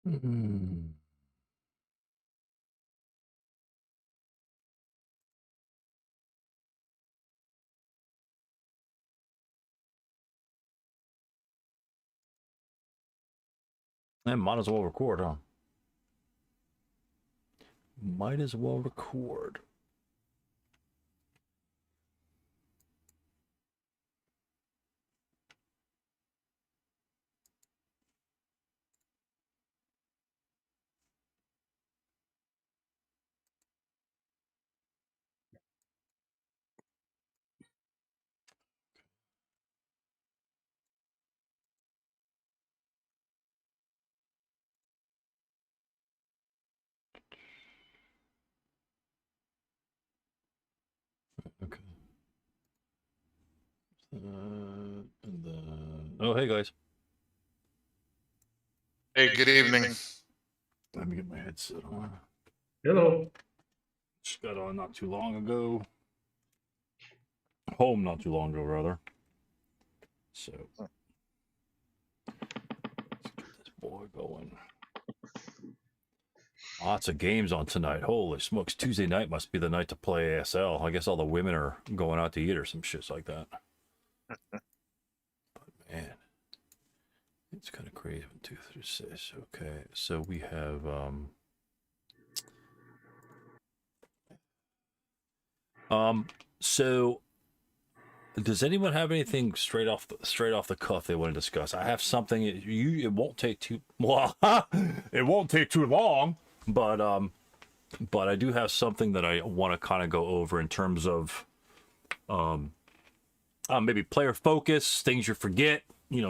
Mm. And might as well record, huh? Might as well record. Okay. And then... Oh, hey, guys. Hey, good evening. Let me get my headset on. Hello. Just got on not too long ago. Home not too long ago, rather. So, let's get this boy going. Lots of games on tonight. Holy smokes. Tuesday night must be the night to play ASL. I guess all the women are going out to eat or some shit like that. But man, it's kind of crazy. 1, 2, 3, 6. Okay, so we have so does anyone have anything straight off the cuff they want to discuss? I have something. It won't take too well. It won't take too long, but I do have something that I want to kind of go over in terms of maybe player focus, things you forget,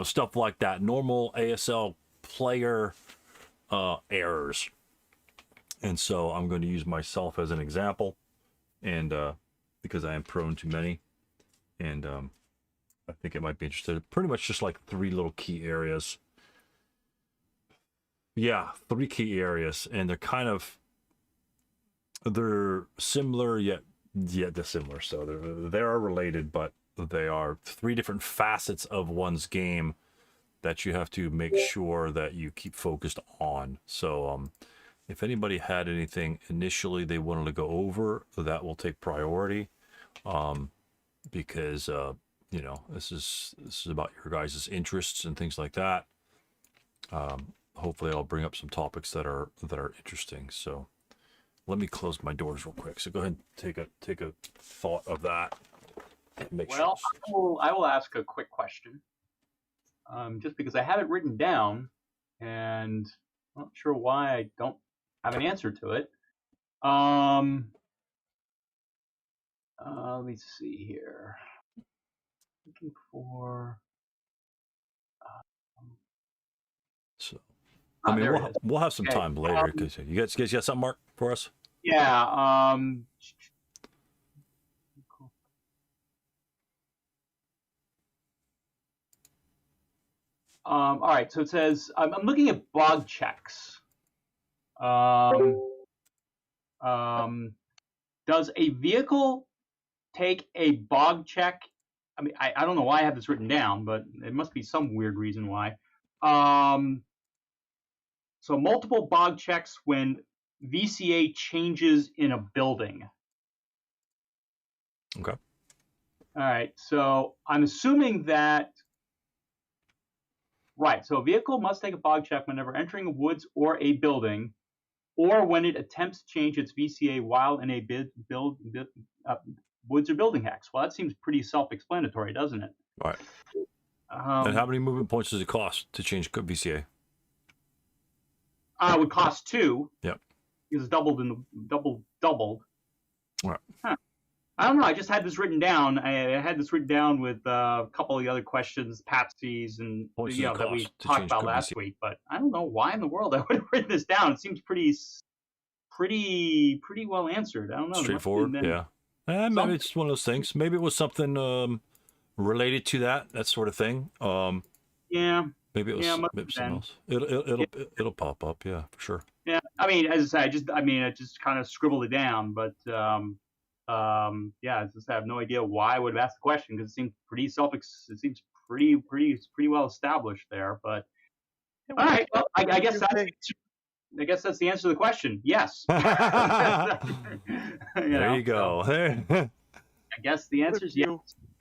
stuff like that. Normal ASL player errors. And so I'm going to use myself as an example, and because I am prone to many, and I think it might be interesting. Pretty much just like 3 little key areas. Yeah, 3 key areas, and they're similar yet dissimilar. So they are related, but they are 3 different facets of one's game that you have to make sure that you keep focused on. So if anybody had anything initially they wanted to go over, that will take priority, because this is about your guys' interests and things like that. Hopefully I'll bring up some topics that are interesting. So let me close my doors real quick. So go ahead and take a thought of that. Well, I will ask a quick question, just because I have it written down, and I'm not sure why I don't have an answer to it. Let me see here. Looking for. So, I mean, we'll have some time later, because you guys got something, Mark, for us? Yeah. All right. So it says I'm looking at BOG checks. Does a vehicle take a BOG check? I mean, I don't know why I have this written down, but it must be some weird reason why. So multiple BOG checks when VCA changes in a building. Okay. All right. So I'm assuming that. Right. So a vehicle must take a BOG check whenever entering a woods or a building, or when it attempts to change its VCA while in a woods or building hex. Well, that seems pretty self-explanatory, doesn't it? All right. And how many movement points does it cost to change VCA? It would cost 2. Yep. Because it's doubled. All right. Huh. I don't know. I just had this written down. I had this written down with a couple of the other questions, Patsy's, and that we talked about last week. But I don't know why in the world I would have written this down. It seems pretty well answered. I don't know. Straightforward. Yeah. Maybe it's one of those things. Maybe it was something related to that sort of thing. Yeah. Maybe it was something else. It'll pop up. Yeah, for sure. Yeah. I mean, as I say, I just kind of scribbled it down, but yeah, I have no idea why I would have asked the question, because it seems pretty well established there. But all right, well, I guess that's I guess that's the answer to the question. Yes. There you go. So I guess the answer is yes.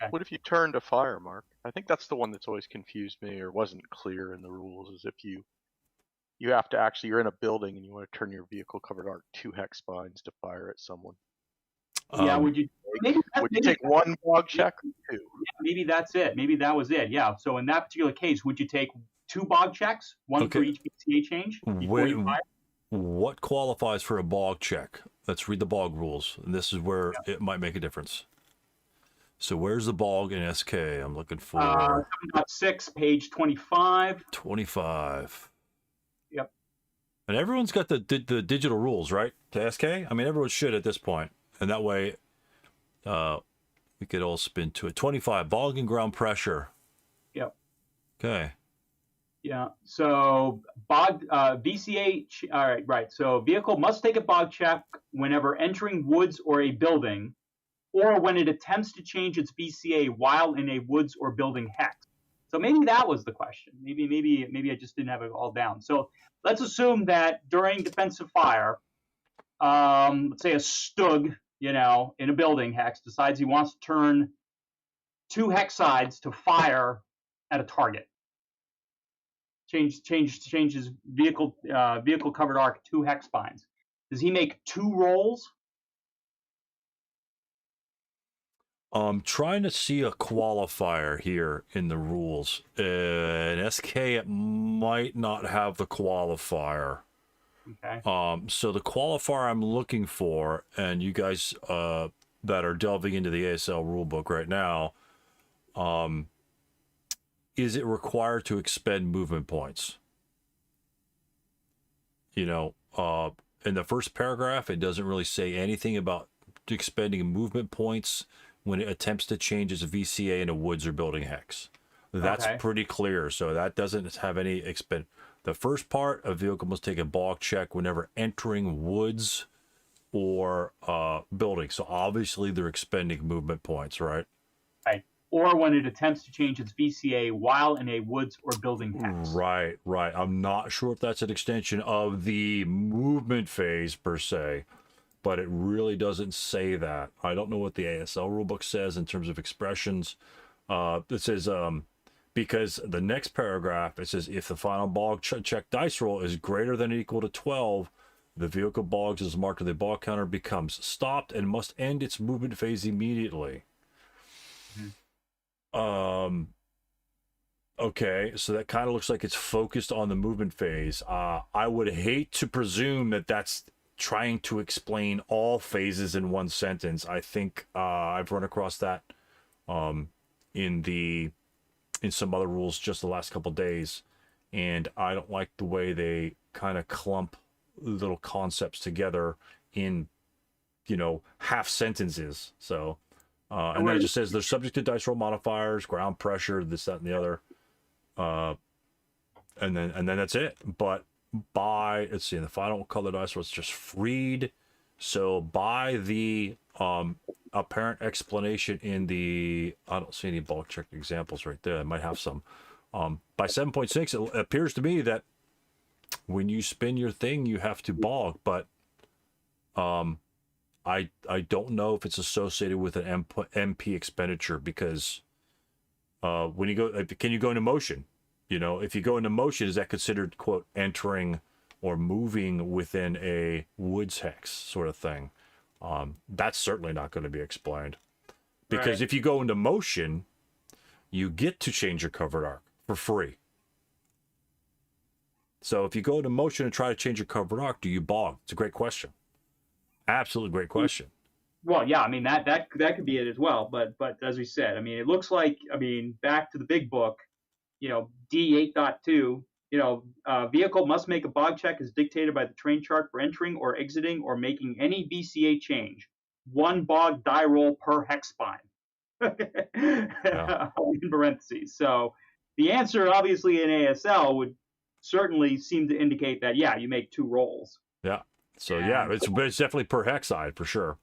Okay. What if you turn to fire, Mark? I think that's the one that's always confused me or wasn't clear in the rules, is if you have to actually, you're in a building and you want to turn your vehicle covered arc 2 hex spines to fire at someone. Yeah, would you take one BOG check or 2? Yeah, maybe that's it. Maybe that was it. Yeah. So in that particular case, would you take 2 BOG checks, one for each BCA change before you fire? What qualifies for a BOG check? Let's read the BOG rules. And this is where it might make a difference. So where's the BOG in SK? I'm looking for 7.6, page 25. 25. Yep. And everyone's got the digital rules, right? To SK? I mean, everyone should at this point. And that way, we could all spin to it. 25, BOG and ground pressure. Yep. Okay. Yeah. So BOG, VCA, all right. So vehicle must take a BOG check whenever entering woods or a building, or when it attempts to change its VCA while in a woods or building hex. So maybe that was the question. Maybe I just didn't have it all down. So let's assume that during defensive fire, let's say a Stug, in a building hex decides he wants to turn 2 hex sides to fire at a target. Changes vehicle covered arc 2 hex spines. Does he make 2 rolls? I'm trying to see a qualifier here in the rules. In SK, it might not have the qualifier. Okay. So the qualifier I'm looking for, and you guys that are delving into the ASL rulebook right now, is it required to expend movement points? In the first paragraph, it doesn't really say anything about expending movement points when it attempts to change its VCA in a woods or building hex. That's pretty clear. So that doesn't have any expend. The first part, a vehicle must take a BOG check whenever entering woods or building. So obviously they're expending movement points, right? Right. Or when it attempts to change its VCA while in a woods or building hex. Right. I'm not sure if that's an extension of the movement phase per se, but it really doesn't say that. I don't know what the ASL rulebook says in terms of expressions. It says, because the next paragraph, it says, if the final BOG check dice roll is greater than or equal to 12, the vehicle BOGs as marked on the BOG counter becomes stopped and must end its movement phase immediately. Mm-hmm. Okay, so that kind of looks like it's focused on the movement phase. I would hate to presume that that's trying to explain all phases in one sentence. I think I've run across that in some other rules just the last couple days, and I don't like the way they kind of clump little concepts together in half sentences. So and then it just says they're subject to dice roll modifiers, ground pressure, this, that, and the other, and then that's it. But let's see, in the final color dice roll, it's just freed. So by the apparent explanation in the, I don't see any BOG check examples right there. I might have some. By 7.6, it appears to me that when you spin your thing, you have to BOG, but I don't know if it's associated with an MP expenditure, because when you go, can you go into motion? If you go into motion, is that considered, quote, entering or moving within a woods hex sort of thing? That's certainly not going to be explained, because if you go into motion, you get to change your covered arc for free. So if you go into motion and try to change your covered arc, do you BOG? It's a great question. Absolutely great question. Well, yeah, I mean that could be it as well. But as we said, I mean, it looks like, back to the big book, D8.2. Vehicle must make a BOG check as dictated by the terrain chart for entering or exiting or making any VCA change. 1 BOG die roll per hex spine. In parentheses. So the answer, obviously, in ASL would certainly seem to indicate that, you make 2 rolls. Yeah. So it's definitely per hex side for sure.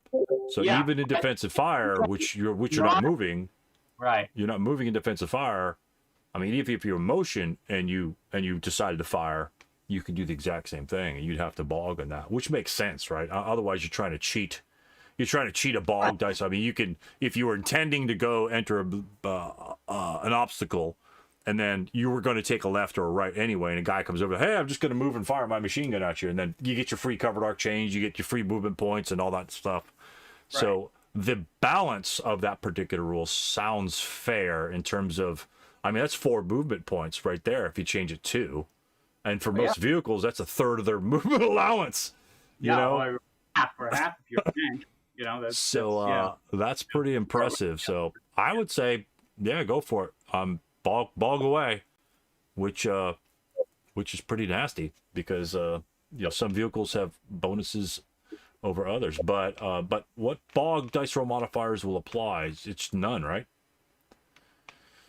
So even in defensive fire, which you're not moving, right? You're not moving in defensive fire. I mean, if you're in motion and you decided to fire, you could do the exact same thing, and you'd have to bog on that, which makes sense, right? Otherwise, you're trying to cheat. You're trying to cheat a bog dice. I mean, you can, if you were intending to go enter an obstacle, and then you were going to take a left or a right anyway, and a guy comes over, hey, I'm just going to move and fire my machine gun at you, and then you get your free covered arc change, you get your free movement points, and all that stuff. Right. So the balance of that particular rule sounds fair in terms of, I mean, that's 4 movement points right there if you change it to. And for most vehicles, that's a third of their movement allowance. You know, or half if you're tank. You know, that's pretty impressive. So I would say, yeah, go for it. Bog away, which is pretty nasty because some vehicles have bonuses over others. But what bog dice roll modifiers will apply? It's none, right?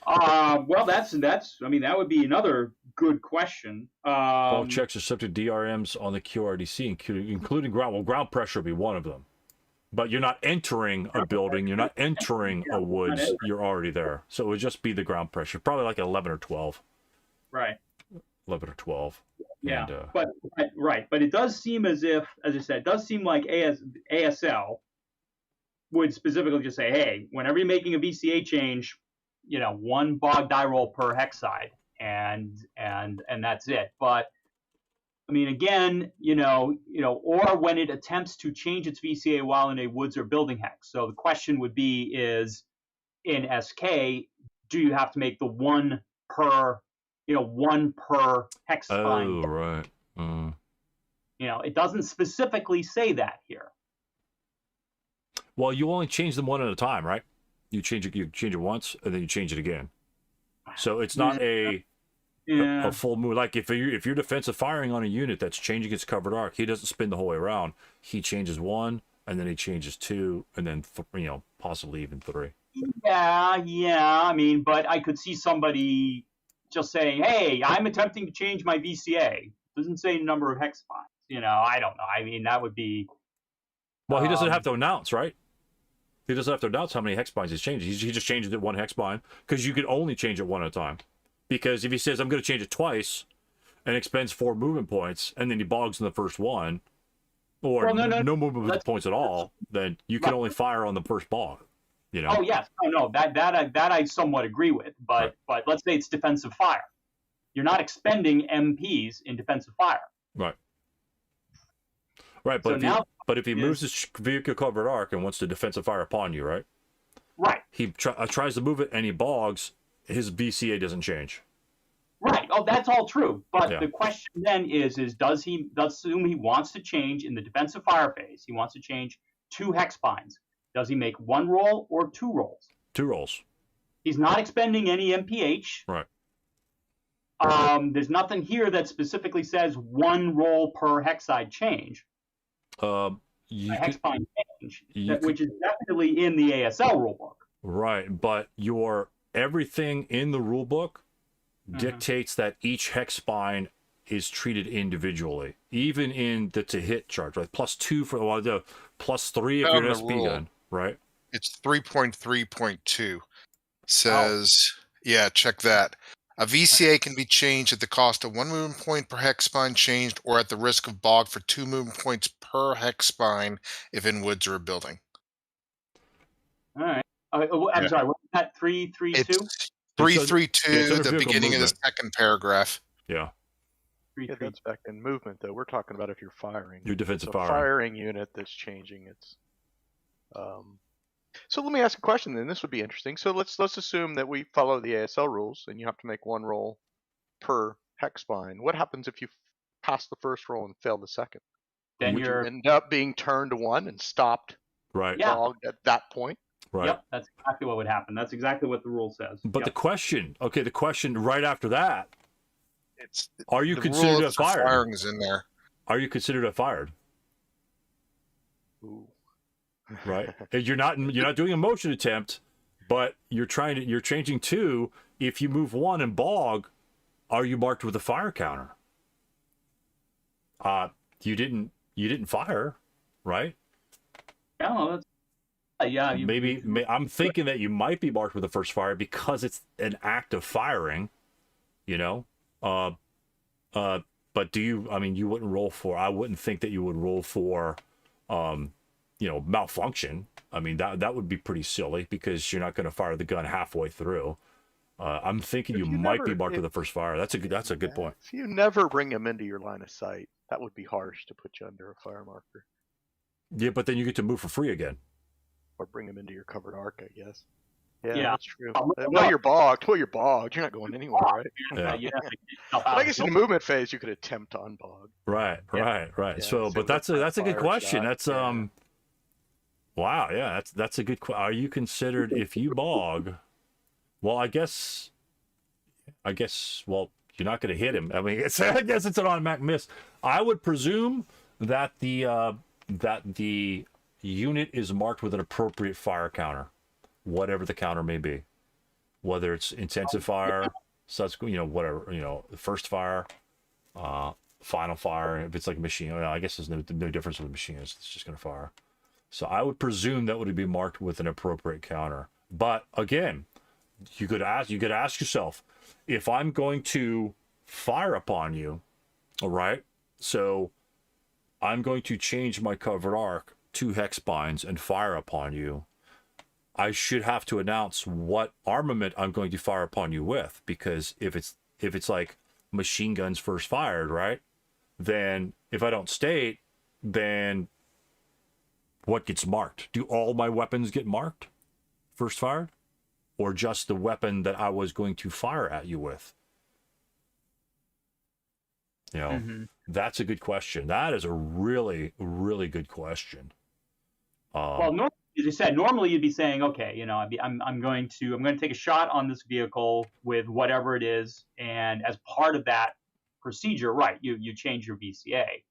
Well, that's. I mean, that would be another good question. Bog checks are subject to DRMs on the QRDC, including ground. Well, ground pressure would be one of them. But you're not entering a building. You're not entering a woods. You're already there. So it would just be the ground pressure, probably like 11 or 12. Right. 11 or 12. Yeah. And, but it does seem as if, as I said, it does seem like ASL would specifically just say, hey, whenever you're making a VCA change, 1 bog die roll per hex side, and that's it. But I mean, again, or when it attempts to change its VCA while in a woods or building hex. So the question would be is, in SK, do you have to make the 1 per hex spine? Oh, right. It doesn't specifically say that here. Well, you only change them one at a time, right? You change it once, and then you change it again. So it's not a full move. Like if you're defensive firing on a unit that's changing its covered arc, he doesn't spin the whole way around. He changes 1, and then he changes 2, and then possibly even 3. Yeah. I mean, but I could see somebody just saying, "Hey, I'm attempting to change my VCA." Doesn't say number of hex spines. I don't know. I mean, that would be. Well, he doesn't have to announce, right? He doesn't have to announce how many hex spines he's changing. He just changes it 1 hex spine because you can only change it 1 at a time. Because if he says, I'm going to change it twice and expends 4 movement points, and then he bogs in the first one, or no movement points at all, then you can only fire on the first bog. Oh, yes. No, that I somewhat agree with. But let's say it's defensive fire. You're not expending MPs in defensive fire. Right. Right, but if he moves his vehicle covered arc and wants to defensive fire upon you, right? Right. He tries to move it and he bogs, his VCA doesn't change. Right. Oh, that's all true. But the question then is let's assume he wants to change in the defensive fire phase. He wants to change 2 hex spines. Does he make 1 roll or 2 rolls? 2 rolls. He's not expending any MPH. Right. There's nothing here that specifically says 1 roll per hex side change. Hex spine change, which is definitely in the ASL rulebook. Right, but everything in the rulebook dictates that each hex spine is treated individually, even in the to hit charge, right? +2 for the +3 if you're an SP gun, right? It's 3.3.2 says, check that. A VCA can be changed at the cost of 1 movement point per hex spine changed, or at the risk of bog for 2 movement points per hex spine if in woods or a building. All right. I'm sorry. What's that? 332? It's 332, the beginning movement. of the second paragraph. Yeah. That's back in movement, though. We're talking about if you're firing. Your defensive firing unit that's changing its. So let me ask a question then. This would be interesting. So let's assume that we follow the ASL rules and you have to make 1 roll per hex spine. What happens if you pass the first roll and fail the second? Then would you end up being turned to 1 and stopped right at that point? Right. Yep, that's exactly what would happen. That's exactly what the rule says. But the question right after that, are you considered a fired? Firing is in there. Are you considered a fired? Ooh. Right. You're not doing a motion attempt, but you're changing 2. If you move 1 and bog, are you marked with a fire counter? You didn't fire, right? No, that's maybe I'm thinking that you might be marked with the first fire because it's an act of firing, but But do you? I mean, you wouldn't roll for. I wouldn't think that you would roll for, malfunction. I mean, that would be pretty silly because you're not going to fire the gun halfway through. I'm thinking If you you might be never- marked if- with the first fire. That's a good point. If you never bring them into your line of sight, that would be harsh to put you under a fire marker. Yeah, but then you get to move for free again. Or bring them into your covered arc, I guess. Yeah, Yeah. that's true. Well, Well, you're bogged. Well, you're bogged. You're not going anywhere, right? Yeah. You have to get yourself But out I of guess the in the movement phase, you could attempt to unbog. Right. Yeah, So, so but that's a good fire question. shot, That's yeah. wow, yeah, that's a good. Are you considered if you bog? Well, I guess. Well, you're not going to hit him. I mean, I guess it's an automatic miss. I would presume that the unit is marked with an appropriate fire counter, whatever the counter may be, whether it's intensive fire, subsequent, whatever, first fire, final fire. If it's like a machine, I guess there's no difference with a machine. It's just going to fire. So I would presume that would be marked with an appropriate counter. But again, you could ask yourself, if I'm going to fire upon you, all right, so I'm going to change my covered arc 2 hex binds and fire upon you, I should have to announce what armament I'm going to fire upon you with, because if it's like machine guns first fired, right, then if I don't state, then what gets marked? Do all my weapons get marked first fired, or just the weapon that I was going to fire at you with? That's a good question. That is a really, really good question. Well, normally, as you said, normally you'd be saying, okay, I'm going to take a shot on this vehicle with whatever it is, and as part of that procedure, right, you change your VCA.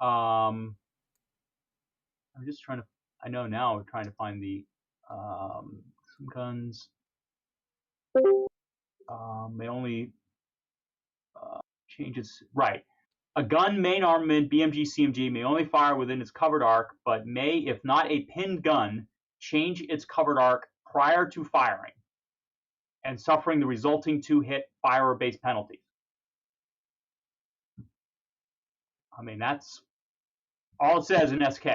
I'm just trying to. I know now we're trying to find the some guns. May only changes right. A gun main armament BMG CMG may only fire within its covered arc, but may, if not a pinned gun, change its covered arc prior to firing and suffering the resulting 2-hit fire-based penalty. I mean, that's all it says in SK.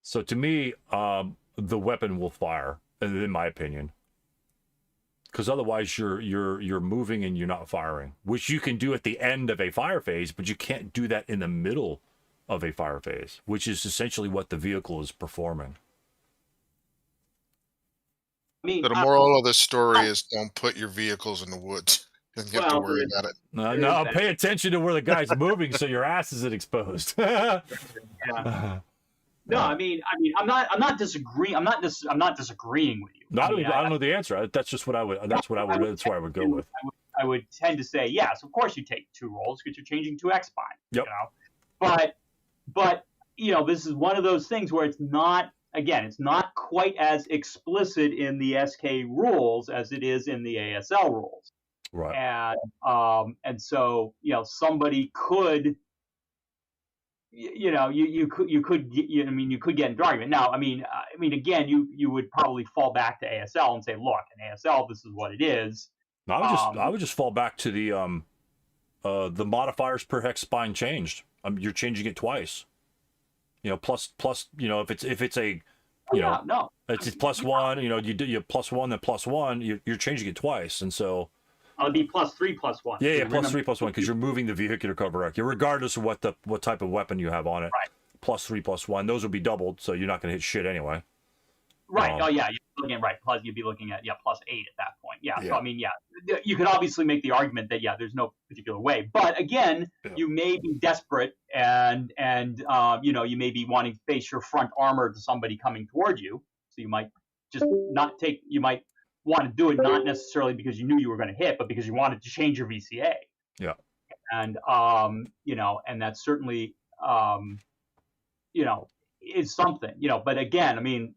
So to me, the weapon will fire, in my opinion, because otherwise you're moving and you're not firing, which you can do at the end of a fire phase, but you can't do that in the middle of a fire phase, which is essentially what the vehicle is performing. I mean, So the moral of the story is don't put your vehicles in the woods. You have to Well, worry about it. No, pay attention to where the guy's moving so your ass isn't exposed. yeah. No, I mean, I'm not disagreeing. I'm not disagreeing with you. No, I don't know the answer. That's just what I would. That's where I would go with. I would tend to say yes. Of course, you take 2 rolls because you're changing 2 X binds. Yep. But this is one of those things where it's not. Again, it's not quite as explicit in the SK rules as it is in the ASL rules. Right. And so somebody could. You could get into an argument. Now, I mean, again, you would probably fall back to ASL and say, look, in ASL, this is what it is. No, I would just fall back to the modifiers per hex spine changed. You're changing it twice. Plus, if it's a, it's plus one. You do your plus one, then plus one. You're changing it twice, and so. It'll be +3 +1. Yeah, plus 3 +1 because you're moving the vehicular cover arc. Regardless of what type of weapon you have on it. Right. +3 +1. Those will be doubled, so you're not going to hit shit anyway. Right. You're looking at right. Plus, you'd be looking at +8 at that point. Yeah. So I mean, you could obviously make the argument that there's no particular way. But again, you may be desperate and you may be wanting to face your front armor to somebody coming toward you. So you might just not take. You might want to do it not necessarily because you knew you were going to hit, but because you wanted to change your VCA. Yeah. And and that's certainly is something. But again, I mean,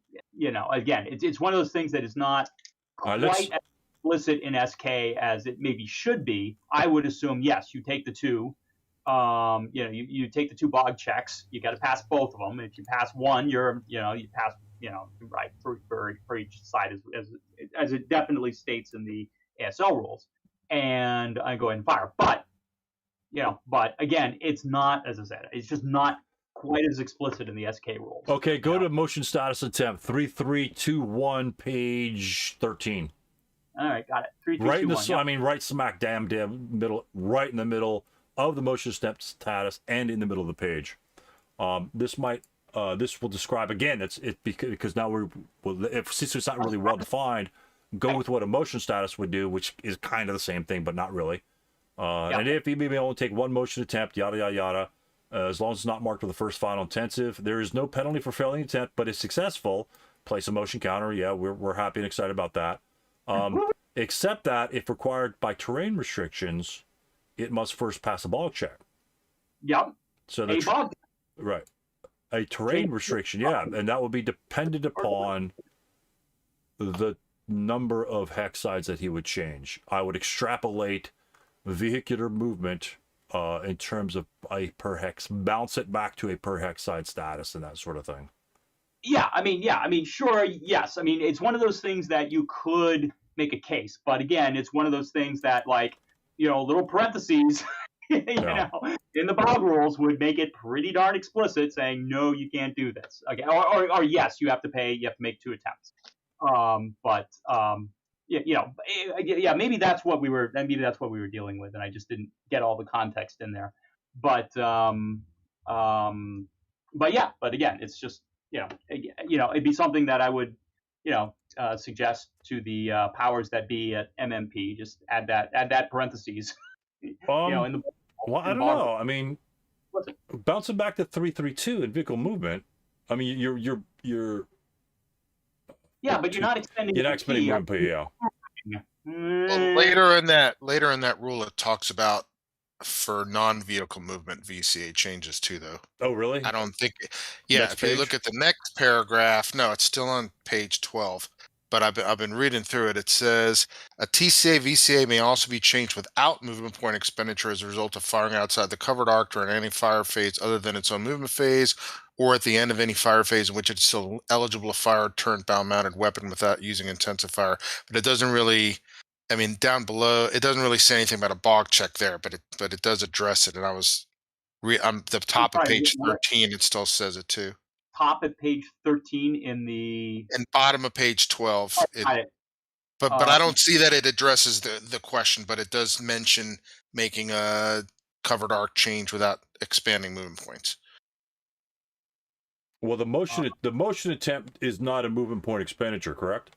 again, it's one of those things that is not quite as explicit in SK as it maybe should be. I would assume yes, you take the 2. You take the 2 BOG checks. You got to pass both of them. If you pass one, you pass. Right for each side as it definitely states in the ASL rules, and I go ahead and fire. But But again, it's not, as I said, it's just not quite as explicit in the SK rules. Okay, go to motion status attempt 3321, page 13. All right, got it. 3, 2, Right 2, in the 1. Yep. I mean, right smack damn middle, right in the middle of the motion status and in the middle of the page. This will describe again. Because now since it's not really well defined, go with what a motion status would do, which is kind of the same thing, but not really. And if you may only take one motion attempt, yada yada yada, as long as it's not marked with the first final intensive, there is no penalty for failing attempt, but if successful, place a motion counter. Yeah, we're happy and excited about that. Except that if required by terrain restrictions, it must first pass a BOG check. Yep. So Right. A terrain restriction, yeah, and that would be dependent upon the number of hex sides that he would change. I would extrapolate vehicular movement in terms of a per hex, bounce it back to a per hex side status and that sort of thing. Yeah, sure, yes. I mean, it's one of those things that you could make a case, but again, it's one of those things that, like, little parentheses, in the BOG rules would make it pretty darn explicit, saying no, you can't do this. Okay, or yes, you have to make 2 attempts. Maybe that's what we were dealing with, and I just didn't get all the context in there. But again, it's just it'd be something that I would suggest to the powers that be at MMP. Just add that parentheses. In the well, I don't know. I mean, bouncing back to 332 in vehicle movement. I mean, you're but you're not extending. You're not extending movement, yeah. Well, later in that rule, it talks about for non-vehicle movement VCA changes too, though. Oh, really? I don't think. Yeah, Next if page? you look at the next paragraph, no, it's still on page 12. But I've been reading through it. It says a TCA VCA may also be changed without movement point expenditure as a result of firing outside the covered arc during any fire phase other than its own movement phase, or at the end of any fire phase in which it's still eligible to fire a turret-bound mounted weapon without using intensive fire. But it doesn't really. I mean, down below, it doesn't really say anything about a BOG check there, but it does address it. And I was, I'm the top of page 13. It still says it too. Top of page 13 in the and bottom of page 12. But I don't see that it addresses the question, but it does mention making a covered arc change without expanding movement points. Well, the motion attempt is not a movement point expenditure, correct?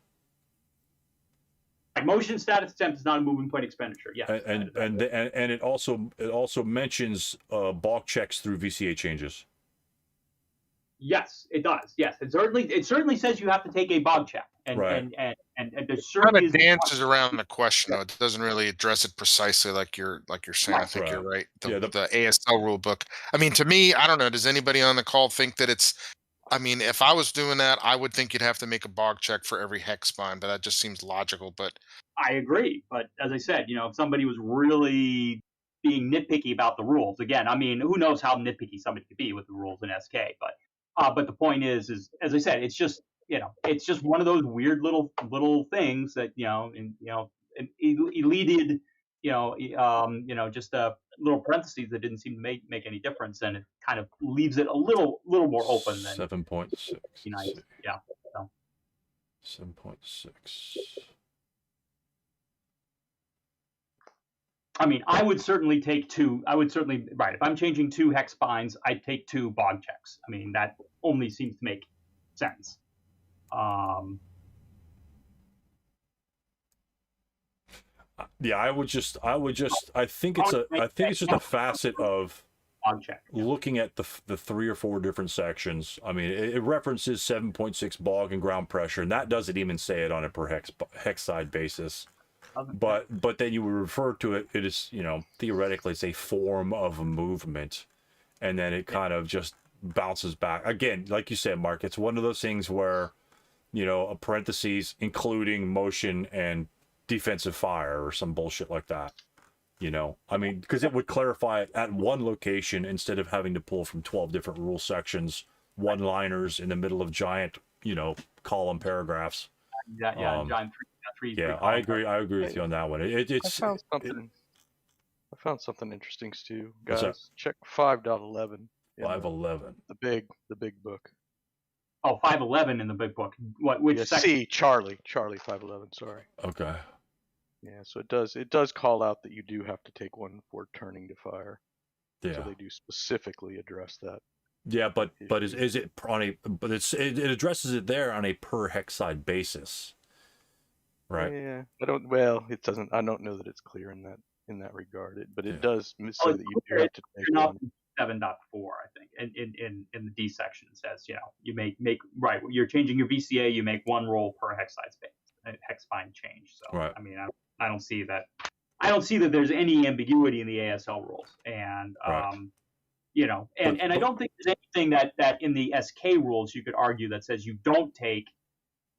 Motion status attempt is not a movement point expenditure. Yes, and it also mentions BOG checks through VCA changes. Yes, it does. Yes, it certainly says you have to take a BOG check, and there certainly dances around the question though. It doesn't really address it precisely like you're saying. I think you're right. The ASL rule book. I mean, to me, I don't know. Does anybody on the call think that it's? I mean, if I was doing that, I would think you'd have to make a BOG check for every hex spine, but that just seems logical. But I agree. But as I said, if somebody was really being nitpicky about the rules, again, I mean, who knows how nitpicky somebody could be with the rules in SK? But the point is as I said, it's just one of those weird little things that eluded just a little parentheses that didn't seem to make any difference, and it kind of leaves it a little more open than 7.6. Nice. Yeah. So. 7.6. I mean, I would certainly take 2. If I'm changing 2 hex spines, I'd take 2 BOG checks. I mean, that only seems to make sense. Yeah, I think it's just a facet of looking at the 3 or 4 different sections. I mean, it references 7.6 BOG and ground pressure, and that doesn't even say it on a per hex side basis. But then you would refer to it is, theoretically it's a form of a movement, and then it kind of just bounces back. Again, like you said, Mark, it's one of those things where, a parentheses including motion and defensive fire or some bullshit like that. I mean, because it would clarify it at one location instead of having to pull from 12 different rule sections, one-liners in the middle of giant, column paragraphs. Giant three. Yeah, I agree with you on that one. I found found something interesting, Stu. What's that? Guys, check 5.11. in 511. The big book. Oh, 511 in the big book. Which Yeah, section? C, Charlie 511. Sorry. Okay. Yeah, so it does call out that you do have to take one for turning to fire. Yeah. So they do specifically address that. Yeah, but issue. is it on a but it addresses it there on a per hex side basis, right? Yeah, it doesn't. I don't know that it's clear in that regard. But it Yeah. does say that you do have to take You're one. not 7.4, I think. In the D section it says, you make right. You're changing your VCA. You make one roll per hex side space, hex bind change. So Right. I mean, I don't see that. I don't see that there's any ambiguity in the ASL rules, and Right. and I don't think there's anything that in the SK rules you could argue that says you don't take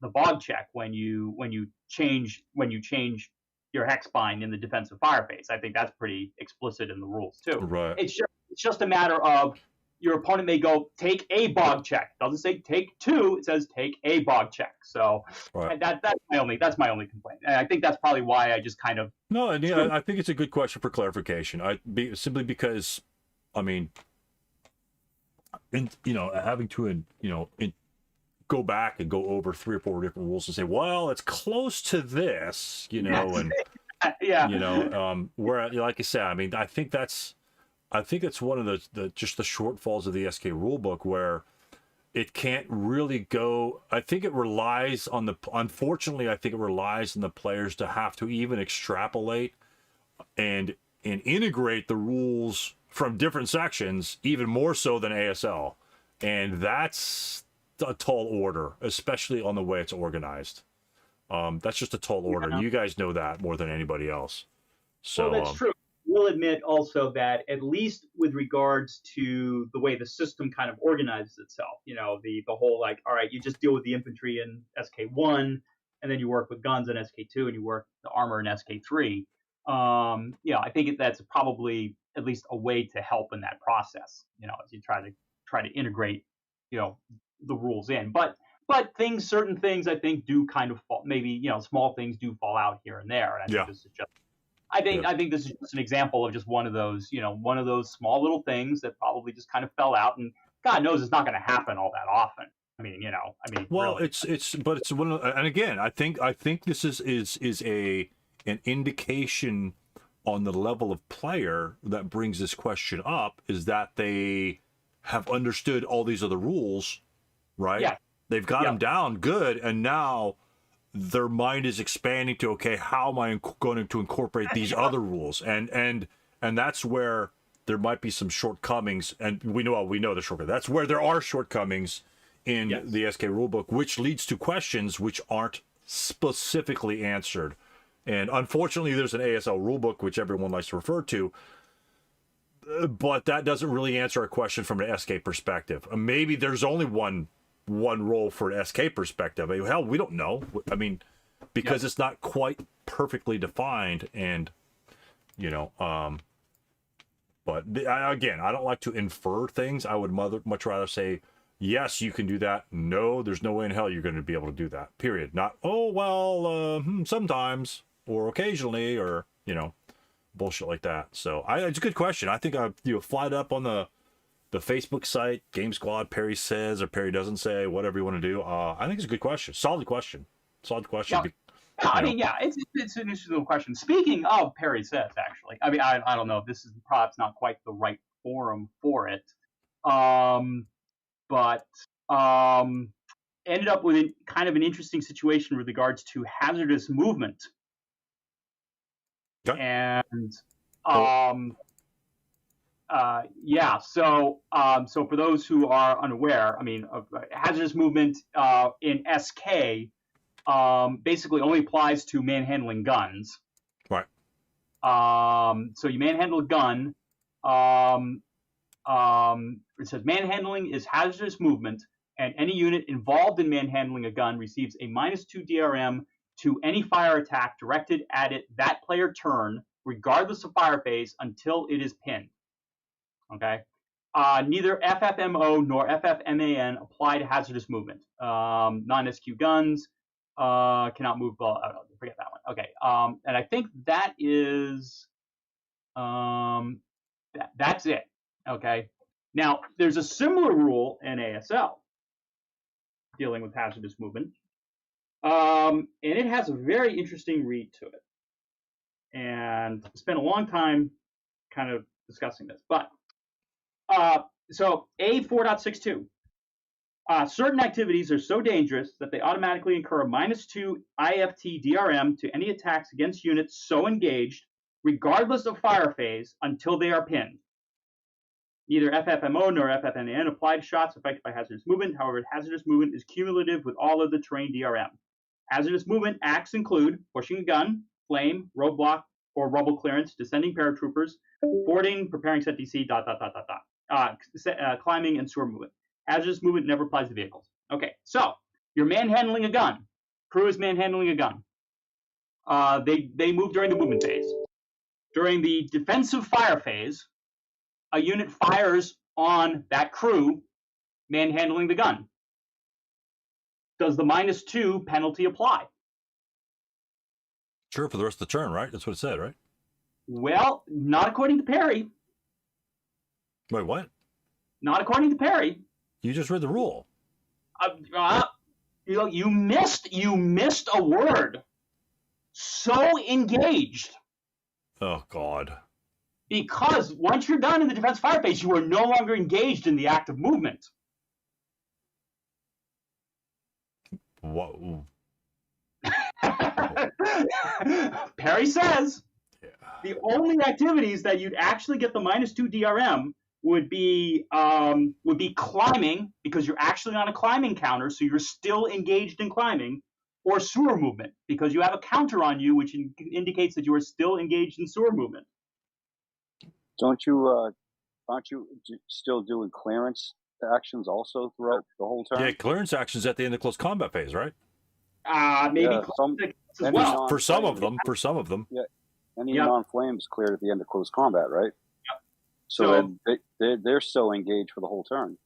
the BOG check when you change your hex bind in the defensive fire phase. I think that's pretty explicit in the rules too. Right. It's just a matter of your opponent may go take a BOG check. It doesn't say take two. It says take a BOG check. So Right. that's my only complaint. And I think that's probably why I just kind of No, and yeah, I think it's a good question for clarification. Simply because, I mean, having to go back and go over 3 or 4 different rules and say, well, it's close to this, and yeah. where, like I said, I mean, I think that's one of the shortfalls of the SK rulebook where it can't really go. I think it relies on unfortunately, I think it relies on the players to have to even extrapolate and integrate the rules from different sections even more so than ASL. And that's a tall order, especially on the way it's organized. That's just a tall order. Yeah. You guys know that more than anybody else. So Well, that's true. We'll admit also that at least with regards to the way the system kind of organizes itself, the whole like, all right, you just deal with the infantry in SK1, and then you work with guns in SK2, and you work the armor in SK3. I think that's probably at least a way to help in that process. As you try to integrate, the rules in. But certain things I think do kind of fall. Maybe small things do fall out here and there. And I think this is just. I think this is just an example of just one of those small little things that probably just kind of fell out, and God knows it's not going to happen all that often. Well, really. it's one of, and again, I think this is an indication on the level of player that brings this question up, is that they have understood all these other rules, right? Yeah. They've got them down good, and now their mind is expanding to, okay, how am I going to incorporate these other rules? And that's where there might be some shortcomings, and we know the shortcomings. That's where there are shortcomings in the SK rulebook, which leads to questions which aren't specifically answered. And unfortunately, there's an ASL rulebook, which everyone likes to refer to, but that doesn't really answer a question from an SK perspective. Maybe there's only one role for an SK perspective. Hell, we don't know. I mean, because it's not quite perfectly defined, and but again, I don't like to infer things. I would much rather say, yes, you can do that. No, there's no way in hell you're going to be able to do that. Period. Not, oh, well, sometimes or occasionally, or, bullshit like that. So it's a good question. I think I fly it up on the Facebook site, Game Squad, Perry says or Perry doesn't say, whatever you want to do. I think it's a good question. Solid question. Yeah. It's an interesting question. Speaking of Perry says, actually, I don't know if this is perhaps not quite the right forum for it, but ended up with kind of an interesting situation with regards to hazardous movement. Okay. And so for those who are unaware, hazardous movement in SK basically only applies to manhandling guns. Right. So you manhandle a gun. It says manhandling is hazardous movement, and any unit involved in manhandling a gun receives a -2 DRM to any fire attack directed at it that player turn, regardless of fire phase, until it is pinned. Okay. Neither FFMO nor FFMAN apply to hazardous movement. Non-SQ guns cannot move. Forget that one. Okay. And I think that is That's it. Okay. Now, there's a similar rule in ASL dealing with hazardous movement, and it has a very interesting read to it. And I spent a long time kind of discussing this, but so A4.62. Certain activities are so dangerous that they automatically incur a -2 IFT DRM to any attacks against units so engaged, regardless of fire phase, until they are pinned. Neither FFMO nor FFNN apply to shots affected by hazardous movement. However, hazardous movement is cumulative with all of the terrain DRM. Hazardous movement acts include pushing a gun, flame, roadblock, or rubble clearance, descending paratroopers, boarding, preparing set DC, climbing, and sewer movement. Hazardous movement never applies to vehicles. Okay, so you're manhandling a gun. Crew is manhandling a gun. They move during the movement phase. During the defensive fire phase, a unit fires on that crew manhandling the gun. Does the -2 penalty apply? Sure, for the rest of the turn, right? That's what it said, right? Well, not according to Perry. Wait, what? Not according to Perry. You just read the rule. You missed a word. So engaged. Oh, God. Because once you're done in the defense fire phase, you are no longer engaged in the act of movement. What? Perry says Yeah. the only activities that you'd actually get the -2 DRM would be climbing, because you're actually on a climbing counter, so you're still engaged in climbing, or sewer movement, because you have a counter on you, which indicates that you are still engaged in sewer movement. Aren't you still doing clearance actions also throughout the whole turn? Yeah, clearance actions at the end of close combat phase, right? Maybe Yeah, as well. For some of them. Yeah, any Yep. non-flames cleared at the end of close combat, right? Yep. So they're still engaged for the whole turn.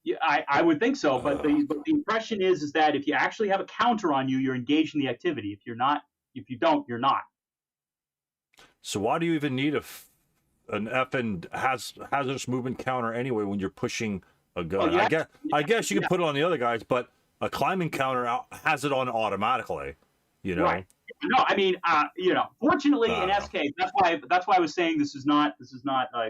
Yeah, I would think so, but the impression is that if you actually have a counter on you, you're engaged in the activity. If you don't, you're not. So why do you even need an hazardous movement counter anyway when you're pushing a gun? I guess you can put it on the other guys, but a climbing counter has it on automatically. You know. Right. No, I mean, fortunately in SK, that's why I was saying this is not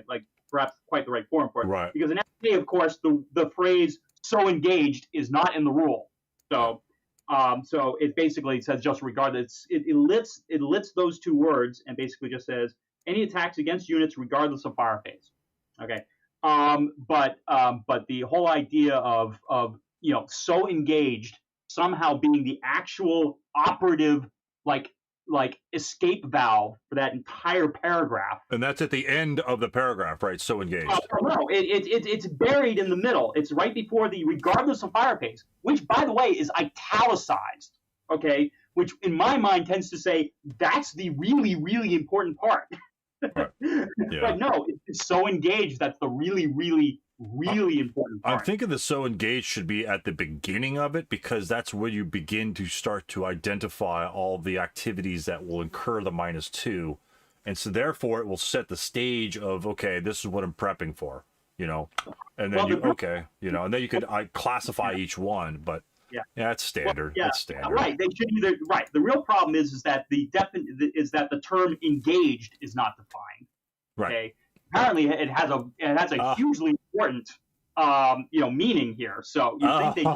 like perhaps quite the right form for it. Right. Because in SK, of course, the phrase "so engaged" is not in the rule. So it basically says just regardless. It lists those two words and basically just says any attacks against units regardless of fire phase. Okay. But the whole idea of so engaged somehow being the actual operative like escape valve for that entire paragraph. And that's at the end of the paragraph, right? So engaged. No, it's buried in the middle. It's right before the regardless of fire phase, which by the way is italicized. Okay, which in my mind tends to say that's the really, really important part. Right. Yeah. But no, it's so engaged. That's the really, really, really important part. I'm thinking the so engaged should be at the beginning of it, because that's where you begin to start to identify all the activities that will incur the -2. And so therefore it will set the stage of, okay, this is what I'm prepping for, and then and then you could classify each one, but that's standard. That's standard. Right. They should either The real problem is that the term engaged is not defined. Right. Okay. Apparently, it has a hugely important meaning here. So you think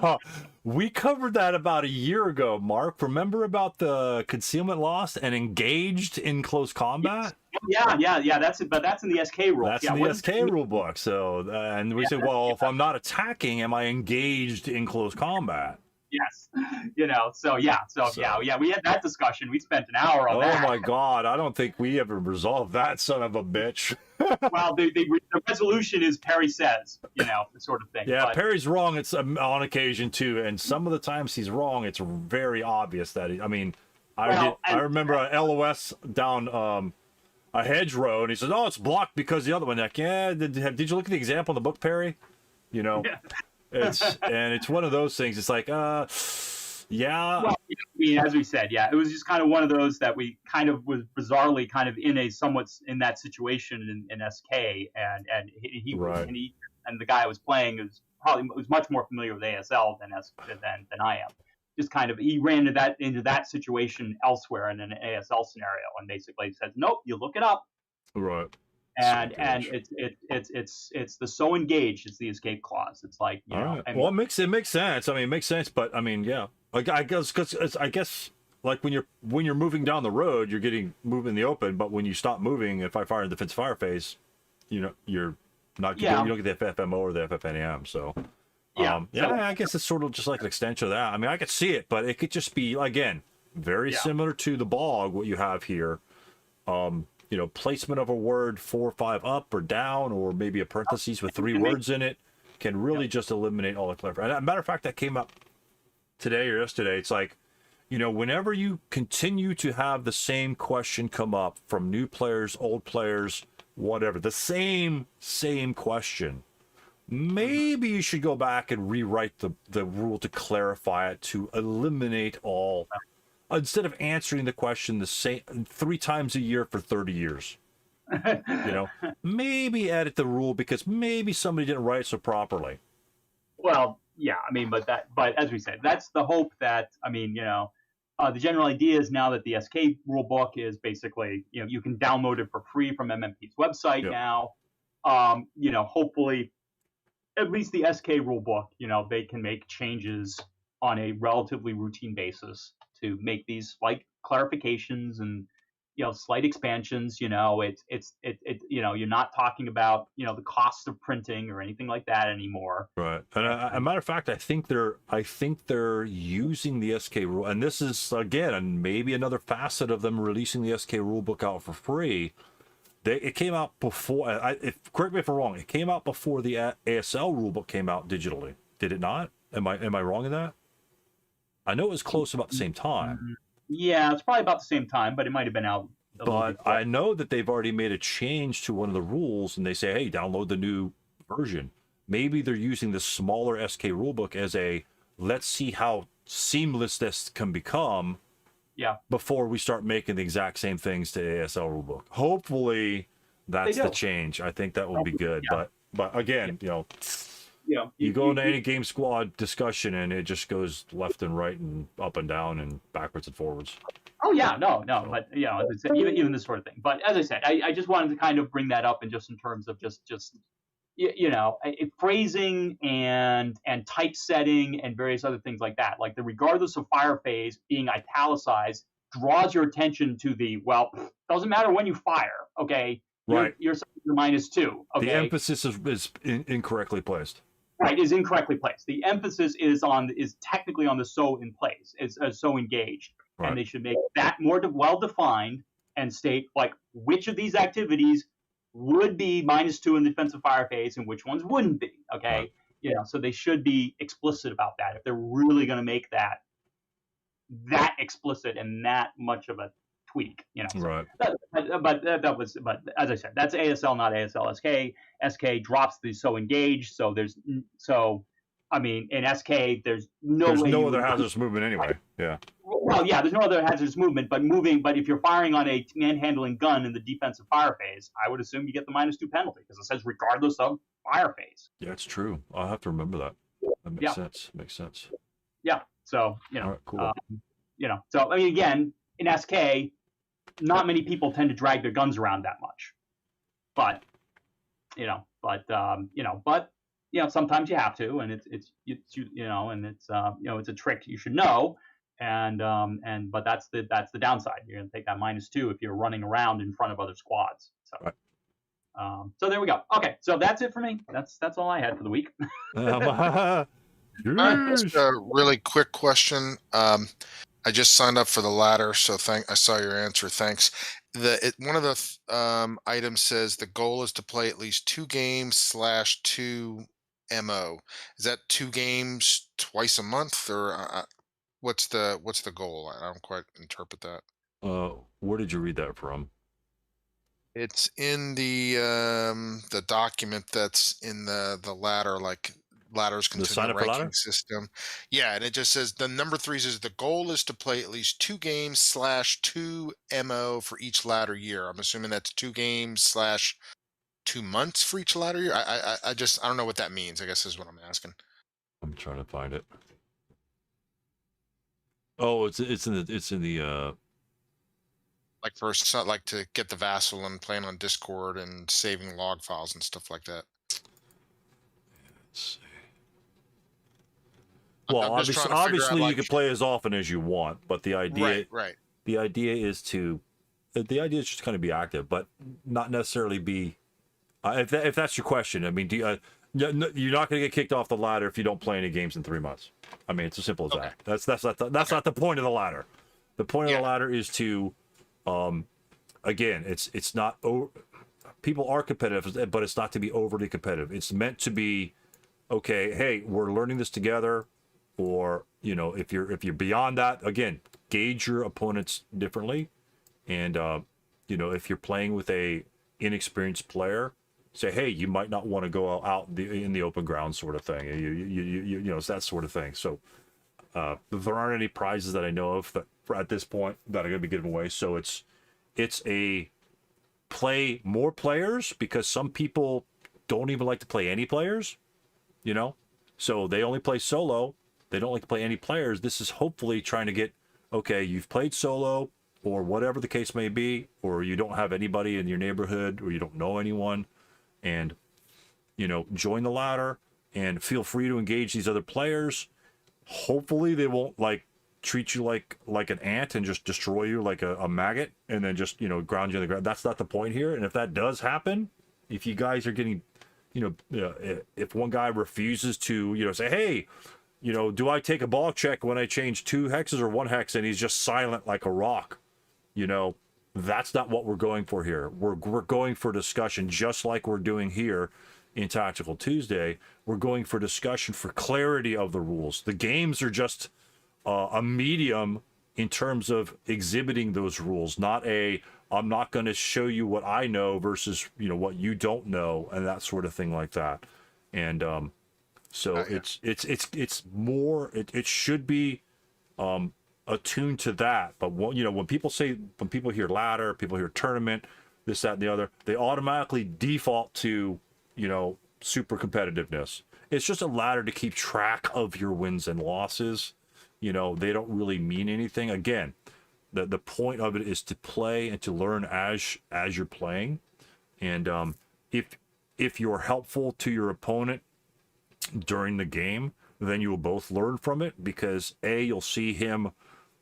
we covered that about a year ago, Mark. Remember about the concealment lost and engaged in close combat? Yeah. That's it. But that's in the SK rule. That's in the SK rule book. So and we said, well, if I'm not attacking, am I engaged in close combat? Yes. So we had that discussion. We spent an hour on that. Oh my God, I don't think we ever resolved that son of a bitch. Well, the resolution is Perry says, sort of thing. Yeah, but Perry's wrong. It's on occasion too, and some of the times he's wrong. It's very obvious that I remember a LOS down a hedgerow, and he says, "Oh, it's blocked because the other one." Like, yeah, did you look at the example in the book, Perry? Yeah. It's one of those things. It's like, Yeah. Well, I mean, as we said, yeah, it was just kind of one of those that we kind of was bizarrely kind of in a somewhat in that situation in SK, and he was Right. and the guy I was playing was much more familiar with ASL than I am. Just kind of he ran into that situation elsewhere in an ASL scenario, and basically says, nope, you look it up, Right. and So and engaged. it's the so engaged is the escape clause. It's like you All know, right. I Well, mean, it makes sense. I mean, it makes sense, but I mean, yeah. Like I guess because I guess like when you're moving down the road, you're getting moving in the open, but when you stop moving, if I fire in defense fire phase, you know, you're not you don't get the FFMO or the FFNAM. So yeah, yeah, so, I guess it's sort of just like an extension of that. I mean, I could see it, but it could just be again very similar to the BOG. What you have here, you know, placement of a word 4 or 5 up or down, or maybe a parentheses with 3 words in it, can really just eliminate all the clarification. And a matter of fact, that came up today or yesterday. It's like, you know, whenever you continue to have the same question come up from new players, old players, whatever, the same question, maybe you should go back and rewrite the rule to clarify it, to eliminate all, instead of answering the question the same 3 times a year for 30 years. You know, maybe edit the rule because maybe somebody didn't write it so properly. Well, yeah, I mean, but as we said, that's the hope that, I mean, you know, the general idea is now that the SK rulebook is basically, you know, you can download it for free from MMP's website now. You know, hopefully, at least the SK rulebook, you know, they can make changes on a relatively routine basis to make these like clarifications and, you know, slight expansions. You know, you know, you're not talking about, you know, the cost of printing or anything like that anymore. Right. And a matter of fact, I think they're using the SK rule, and this is again maybe another facet of them releasing the SK rulebook out for free. It came out before. Correct me if I'm wrong. It came out before the ASL rulebook came out digitally. Did it not? Am I wrong in that? I know it was close about the same time. Yeah, it's probably about the same time, but it might have been out. But I know that they've already made a change to one of the rules, and they say, "Hey, download the new version." Maybe they're using the smaller SK rulebook as a let's see how seamless this can become. Yeah. Before we start making the exact same things to ASL rulebook. Hopefully, that's the change. I think that will be good. Yeah. But again, you know. Yeah, you go into any game squad discussion and it just goes left and right and up and down and backwards and forwards. Oh yeah, no, but you know, even this sort of thing. But as I said, I just wanted to kind of bring that up, and just in terms of just you know, phrasing and typesetting and various other things like that. Like the regardless of fire phase being italicized draws your attention to the, well, doesn't matter when you fire, okay? Right. You're -2. Okay. The emphasis is incorrectly placed. Right, is incorrectly placed. The emphasis is technically on the so in place, is so engaged, right. And they should make that more well defined and state like which of these activities would be -2 in the defensive fire phase and which ones wouldn't be. Okay, right. You know, so they should be explicit about that if they're really going to make that explicit and that much of a tweak. You know, so right. But as I said, that's ASL, not ASLSK. SK drops the so engaged, so I mean, in SK, there's no other hazardous movement anyway. Yeah. Well, yeah, there's no other hazardous movement, but if you're firing on a manhandling gun in the defensive fire phase, I would assume you get the -2 penalty because it says regardless of fire phase. Yeah, it's true. I'll have to remember that. That makes sense. Makes sense. Yeah. So, you know, right, cool. You know, so I mean, again, in SK, not many people tend to drag their guns around that much, but you know, sometimes you have to, and it's you know, and it's you know, it's a trick you should know, and but that's the downside. You're gonna take that -2 if you're running around in front of other squads. So, right. So there we go. Okay, so that's it for me. That's all I had for the week. Just a really quick question. I just signed up for the ladder, so I saw your answer. Thanks. One of the items says the goal is to play at least 2 games /2 MO. Is that 2 games twice a month, or what's the goal? I don't quite interpret that. Where did you read that from? It's in the document that's in the ladder, like ladders The consider sign the up for ranking ladder? system. Yeah, and it just says the number 3 says the goal is to play at least 2 games / 2 MO for each ladder year. I'm assuming that's 2 games / 2 months for each ladder year. I don't know what that means, I guess is what I'm asking. I'm trying to find it. Oh, it's in the Like like to get the vassal and playing on Discord and saving log files and stuff like that. let's see. I'm Well, just trying to figure out, obviously you like, can play as often as you want, but the idea right. the idea is just kind of be active, but not necessarily be. If that's your question, I mean, you're not going to get kicked off the ladder if you don't play any games in 3 months. I mean, it's as simple as Okay. that. That's not the point of the ladder. The point of the ladder is to, again, it's not. People are competitive, but it's not to be overly competitive. It's meant to be, okay, hey, we're learning this together, or if you're beyond that, again, gauge your opponents differently, and if you're playing with a inexperienced player, say, hey, you might not want to go out in the open ground, sort of thing. It's that sort of thing. So there aren't any prizes that I know of that at this point that are going to be given away. So it's a play more players, because some people don't even like to play any players, so they only play solo. They don't like to play any players. This is hopefully trying to get, okay, you've played solo or whatever the case may be, or you don't have anybody in your neighborhood, or you don't know anyone, and join the ladder and feel free to engage these other players. Hopefully they won't treat you like an ant and just destroy you like a maggot, and then just ground you on the ground. That's not the point here. And if that does happen, if you guys are getting if one guy refuses to say, hey, do I take a BOG check when I change 2 hexes or 1 hex, and he's just silent like a rock, that's not what we're going for here. We're going for discussion, just like we're doing here in Tactical Tuesday. We're going for discussion, for clarity of the rules. The games are just a medium in terms of exhibiting those rules, not I'm not going to show you what I know versus what you don't know, and that sort of thing like that. And so it's more, it should be attuned to that. But when people hear ladder, people hear tournament, this, that, and the other, they automatically default to super competitiveness. It's just a ladder to keep track of your wins and losses. They don't really mean anything. Again, the point of it is to play and to learn as you're playing. And if you're helpful to your opponent during the game, then you will both learn from it, because you'll see him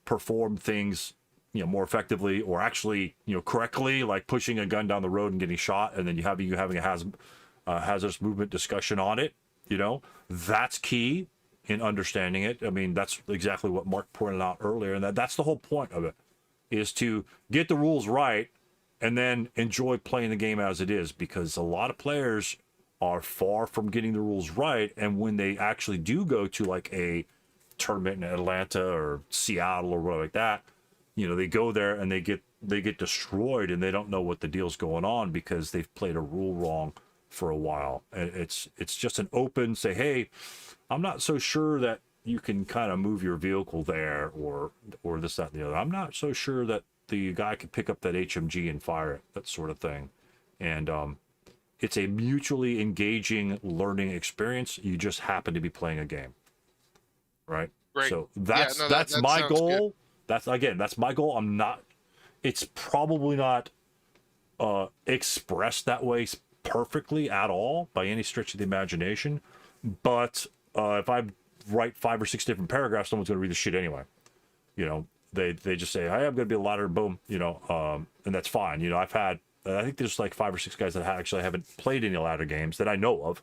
perform things more effectively, or actually correctly, like pushing a gun down the road and getting shot, and then you having a hazardous movement discussion on it. That's key in understanding it. I mean, that's exactly what Mark pointed out earlier, and that's the whole point of it, is to get the rules right and then enjoy playing the game as it is, because a lot of players are far from getting the rules right, and when they actually do go to like a tournament in Atlanta or Seattle or whatever like that, they go there and they get destroyed, and they don't know what the deal's going on because they've played a rule wrong for a while. And it's just an open say, hey, I'm not so sure that you can kind of move your vehicle there, or this, that, and the other. I'm not so sure that the guy can pick up that HMG and fire it, that sort of thing. And it's a mutually engaging learning experience. You just happen to be playing a game, right? Great. So that's my goal. Good. That's my goal. It's probably not expressed that way perfectly at all by any stretch of the imagination, but if I write 5 or 6 different paragraphs, someone's going to read the shit anyway. They just say, hey, I'm going to be a ladder, boom, and that's fine. I think there's like 5 or 6 guys that actually haven't played any ladder games that I know of,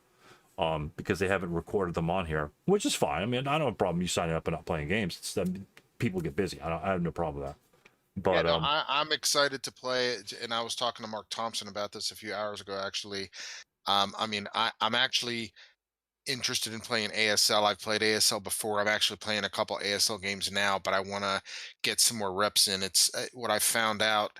because they haven't recorded them on here, which is fine. I mean, I don't have a problem you signing up and not playing games. It's that people get busy. I have no problem with that. But I'm excited to play it, and I was talking to Mark Thompson about this a few hours ago, actually. I mean, I'm actually interested in playing ASL. I've played ASL before. I'm actually playing a couple ASL games now, but I want to get some more reps in. It's what I found out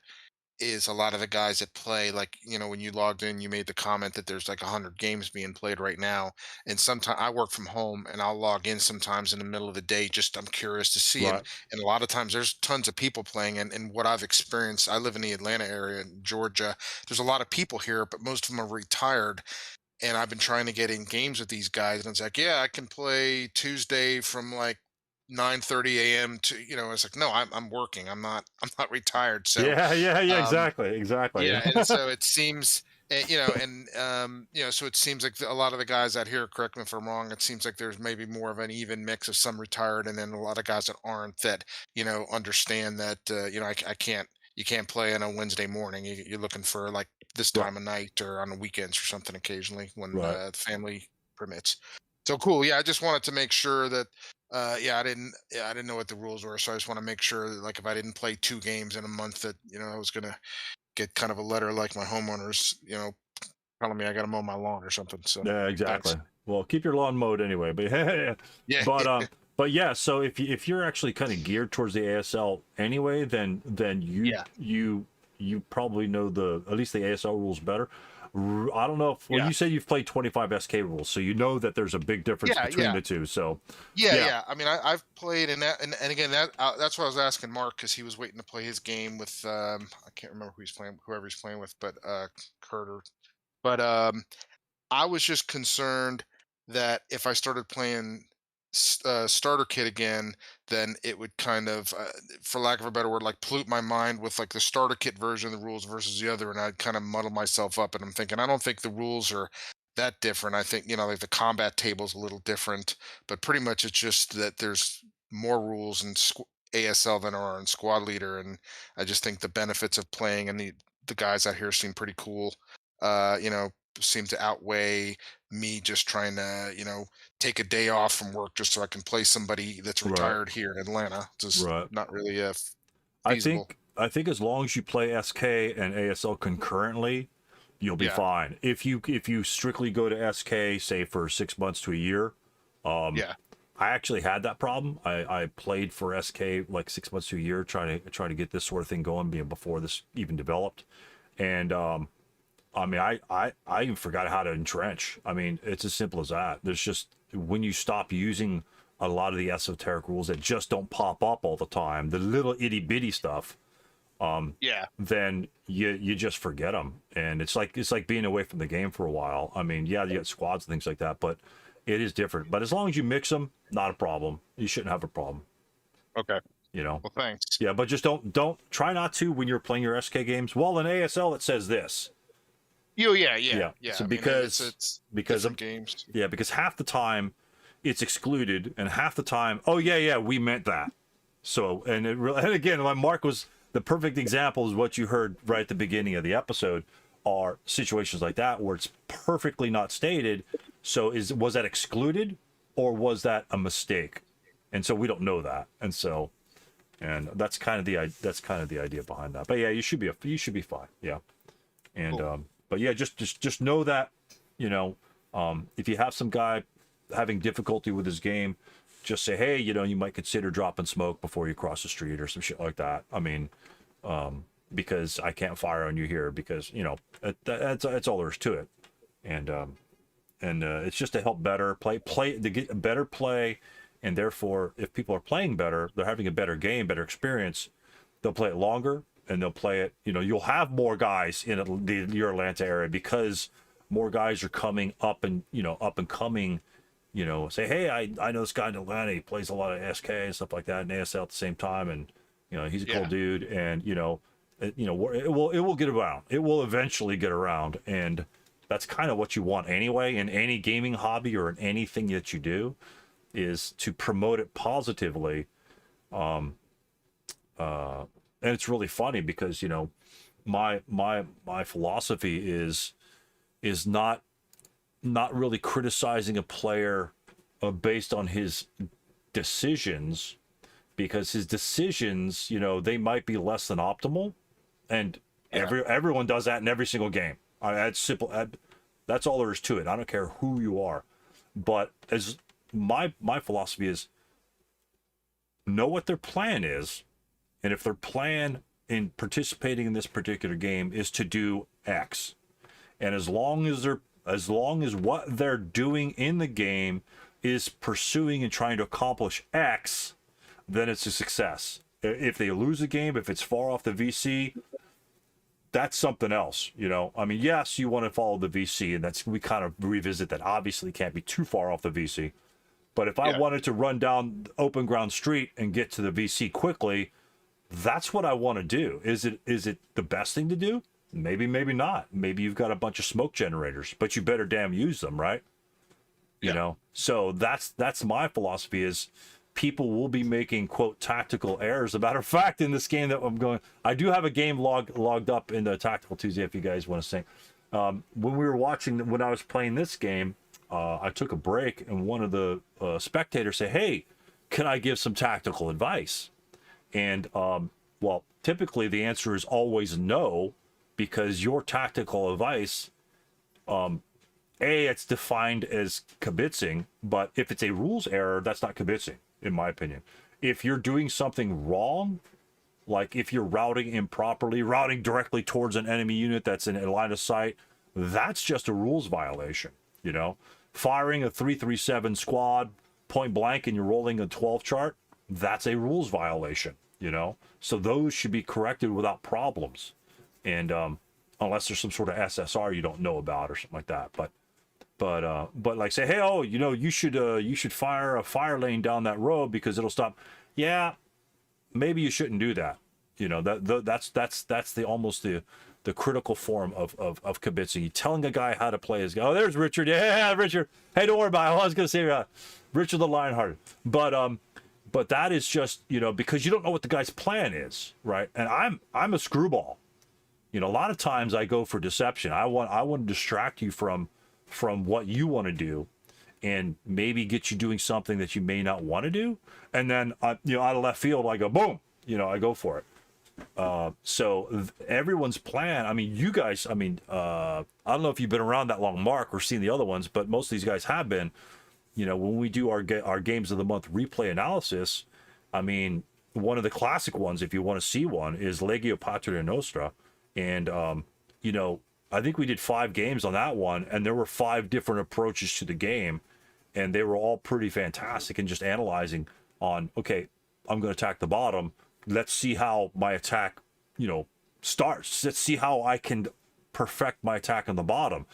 is a lot of the guys that play, like, when you logged in, you made the comment that there's like 100 games being played right now. And sometimes I work from home and I'll log in sometimes in the middle of the day, just I'm curious to see. And, Right. and a lot of times there's tons of people playing. And what I've experienced, I live in the Atlanta area in Georgia. There's a lot of people here, but most of them are retired. And I've been trying to get in games with these guys, and it's like, yeah, I can play Tuesday from like 9:30 a.m. to, it's like, no, I'm working. I'm not retired. So, Yeah, um, exactly. yeah, and so it seems, so it seems like a lot of the guys out here, correct me if I'm wrong, it seems like there's maybe more of an even mix of some retired and then a lot of guys that aren't, that, understand that, I can't, you can't play on a Wednesday morning. You're looking for like this Right, time of night or on the weekends or something occasionally when right. the family permits. So cool. Yeah, I just wanted to make sure that I didn't know what the rules were, so I just want to make sure that, like, if I didn't play 2 games in a month, that I was gonna get kind of a letter like my homeowners, telling me I got to mow my lawn or something. So Yeah, thanks. exactly. Well, keep your lawn mowed anyway. But Yeah, but yeah, but yeah. So if you're actually kind of geared towards the ASL anyway, then yeah, you probably know at least the ASL rules better. I don't know if, well, yeah, you said you've played 25 SK rules, so you know that there's a big difference yeah, between yeah, the two. So yeah, yeah, yeah. I mean, I've played in that, and again, that's what I was asking Mark, because he was waiting to play his game with I can't remember who he's playing, whoever he's playing with, but Kurt or, but I was just concerned that if I started playing starter kit again, then it would kind of, for lack of a better word, like pollute my mind with like the starter kit version of the rules versus the other, and I'd kind of muddle myself up. And I'm thinking, I don't think the rules are that different. I think like the combat table's a little different, but pretty much it's just that there's more rules in ASL than there are in Squad Leader, and I just think the benefits of playing, and the guys out here seem pretty cool. Uh, you know, seem to outweigh me just trying to, take a day off from work just so I can play somebody that's right, retired here in Atlanta. Just right. not really I feasible. think I think as long as you play SK and ASL concurrently, you'll be Yeah, fine. If you strictly go to SK, say for 6 months to a year, yeah, I actually had that problem. I played for SK like 6 months to a year, trying to get this sort of thing going, being before this even developed, and I mean, I even forgot how to entrench. I mean, it's as simple as that. There's just, when you stop using a lot of the esoteric rules that just don't pop up all the time, the little itty bitty stuff, yeah. then you just forget them, and it's like being away from the game for a while. I mean, yeah, you got squads and things like that, but it is different. But as long as you mix them, not a problem. You shouldn't have a problem. Okay. You know. Well, thanks. Yeah, but just don't try not to when you're playing your SK games. Well, in ASL it says this. Yeah, yeah, Yeah. yeah. So I mean, it's because different games. yeah, because half the time it's excluded, and half the time, oh yeah, we meant that. So, and again, like Mark was the perfect example, is what you heard right at the beginning of the episode, are situations like that where it's perfectly not stated. So was that excluded, or was that a mistake? And so we don't know that. And that's kind of the idea behind that. But yeah, you should be fine. Yeah. And Cool. but yeah, just know that, if you have some guy having difficulty with his game, just say, hey, you might consider dropping smoke before you cross the street or some shit like that. I mean, because I can't fire on you here, because that's all there is to it. And it's just to help better play to get a better play, and therefore, if people are playing better, they're having a better game, better experience. They'll play it longer, and they'll play it. You'll have more guys in your Atlanta area, because more guys are coming up and coming. Say, hey, I know this guy in Atlanta. He plays a lot of SK and stuff like that, and ASL at the same time, and he's a cool Yeah. dude, and it will get around. It will eventually get around, and that's kind of what you want anyway in any gaming hobby or in anything that you do, is to promote it positively. And it's really funny because my philosophy is not really criticizing a player based on his decisions, because his decisions, they might be less than optimal, and Yeah. everyone does that in every single game. That's simple. That's all there is to it. I don't care who you are, but as my philosophy is, know what their plan is, and if their plan in participating in this particular game is to do X. And as long as what they're doing in the game is pursuing and trying to accomplish X, then it's a success. If they lose a game, if it's far off the VC, that's something else, you know. I mean, yes, you want to follow the VC, and we kind of revisit that. Obviously, can't be too far off the VC. But if I wanted to run down open ground street and get to the VC quickly, that's what I want to do. Is it the best thing to do? Maybe, maybe not. Maybe you've got a bunch of smoke generators, but you better damn use them, right? You know. So that's my philosophy is people will be making quote tactical errors. As a matter of fact, in this game that I'm going, I do have a game logged up in the Tactical Tuesday if you guys want to see. When I was playing this game, I took a break and one of the spectators said, "Hey, can I give some tactical advice?" And well, typically the answer is always no, because your tactical advice, it's defined as kibitzing, but if it's a rules error, that's not kibitzing, in my opinion. If you're doing something wrong, like if you're routing improperly, routing directly towards an enemy unit that's in a line of sight, that's just a rules violation, you know? Firing a 337 squad point blank and you're rolling a 12 chart, that's a rules violation, you know? So those should be corrected without problems. And unless there's some sort of SSR you don't know about or something like that. But like say, hey, oh, you know, you should fire a fire lane down that road because it'll stop. Yeah, maybe you shouldn't do that. You know, that's the almost the critical form of kibitzing. You telling a guy how to play his game. Oh, there's Richard. Yeah, Richard. Hey, don't worry about it. I was gonna say Richard the Lionhearted. But that is just, you know, because you don't know what the guy's plan is, right? And I'm a screwball. You know, a lot of times I go for deception. I want to distract you from what you want to do, and maybe get you doing something that you may not want to do. And then, you know, out of left field, I go boom. You know, I go for it. So everyone's plan. I mean, you guys. I mean, I don't know if you've been around that long, Mark, or seen the other ones, but most of these guys have been. You know, when we do our games of the month replay analysis, I mean, one of the classic ones, if you want to see one, is Legio Patria Nostra. And, you know, I think we did 5 games on that one, and there were 5 different approaches to the game, and they were all pretty fantastic. And just analyzing on, okay, I'm going to attack the bottom. Let's see how my attack, you know, starts. Let's see how I can perfect my attack on the bottom.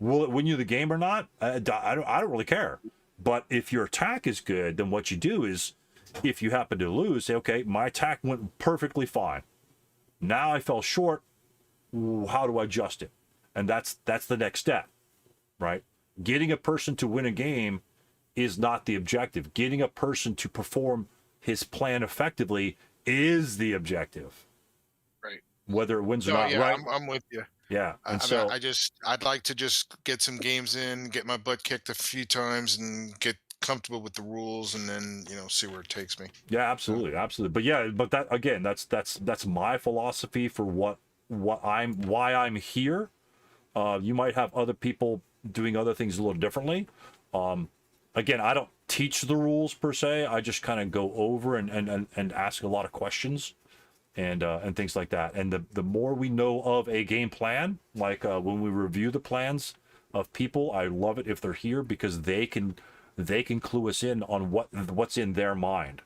Will it win you the game or not? I don't really care. But if your attack is good, then what you do is, if you happen to lose, say, okay, my attack went perfectly fine. Now I fell short. How do I adjust it? And that's the next step, right? Getting a person to win a game is not the objective. Getting a person to perform his plan effectively is the objective. Right. Whether it wins or not, right? I'm with you. Yeah. And I'd like to just get some games in, get my butt kicked a few times, and get comfortable with the rules, and then, you know, see where it takes me. Yeah, absolutely, absolutely. But yeah, but that again, that's my philosophy for why I'm here. You might have other people doing other things a little differently. Again, I don't teach the rules per se. I just kind of go over and ask a lot of questions and things like that. And the more we know of a game plan, like when we review the plans of people, I love it if they're here, because they can clue us in on what's in their mind.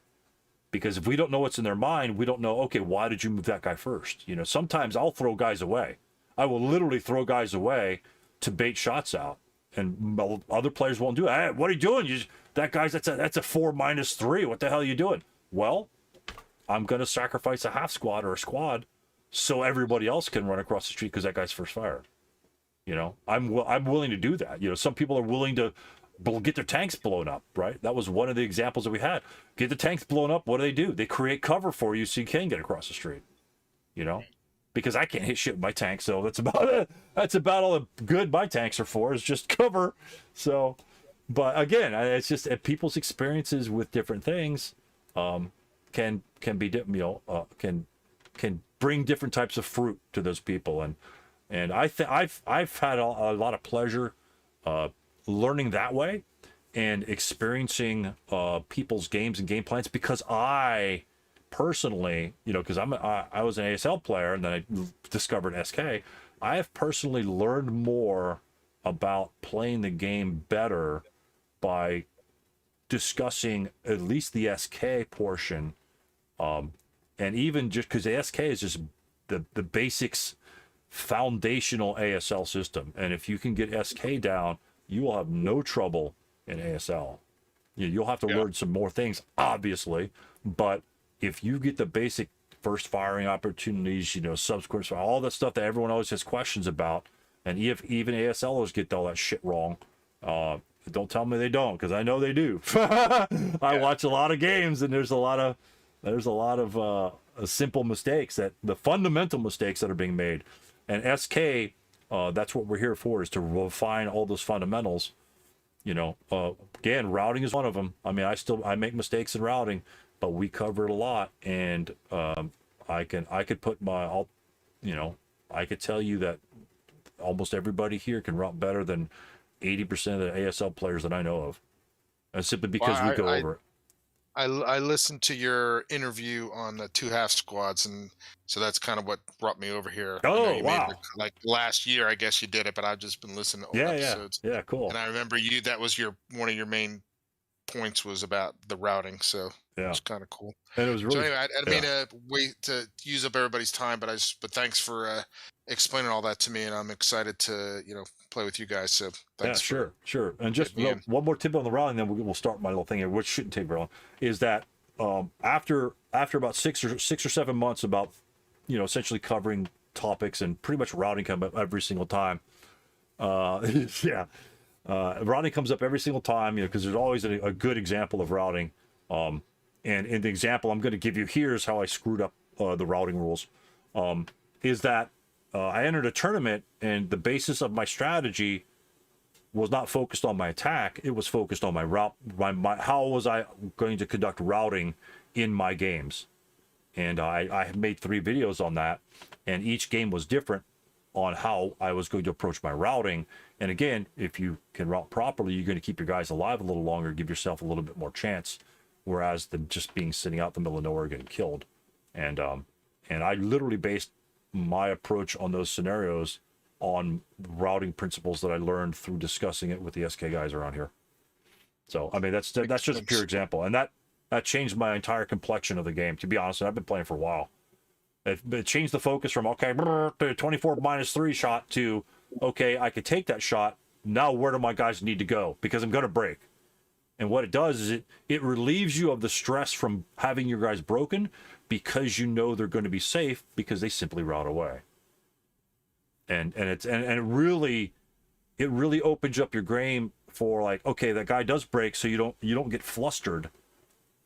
Because if we don't know what's in their mind, we don't know, okay, why did you move that guy first? You know, sometimes I'll throw guys away. I will literally throw guys away to bait shots out. And other players won't do it. Hey, what are you doing? That guy's, that's a 4-3. What the hell are you doing? Well, I'm going to sacrifice a half squad or a squad so everybody else can run across the street because that guy's first fired. You know, I'm willing to do that. You know, some people are willing to get their tanks blown up, right? That was one of the examples that we had. Get the tanks blown up. What do? They create cover for you so you can get across the street. You know, because I can't hit shit with my tank, so that's about it. That's about all the good my tanks are for, is just cover. So, but again, it's just people's experiences with different things can be, you know, can bring different types of fruit to those people, and I've had a lot of pleasure learning that way and experiencing people's games and game plans, because I personally, you know, because I was an ASL player and then I discovered SK. I have personally learned more about playing the game better by discussing at least the SK portion, and even just because the SK is just the basics, foundational ASL system, and if you can get SK down, you will have no trouble in ASL. You'll have to learn some more things, obviously, but if you get the basic first firing opportunities, you know, subsequent, all that stuff that everyone always has questions about, and if even ASLers get all that shit wrong, don't tell me they don't, because I know they do. I watch a lot of games, and there's a lot of simple mistakes, that the fundamental mistakes that are being made, and SK, that's what we're here for, is to refine all those fundamentals. You know, again, routing is one of them. I mean, I make mistakes in routing, but we cover it a lot, and I could put my, you know, I could tell you that almost everybody here can route better than 80% of the ASL players that I know of, and simply because we go over it. I listened to your interview on the 2.5 squads, and so that's kind of what brought me over here. Oh, you wow. made it, like last year, I guess you did it, but I've just been listening to old episodes. Yeah, cool. And I remember that was one of your main points was about the routing, so it was kind of cool. And it was really. So anyway, I didn't mean to wait to use up everybody's time, but thanks for explaining all that to me, and I'm excited to play with you guys. So thanks. Sure. And just one more tip on the routing, then we'll start my little thing here, which shouldn't take very long. Is that after about 6 or 7 months, about essentially covering topics and pretty much routing come up every single time. Routing comes up every single time, because there's always a good example of routing. And in the example I'm going to give you here is how I screwed up the routing rules. Is that I entered a tournament, and the basis of my strategy was not focused on my attack. It was focused on my route. How was I going to conduct routing in my games? And I have made 3 videos on that, and each game was different on how I was going to approach my routing. And again, if you can route properly, you're going to keep your guys alive a little longer, give yourself a little bit more chance, whereas than just being sitting out in the middle of nowhere getting killed. And I literally based my approach on those scenarios on routing principles that I learned through discussing it with the SK guys around here. So I mean, that's just a pure example, and that changed my entire complexion of the game, to be honest. And I've been playing for a while. It changed the focus from 24 -3 shot to I could take that shot. Now where do my guys need to go, because I'm going to break? And what it does is it relieves you of the stress from having your guys broken, because they're going to be safe, because they simply route away. And it really opens up your game for that guy does break, so you don't get flustered,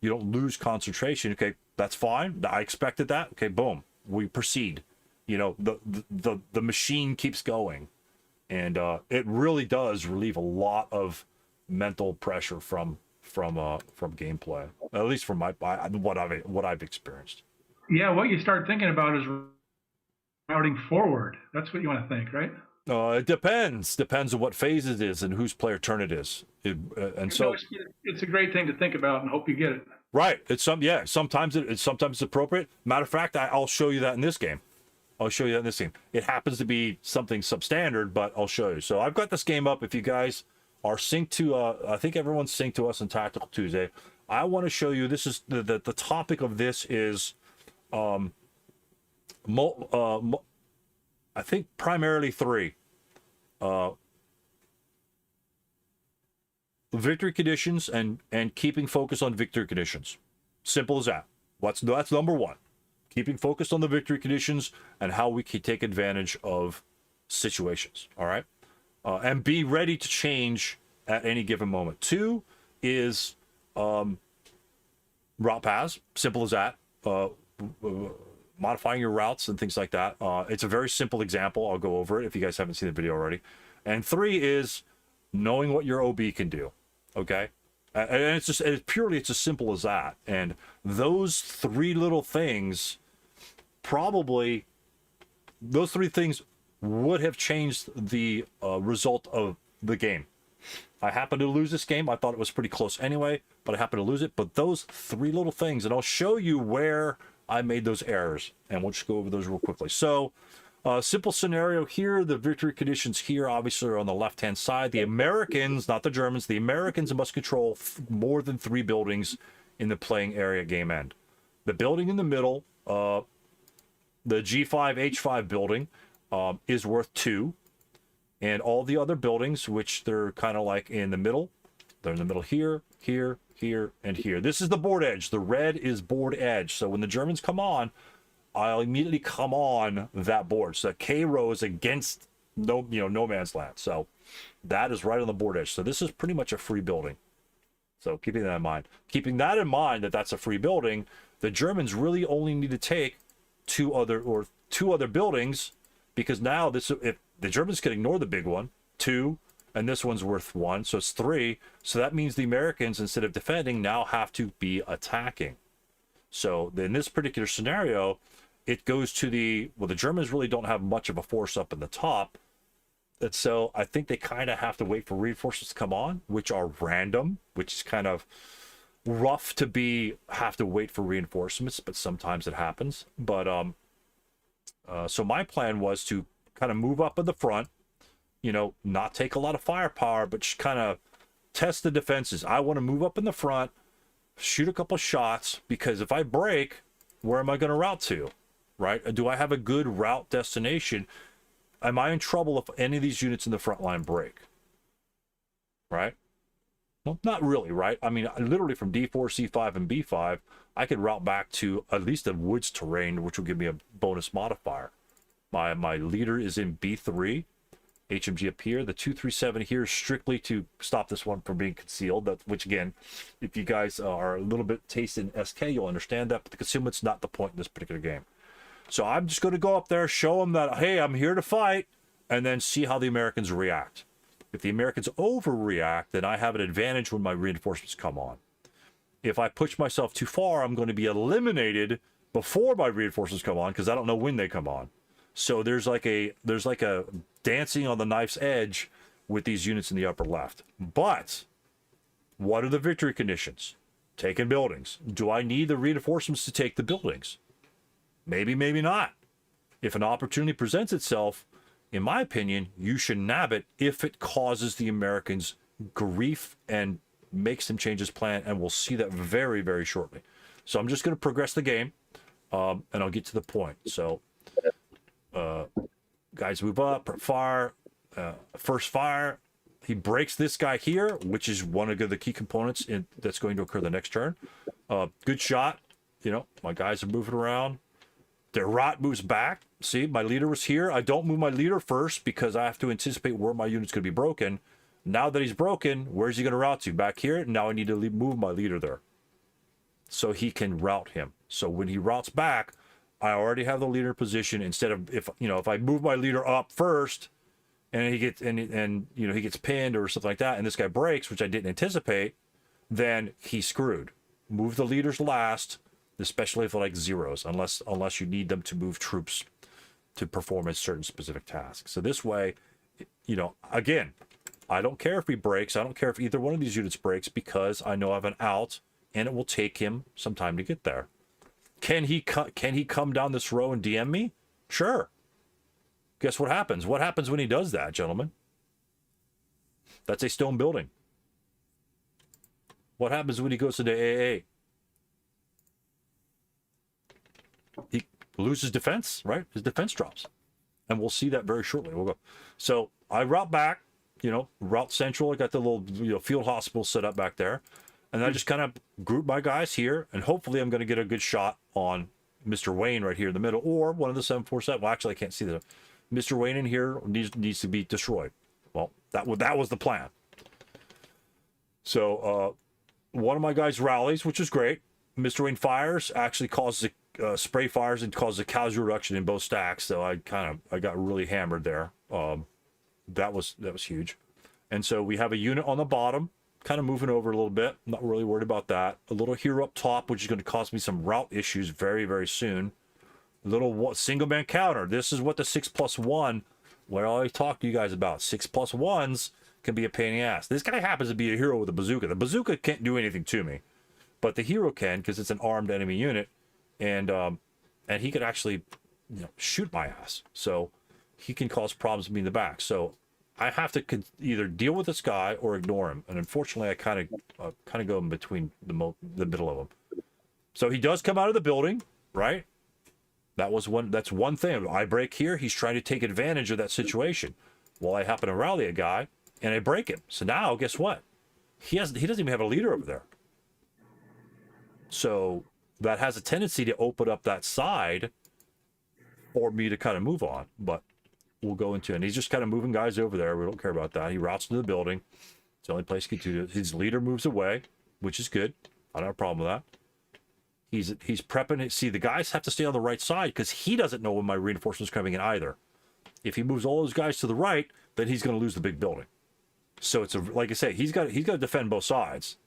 you don't lose concentration. Okay, that's fine. I expected that. Okay, boom, we proceed. The machine keeps going, and it really does relieve a lot of mental pressure from gameplay, at least from what I've experienced. Yeah, what you start thinking about is routing forward. That's what you want to think, right? It depends on what phase it is and whose player turn it is. It's a great thing to think about, and hope you get it. Right. Sometimes it's appropriate. Matter of fact, I'll show you that in this game. It happens to be something substandard, but I'll show you. So I've got this game up. If you guys are synced to, I think everyone's synced to us on Tactical Tuesday. I want to show you. This is the topic of this is, I think primarily 3. Victory conditions and keeping focus on victory conditions. Simple as that. That's number 1. Keeping focused on the victory conditions and how we can take advantage of situations. All right. And be ready to change at any given moment. 2 is route paths. Simple as that. Modifying your routes and things like that. It's a very simple example. I'll go over it if you guys haven't seen the video already. And 3 is knowing what your OB can do. Okay. And it's as simple as that. And those 3 little things, those 3 things would have changed the result of the game. I happened to lose this game. I thought it was pretty close anyway, but I happened to lose it. But those 3 little things, and I'll show you where I made those errors, and we'll just go over those real quickly. So, simple scenario here. The victory conditions here, obviously, are on the left-hand side. The Americans, not the Germans, the Americans must control more than 3 buildings in the playing area game end. The building in the middle, the G5, H5 building, is worth 2. And all the other buildings, which they're kind of like in the middle, they're in the middle here, here, here, and here. This is the board edge. The red is board edge. So when the Germans come on, I'll immediately come on that board. So K row is against no man's land. So that is right on the board edge. So this is pretty much a free building. So keeping that in mind. Keeping that in mind that that's a free building, the Germans really only need to take 2 other buildings, because now if the Germans can ignore the big one, 2, and this one's worth 1, so it's 3. So that means the Americans, instead of defending, now have to be attacking. So in this particular scenario, it goes to the Germans really don't have much of a force up in the top. And so I think they kind of have to wait for reinforcements to come on, which are random, which is kind of rough to have to wait for reinforcements, but sometimes it happens. But so my plan was to kind of move up in the front, not take a lot of firepower, but just kind of test the defenses. I want to move up in the front, shoot a couple shots, because if I break, where am I going to route to, right? Do I have a good route destination? Am I in trouble if any of these units in the front line break, right? Well, not really, right? I mean, literally from D4, C5, and B5, I could route back to at least the woods terrain, which will give me a bonus modifier. My leader is in B3, HMG up here. The 237 here is strictly to stop this one from being concealed. Which again, if you guys are a little bit tasted in SK, you'll understand that. But the concealment's not the point in this particular game. So I'm just going to go up there, show them that, hey, I'm here to fight, and then see how the Americans react. If the Americans overreact, then I have an advantage when my reinforcements come on. If I push myself too far, I'm going to be eliminated before my reinforcements come on, because I don't know when they come on. So there's like a dancing on the knife's edge with these units in the upper left. But what are the victory conditions? Taking buildings. Do I need the reinforcements to take the buildings? Maybe, maybe not. If an opportunity presents itself, in my opinion, you should nab it if it causes the Americans grief and makes them change his plan, and we'll see that very, very shortly. So I'm just going to progress the game, and I'll get to the point. So, guys move up, fire, first fire. He breaks this guy here, which is one of the key components that's going to occur the next turn. Good shot. My guys are moving around. Their rot moves back. See, my leader was here. I don't move my leader first because I have to anticipate where my unit's going to be broken. Now that he's broken, where's he going to route to? Back here. Now I need to move my leader there so he can route him. So when he routes back, I already have the leader position. Instead of if I move my leader up first, and he gets he gets pinned or something like that, and this guy breaks, which I didn't anticipate, then he's screwed. Move the leaders last, especially if they're like zeros, unless you need them to move troops to perform a certain specific task. So this way, again, I don't care if he breaks. I don't care if either one of these units breaks, because I know I have an out, and it will take him some time to get there. Can he come down this row and DM me? Sure. Guess what happens? What happens when he does that, gentlemen? That's a stone building. What happens when he goes into AA? He loses defense, right? His defense drops. And we'll see that very shortly. We'll go. So I route back, route central. I got the little field hospital set up back there. And I just kind of group my guys here, and hopefully I'm going to get a good shot on Mr. Wayne right here in the middle, or one of the 747. Well, actually, I can't see that. Mr. Wayne in here needs to be destroyed. Well, that was the plan. So one of my guys rallies, which is great. Mr. Wayne fires, actually causes spray fires and causes a casualty reduction in both stacks. So I got really hammered there. That was huge. And so we have a unit on the bottom, kind of moving over a little bit. I'm not really worried about that. A little hero up top, which is going to cause me some route issues very, very soon. A little single man counter. This is what the 6+1, what I always talk to you guys about. 6+1s can be a pain in the ass. This guy happens to be a hero with a bazooka. The bazooka can't do anything to me, but the hero can, because it's an armed enemy unit, and he could actually, shoot my ass. So he can cause problems to me in the back. So I have to either deal with this guy or ignore him. And unfortunately, I kind of go in between the middle of them. So he does come out of the building, right? That's one thing. I break here. He's trying to take advantage of that situation. Well, I happen to rally a guy and I break him. So now, guess what? He doesn't even have a leader over there. So that has a tendency to open up that side for me to kind of move on. But we'll go into it. And he's just kind of moving guys over there. We don't care about that. He routes into the building. It's the only place he can do it. His leader moves away, which is good. I don't have a problem with that. He's prepping it. See, the guys have to stay on the right side because he doesn't know when my reinforcement's coming in either. If he moves all those guys to the right, then he's going to lose the big building. So it's like I say, he's got to defend both sides.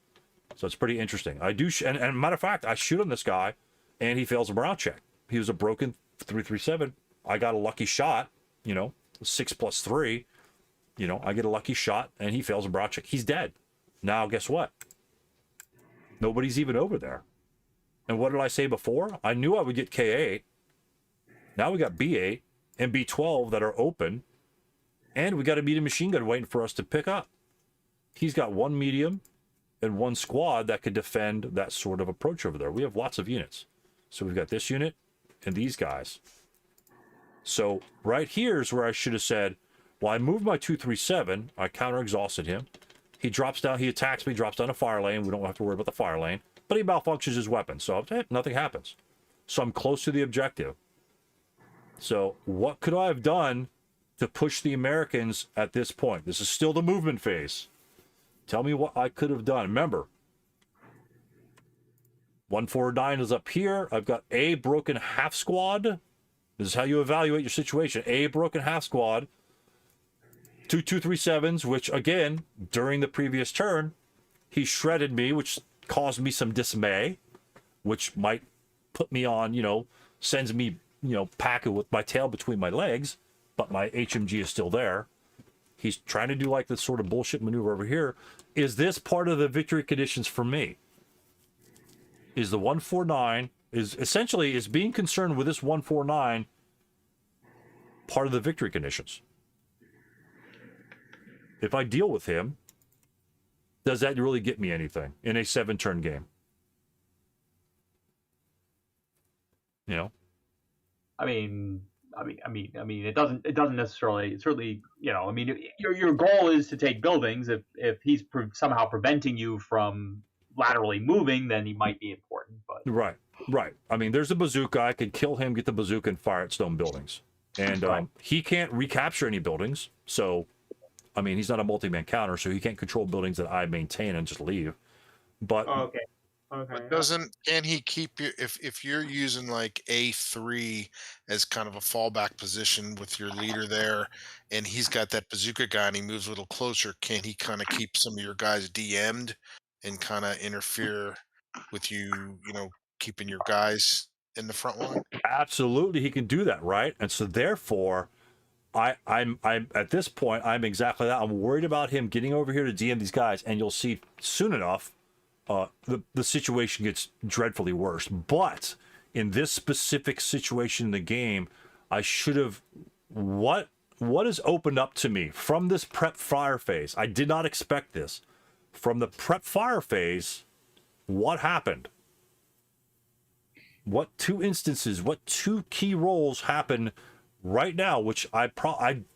So it's pretty interesting. I do, and matter of fact, I shoot on this guy, and he fails a morale check. He was a broken 337. I got a lucky shot. 6+3. I get a lucky shot, and he fails a morale check. He's dead. Now, guess what? Nobody's even over there. And what did I say before? I knew I would get K8. Now we got B8 and B12 that are open. And we got a medium machine gun waiting for us to pick up. He's got one medium and one squad that could defend that sort of approach over there. We have lots of units. So we've got this unit and these guys. So right here is where I should have said, well, I moved my 237. I counter-exhausted him. He drops down. He attacks me, drops down a fire lane. We don't have to worry about the fire lane. But he malfunctions his weapon, so nothing happens. So I'm close to the objective. So what could I have done to push the Americans at this point? This is still the movement phase. Tell me what I could have done. Remember, 149 is up here. I've got a broken half squad. This is how you evaluate your situation. A broken half squad. 2 237s, which again, during the previous turn, he shredded me, which caused me some dismay, which might put me on, sends me, packing with my tail between my legs, but my HMG is still there. He's trying to do like this sort of bullshit maneuver over here. Is this part of the victory conditions for me? Is the 149, is being concerned with this 149 part of the victory conditions? If I deal with him, does that really get me anything in a 7-turn game? I mean, it doesn't necessarily. Certainly, your goal is to take buildings. If he's somehow preventing you from laterally moving, then he might be important. But right. I mean, there's a bazooka. I could kill him, get the bazooka, and fire at stone buildings. And he can't recapture any buildings. So, I mean, he's not a multi-man counter, so he can't control buildings that I maintain and just leave. But Okay. But can he keep you if you're using like A3 as kind of a fallback position with your leader there, and he's got that bazooka guy and he moves a little closer, can he kind of keep some of your guys DM'd and kind of interfere with you, keeping your guys in the front line? absolutely, he can do that, right? And so therefore, I'm at this point, I'm exactly that. I'm worried about him getting over here to DM these guys, and you'll see soon enough, the situation gets dreadfully worse. But in this specific situation in the game, I should have what has opened up to me from this prep fire phase. I did not expect this. From the prep fire phase, what happened? What two key roles happen right now, which I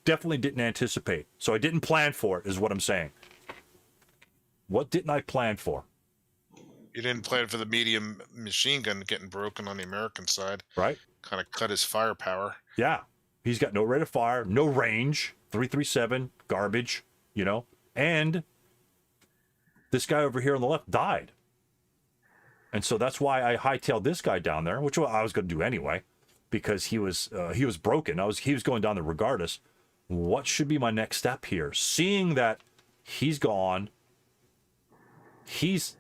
definitely didn't anticipate. So I didn't plan for it, is what I'm saying. What didn't I plan for? You didn't plan for the medium machine gun getting broken on the American side. Right. Kind of cut his firepower. Yeah. He's got no rate of fire, no range, 337, garbage, and this guy over here on the left died. And so that's why I hightailed this guy down there, which I was going to do anyway, because he was broken. He was going down there regardless. What should be my next step here? Seeing that he's gone, he's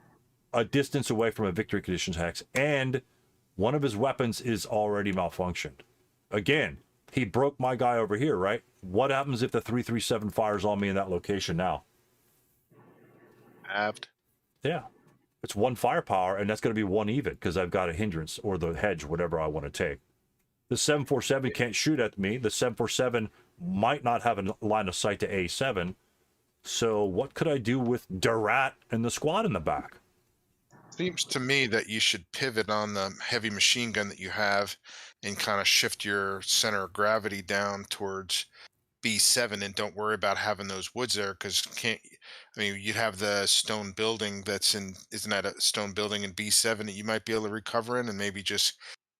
a distance away from a victory conditions hex, and one of his weapons is already malfunctioned. Again, he broke my guy over here, right? What happens if the 337 fires on me in that location now? Halved. Yeah. It's 1 firepower, and that's going to be 1 even because I've got a hindrance or the hedge, whatever I want to take. The 747 can't shoot at me. The 747 might not have a line of sight to A7. So what could I do with Durat and the squad in the back? Seems to me that you should pivot on the heavy machine gun that you have and kind of shift your center of gravity down towards B7 and don't worry about having those woods there because you'd have the stone building isn't that a stone building in B7 that you might be able to recover in and maybe just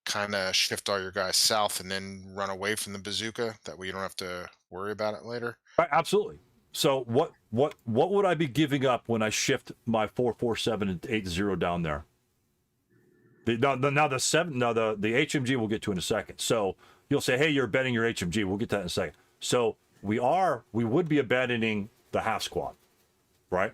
kind of shift all your guys south and then run away from the bazooka. That way you don't have to worry about it later. Right, absolutely. So what would I be giving up when I shift my 447 and 80 down there? The HMG we'll get to in a second. So you'll say, hey, you're abandoning your HMG. We'll get to that in a second. So we would be abandoning the half squad, right?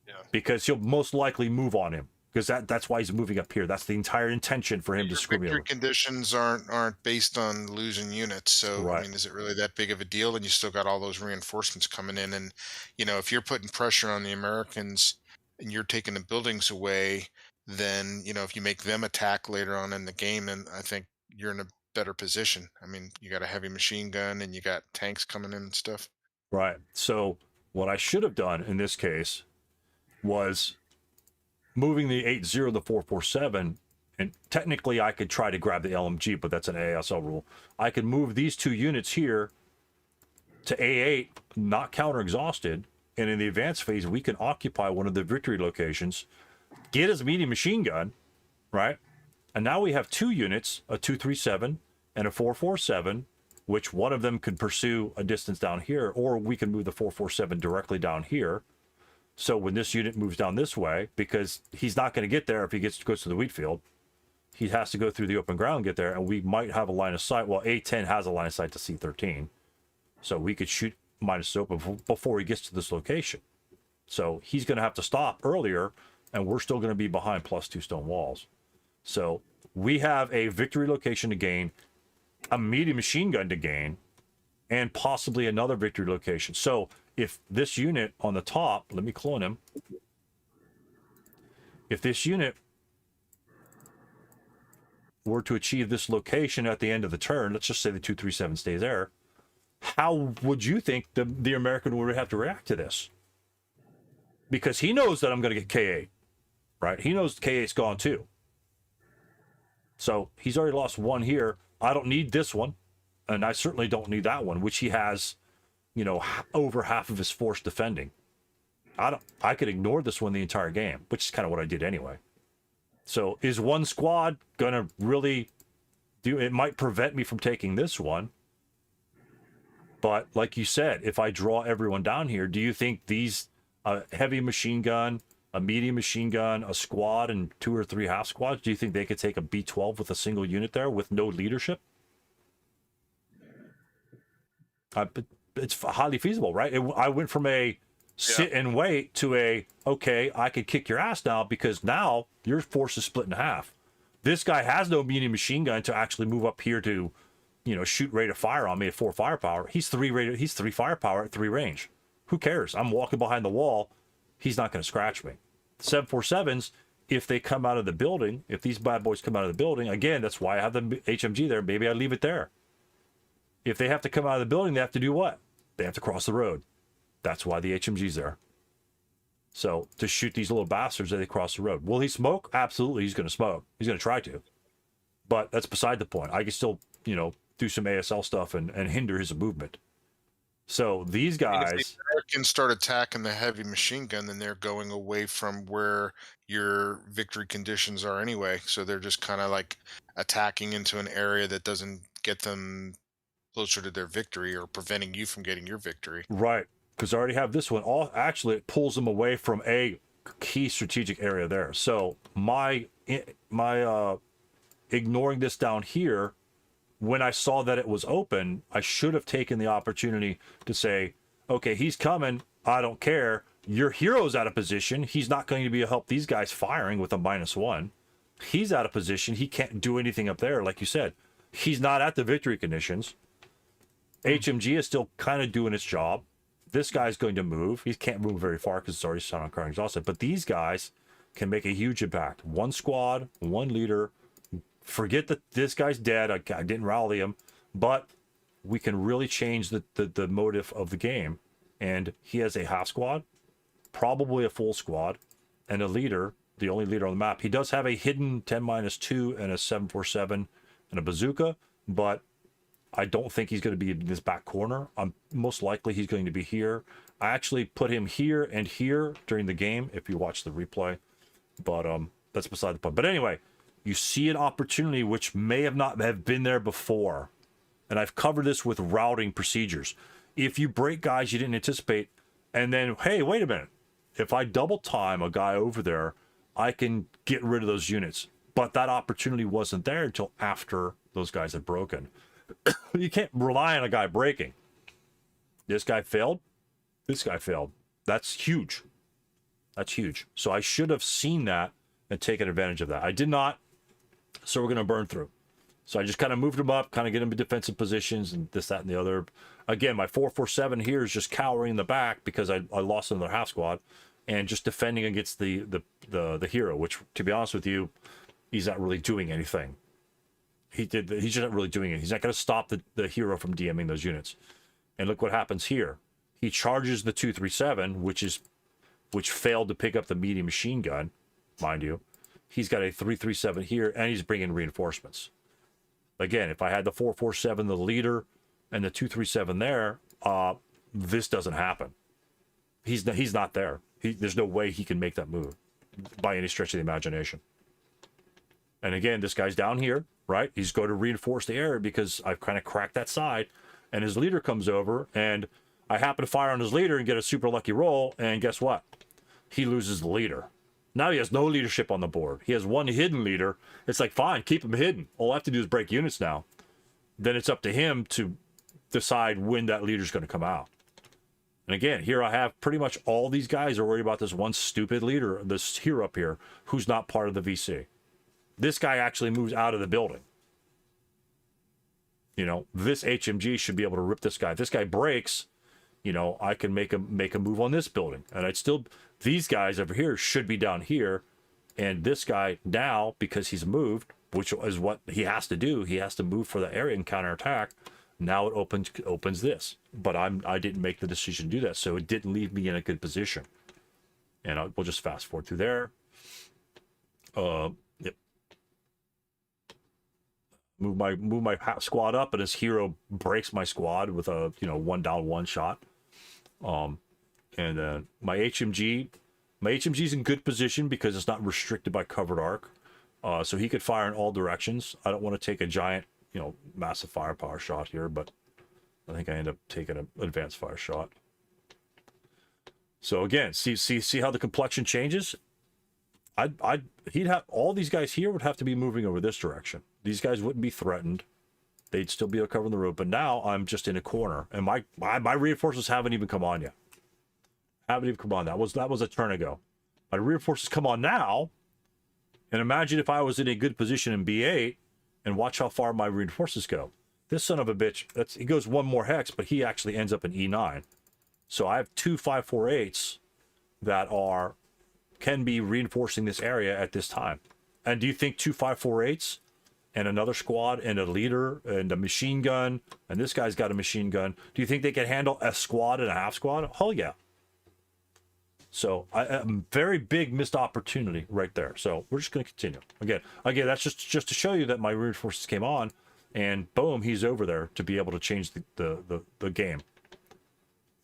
Yeah. Because he'll most likely move on him. Because that's why he's moving up here. That's the entire intention for him to screw me over. Victory conditions aren't based on losing units, so Right. I mean, is it really that big of a deal? And you still got all those reinforcements coming in, and if you're putting pressure on the Americans and you're taking the buildings away, then if you make them attack later on in the game, then I think you're in a better position. I mean, you got a heavy machine gun and you got tanks coming in and stuff. Right. So what I should have done in this case was moving the 80 to the 447, and technically I could try to grab the LMG, but that's an ASL rule. I could move these 2 units here to A8, not counter exhausted, and in the advanced phase we can occupy one of the victory locations, get his medium machine gun, right? And now we have 2 units, a 237 and a 447, which one of them could pursue a distance down here, or we can move the 447 directly down here. So when this unit moves down this way, because he's not going to get there if he goes to the wheat field, he has to go through the open ground and get there, and we might have a line of sight. Well, A10 has a line of sight to C13, so we could shoot minus open before he gets to this location. So he's going to have to stop earlier, and we're still going to be behind +2 stone walls. So we have a victory location to gain, a medium machine gun to gain, and possibly another victory location. So if this unit on the top, let me clone him. If this unit were to achieve this location at the end of the turn, let's just say the 237 stays there, how would you think the American would have to react to this? Because he knows that I'm going to get K8, right? He knows K8's gone too. So he's already lost 1 here. I don't need this one, and I certainly don't need that one, which he has, over half of his force defending. I could ignore this one the entire game, which is kind of what I did anyway. So is 1 squad gonna really do it? Might prevent me from taking this one, but like you said, if I draw everyone down here, do you think these heavy machine gun, a medium machine gun, a squad, and 2 or 3 half squads, do you think they could take a B12 with a single unit there with no leadership? It's highly feasible, right? I went from a sit and wait to okay, I could kick your ass now, because now your force is split in half. This guy has no medium machine gun to actually move up here to, shoot rate of fire on me at 4 firepower. He's 3 firepower at 3 range. Who cares? I'm walking behind the wall. He's not going to scratch me. 747s, if they come out of the building, if these bad boys come out of the building, again, that's why I have the HMG there. Maybe I leave it there. If they have to come out of the building, they have to do what? They have to cross the road. That's why the HMG's there. So to shoot these little bastards as they cross the road. Will he smoke? Absolutely, he's going to smoke. He's going to try to. But that's beside the point. I can still, do some ASL stuff and hinder his movement. So these guys... If the Americans start attacking the heavy machine gun, then they're going away from where your victory conditions are anyway. So they're just kind of like attacking into an area that doesn't get them closer to their victory or preventing you from getting your victory. Right, because I already have this one. Actually, it pulls them away from a key strategic area there. So my ignoring this down here, when I saw that it was open, I should have taken the opportunity to say, okay, he's coming. I don't care. Your hero's out of position. He's not going to be able to help these guys firing with a -1. He's out of position. He can't do anything up there. Like you said, he's not at the victory conditions. HMG is still kind of doing its job. This guy's going to move. He can't move very far because it's already set on card exhausted. But these guys can make a huge impact. One squad, one leader. Forget that this guy's dead. I didn't rally him, but we can really change the motive of the game. And he has a half squad, probably a full squad, and a leader, the only leader on the map. He does have a hidden 10-2 and a 747 and a bazooka, but I don't think he's going to be in this back corner. Most likely he's going to be here. I actually put him here and here during the game, if you watch the replay, but that's beside the point. But anyway, you see an opportunity which may have not have been there before. And I've covered this with routing procedures. If you break guys you didn't anticipate, and then, hey, wait a minute. If I double time a guy over there, I can get rid of those units. But that opportunity wasn't there until after those guys had broken. You can't rely on a guy breaking. This guy failed. This guy failed. That's huge. That's huge. So I should have seen that and taken advantage of that. I did not. So we're going to burn through. So I just kind of moved him up, kind of get him in defensive positions and this, that, and the other. Again, my 447 here is just cowering in the back because I lost another half squad and just defending against the hero, which, to be honest with you, he's not really doing anything. He's just not really doing it. He's not going to stop the hero from DMing those units. And look what happens here. He charges the 237, which failed to pick up the medium machine gun, mind you. He's got a 337 here, and he's bringing reinforcements. Again, if I had the 447, the leader, and the 237 there, this doesn't happen. He's not there. There's no way he can make that move by any stretch of the imagination. And again, this guy's down here, right? He's going to reinforce the area because I've kind of cracked that side, and his leader comes over, and I happen to fire on his leader and get a super lucky roll, and guess what? He loses the leader. Now he has no leadership on the board. He has one hidden leader. It's like, fine, keep him hidden. All I have to do is break units now. Then it's up to him to decide when that leader's going to come out. And again, here I have pretty much all these guys are worried about this one stupid leader, this hero up here, who's not part of the VC. This guy actually moves out of the building. You know, this HMG should be able to rip this guy. If this guy breaks, you know, I can make a move on this building. And I'd still, these guys over here should be down here. And this guy now, because he's moved, which is what he has to do, he has to move for the area and counterattack. Now it opens this. But I didn't make the decision to do that, so it didn't leave me in a good position. And we'll just fast forward through there. Yep. Move my squad up, and his hero breaks my squad with a 1 down 1 shot. And my HMG's in good position because it's not restricted by covered arc, so he could fire in all directions. I don't want to take a giant, massive firepower shot here, but I think I end up taking an advanced fire shot. So again, see how the complexion changes. He'd have all these guys here would have to be moving over this direction. These guys wouldn't be threatened. They'd still be covering the road. But now I'm just in a corner, and my reinforcements haven't even come on yet. Haven't even come on. That was a turn ago. My reinforcements come on now, and imagine if I was in a good position in B8, and watch how far my reinforcements go. This son of a bitch, he goes one more hex, but he actually ends up in E9. So I have 2 548s that can be reinforcing this area at this time. And do you think 2 548s and another squad and a leader and a machine gun, and this guy's got a machine gun, do you think they can handle a squad and a half squad? Hell yeah. So a very big missed opportunity right there. So we're just going to continue. Again, that's just to show you that my reinforcements came on, and boom, he's over there to be able to change the game.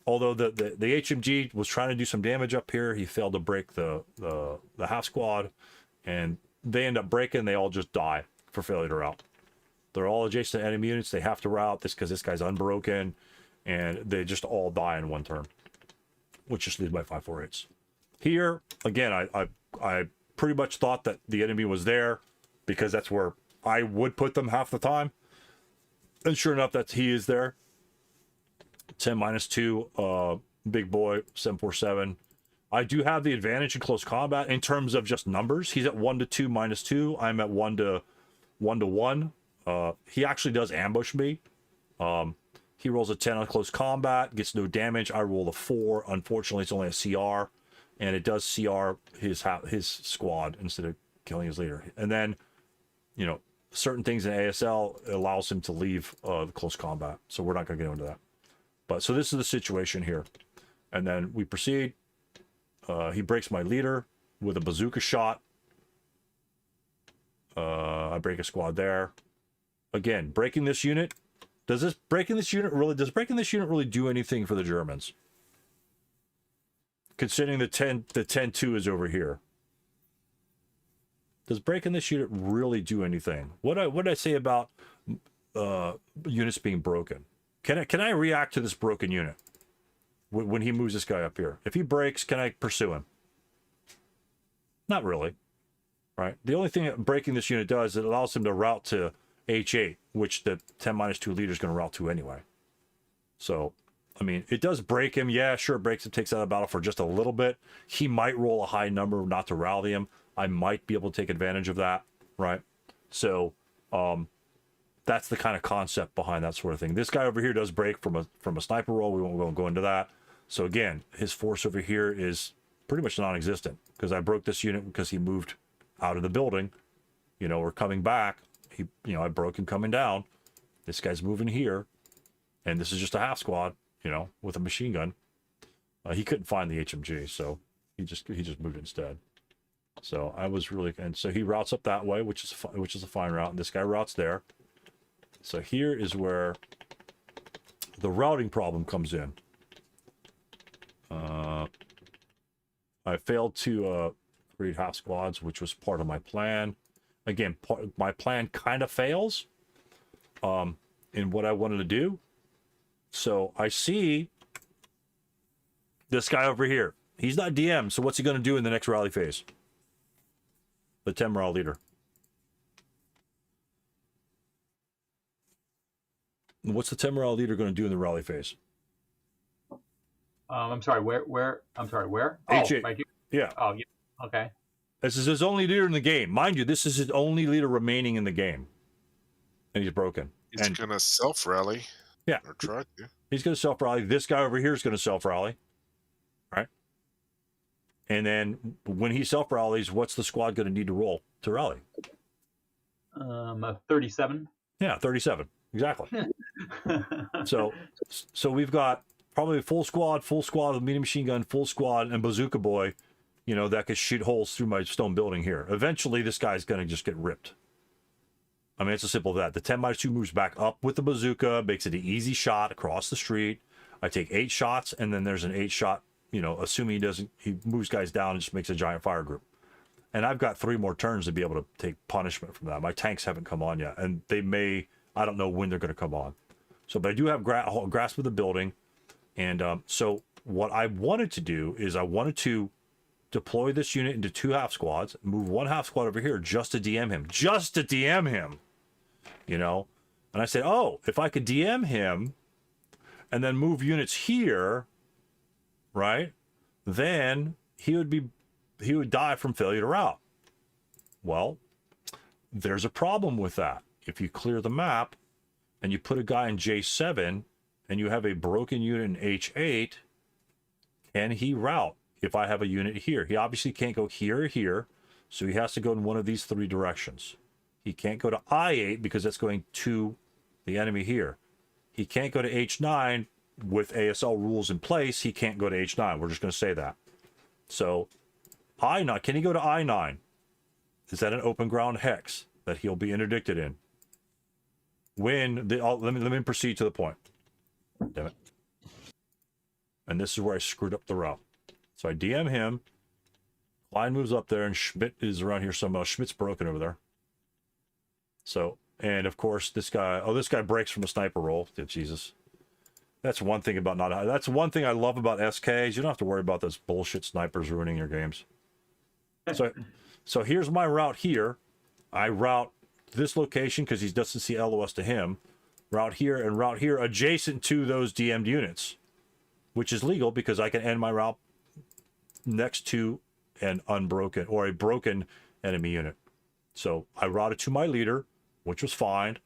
Although the HMG was trying to do some damage up here, he failed to break the half squad, and they end up breaking. They all just die for failure to route. They're all adjacent to enemy units. They have to route this because this guy's unbroken, and they just all die in one turn, which just leaves my 548s. Here again, I pretty much thought that the enemy was there because that's where I would put them half the time, and sure enough, he is there. 10-2, big boy 747. I do have the advantage in close combat in terms of just numbers. He's at 1 to 2 -2. I'm at 1 to 1. He actually does ambush me. He rolls a 10 on close combat, gets no damage. I roll a 4. Unfortunately, it's only a CR, and it does CR his squad instead of killing his leader. And then, you know, certain things in ASL allows him to leave close combat. So we're not going to get into that. But so this is the situation here. And then we proceed. He breaks my leader with a bazooka shot. I break a squad there. Again, breaking this unit. Does breaking this unit really do anything for the Germans? Considering the 10-2 is over here. Does breaking this unit really do anything? What did I say about units being broken? Can I react to this broken unit when he moves this guy up here? If he breaks, can I pursue him? Not really, right? The only thing that breaking this unit does is it allows him to route to H8, which the 10-2 leader is going to route to anyway. So, I mean, it does break him. Yeah, sure, it breaks him, takes out of the battle for just a little bit. He might roll a high number not to rally him. I might be able to take advantage of that, right? So, that's the kind of concept behind that sort of thing. This guy over here does break from a sniper roll. We won't go into that. So again, his force over here is pretty much non-existent because I broke this unit because he moved out of the building. You know, we're coming back. I broke him coming down. This guy's moving here, and this is just a half squad. You know, with a machine gun. He couldn't find the HMG, so he just moved instead. So I was really, and so he routes up that way, which is a fine route. And this guy routes there. So here is where the routing problem comes in. I failed to create half squads, which was part of my plan. Again, my plan kind of fails in what I wanted to do. So I see this guy over here. He's not DM, so what's he going to do in the next rally phase? The 10 morale leader. What's the 10 morale leader going to do in the rally phase? I'm sorry, where? I'm sorry, where? H8. Right here? Yeah. Oh, yeah. Okay. This is his only leader in the game. Mind you, this is his only leader remaining in the game. And he's broken. He's And going to self-rally. Yeah. Or try to. he's going to self-rally. This guy over here is going to self-rally. Right? And then when he self-rallies, what's the squad going to need to roll to rally? 37. Yeah, 37. Exactly. So we've got probably full squad with medium machine gun, full squad, and bazooka boy, you know, that could shoot holes through my stone building here. Eventually, this guy's going to just get ripped. I mean, it's as simple as that. The 10-2 moves back up with the bazooka, makes it an easy shot across the street. I take 8 shots, and then there's an 8-shot, you know, assuming he moves guys down and just makes a giant fire group. And I've got 3 more turns to be able to take punishment from that. My tanks haven't come on yet, and they may, I don't know when they're going to come on. So, but I do have grasp of the building. And so what I wanted to do is I wanted to deploy this unit into 2 half squads, move 1 half squad over here just to DM him, you know? And I said, oh, if I could DM him and then move units here, right? Then he would die from failure to route. Well, there's a problem with that. If you clear the map and you put a guy in J7 and you have a broken unit in H8, can he route if I have a unit here? He obviously can't go here or here, so he has to go in one of these 3 directions. He can't go to I8 because that's going to the enemy here. He can't go to H9 with ASL rules in place. He can't go to H9. We're just going to say that. So I9, can he go to I9? Is that an open ground hex that he'll be interdicted in? When let me proceed to the point. Damn it. And this is where I screwed up the route. So I DM him. Klein moves up there, and Schmidt is around here somehow. Schmidt's broken over there. So, and of course, this guy breaks from a sniper roll. Oh, Jesus. That's one thing about that's one thing I love about SKs. You don't have to worry about those bullshit snipers ruining your games. So here's my route here. I route this location because he doesn't see LOS to him. Route here and route here adjacent to those DM'd units, which is legal because I can end my route next to an unbroken or a broken enemy unit. So I routed to my leader, which was fine.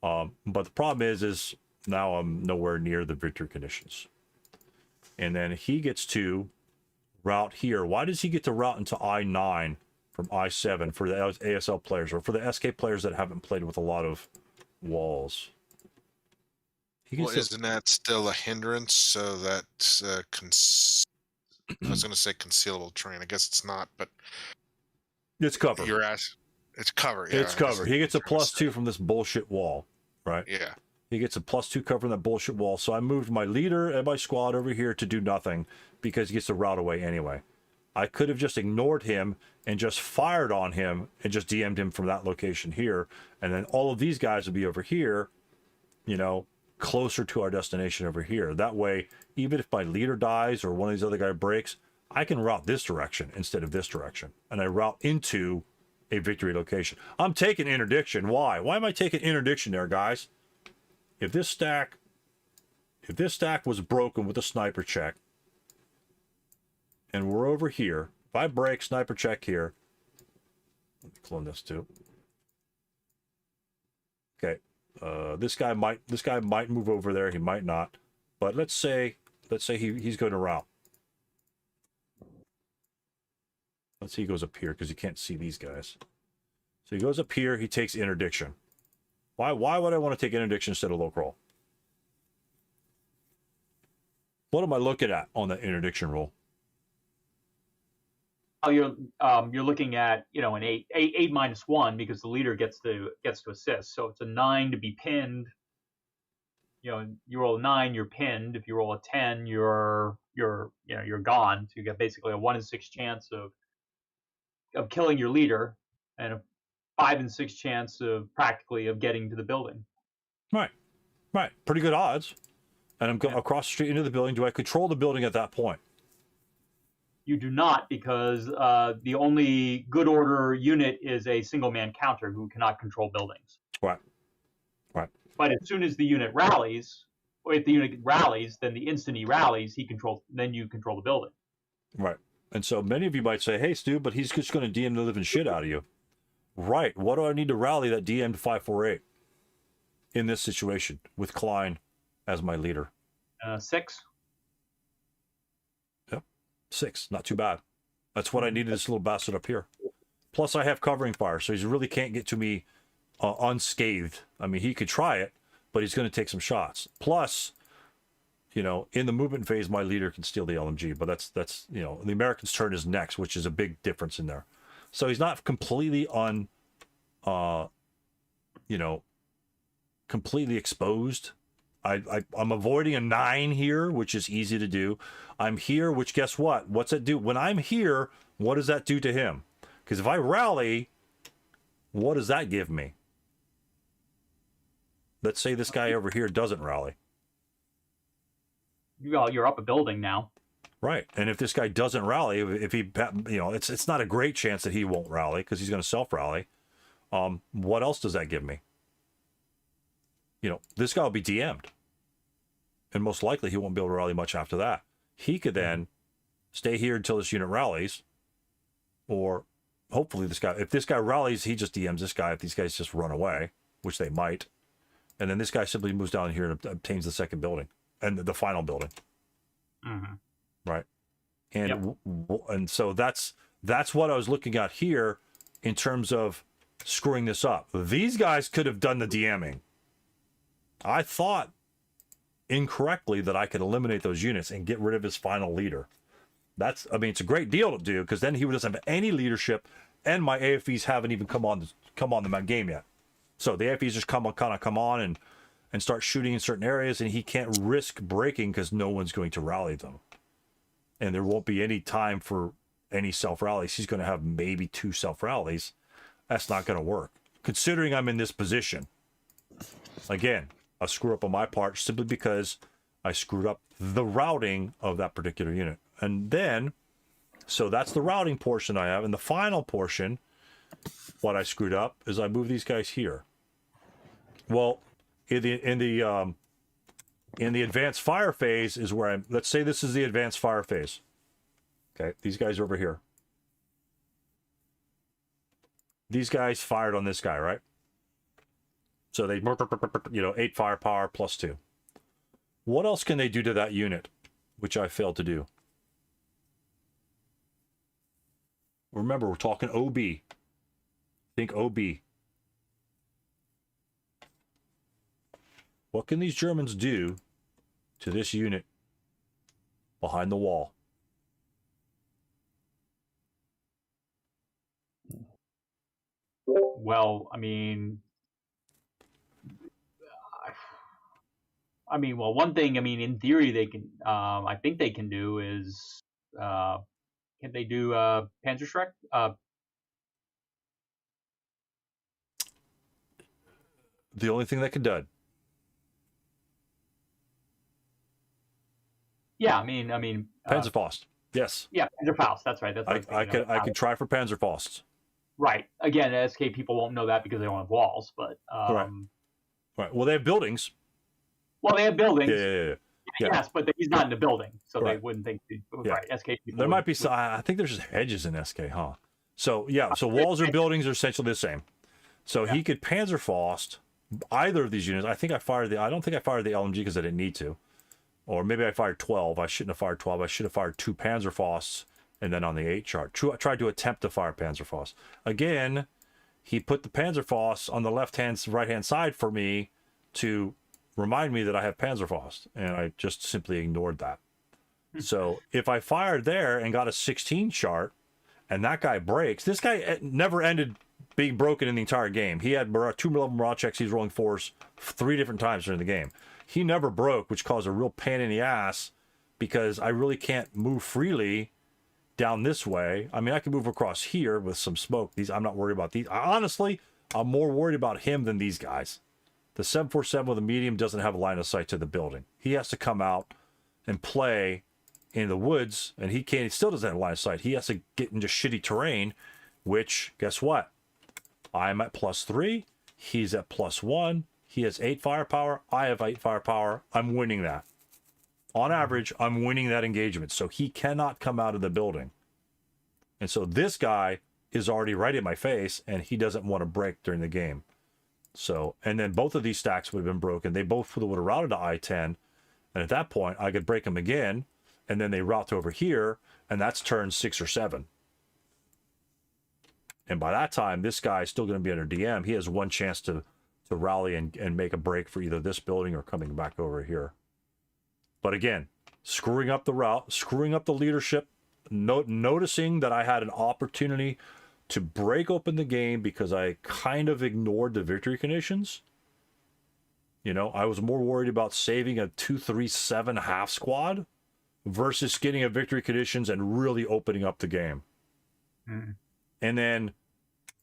But the problem is Now I'm nowhere near the victory conditions. And then he gets to route here. Why does he get to route into I-9 from I-7 for the ASL players, or for the SK players that haven't played with a lot of walls? Well, isn't that still a hindrance? So that's I was going to say concealable terrain. I guess it's not, but it's cover. It's cover. Yeah, it's cover. He gets a +2 from this bullshit wall, right? Yeah. He gets a +2 cover from that bullshit wall. So I moved my leader and my squad over here to do nothing because he gets to route away anyway. I could have just ignored him and just fired on him and just DM'd him from that location here. And then all of these guys would be over here, you know, closer to our destination over here. That way, even if my leader dies or one of these other guys breaks, I can route this direction instead of this direction. And I route into a victory location. I'm taking interdiction. Why? Why am I taking interdiction there, guys? If this stack was broken with a sniper check, and we're over here, if I break sniper check here, let me clone this too. Okay, this guy might move over there. He might not, but let's say he's going to route. Let's see, he goes up here because you can't see these guys. So he goes up here. He takes interdiction. Why would I want to take interdiction instead of low roll? What am I looking at on that interdiction roll? Oh, you're looking at, you know, an 8 -1 because the leader gets to assist. So it's a 9 to be pinned. You know, you roll a 9, you're pinned. If you roll a 10, you're gone. So you get basically a 1 in 6 chance of killing your leader, and a 5 in 6 chance of getting to the building. Right. Pretty good odds. And I'm going across the street into the building. Do I control the building at that point? You do not, because the only good order unit is a single man counter who cannot control buildings. Right. But as soon as the unit rallies, or if the unit rallies, then the instant he rallies, then you control the building. Right. And so many of you might say, hey, Stu, but he's just going to DM the living shit out of you. Right. What do I need to rally that DM to 548 in this situation with Klein as my leader? 6. Yep. 6. Not too bad. That's what I needed, this little bastard up here. Plus, I have covering fire, so he really can't get to me unscathed. I mean, he could try it, but he's going to take some shots. Plus, you know, in the movement phase, my leader can steal the LMG, but that's you know, the American's turn is next, which is a big difference in there. So he's not completely completely exposed. I'm avoiding a 9 here, which is easy to do. I'm here, which guess what? What's that do? When I'm here, what does that do to him? Because if I rally, what does that give me? Let's say this guy over here doesn't rally. You're up a building now. Right. And if this guy doesn't rally, if he, you know, it's not a great chance that he won't rally because he's going to self-rally. What else does that give me? You know, this guy will be DM'd. And most likely he won't be able to rally much after that. He could then stay here until this unit rallies. Or hopefully if this guy rallies, he just DMs this guy if these guys just run away, which they might. And then this guy simply moves down here and obtains the second building and the final building. Mm-hmm. Right. And and so that's what I was looking at here in terms of screwing this up. These guys could have done the DMing. I thought incorrectly that I could eliminate those units and get rid of his final leader. I mean, it's a great deal to do because then he doesn't have any leadership, and my AFVs haven't even come on the game yet. So the AFVs just come on and start shooting in certain areas, and he can't risk breaking because no one's going to rally them. And there won't be any time for any self-rallies. He's going to have maybe 2 self-rallies. That's not going to work. Considering I'm in this position. Again, a screw up on my part simply because I screwed up the routing of that particular unit. And then, so that's the routing portion I have. And the final portion, what I screwed up is I moved these guys here. Well, in the advanced fire phase is where let's say this is the advanced fire phase. Okay, these guys are over here. These guys fired on this guy, right? So they, 8 firepower plus 2. What else can they do to that unit, which I failed to do? Remember, we're talking OB. Think OB. What can these Germans do to this unit behind the wall? Well, I mean, well, one thing, I mean, in theory, they can, I think they can do is, can they do Panzerschreck? The only thing that can do. Yeah, I mean, Panzerfaust. Yes. yeah, Panzerfaust. That's right. That's what I could try for Panzerfausts. Right. Again, SK people won't know that because they don't have walls, but Right. Well, they have buildings. Well, they have buildings. Yeah. Yes, but he's not in a building, so Right. they wouldn't think. Yeah. Right. SK people. There might be some. I think there's just hedges in SK, huh? So yeah. So walls or buildings are essentially the same. So he could Panzerfaust either of these units. I think I fired the. I don't think I fired the LMG because I didn't need to. Or maybe I fired 12. I shouldn't have fired 12. I should have fired 2 Panzerfausts and then on the 8 chart. I tried to attempt to fire Panzerfaust. Again, he put the Panzerfaust on the right-hand side for me to remind me that I have Panzerfaust. And I just simply ignored that. So if I fired there and got a 16 chart and that guy breaks, this guy never ended being broken in the entire game. He had 2 level morale checks. He's rolling 4s 3 different times during the game. He never broke, which caused a real pain in the ass because I really can't move freely down this way. I mean, I can move across here with some smoke. I'm not worried about these. Honestly, I'm more worried about him than these guys. The 747 with a medium doesn't have a line of sight to the building. He has to come out and play in the woods, and he still doesn't have a line of sight. He has to get into shitty terrain, which, guess what? I'm at +3. He's at +1. He has 8 firepower. I have 8 firepower. I'm winning that. On average, I'm winning that engagement. So he cannot come out of the building. And so this guy is already right in my face, and he doesn't want to break during the game. So, and then both of these stacks would have been broken. They both would have routed to I-10. And at that point, I could break them again. And then they route to over here, and that's turn 6 or 7. And by that time, this guy is still going to be under DM. He has one chance to rally and make a break for either this building or coming back over here. But again, screwing up the route, screwing up the leadership, noticing that I had an opportunity to break open the game because I kind of ignored the victory conditions. You know, I was more worried about saving a 2-3-7 half squad versus getting a victory conditions and really opening up the game. And then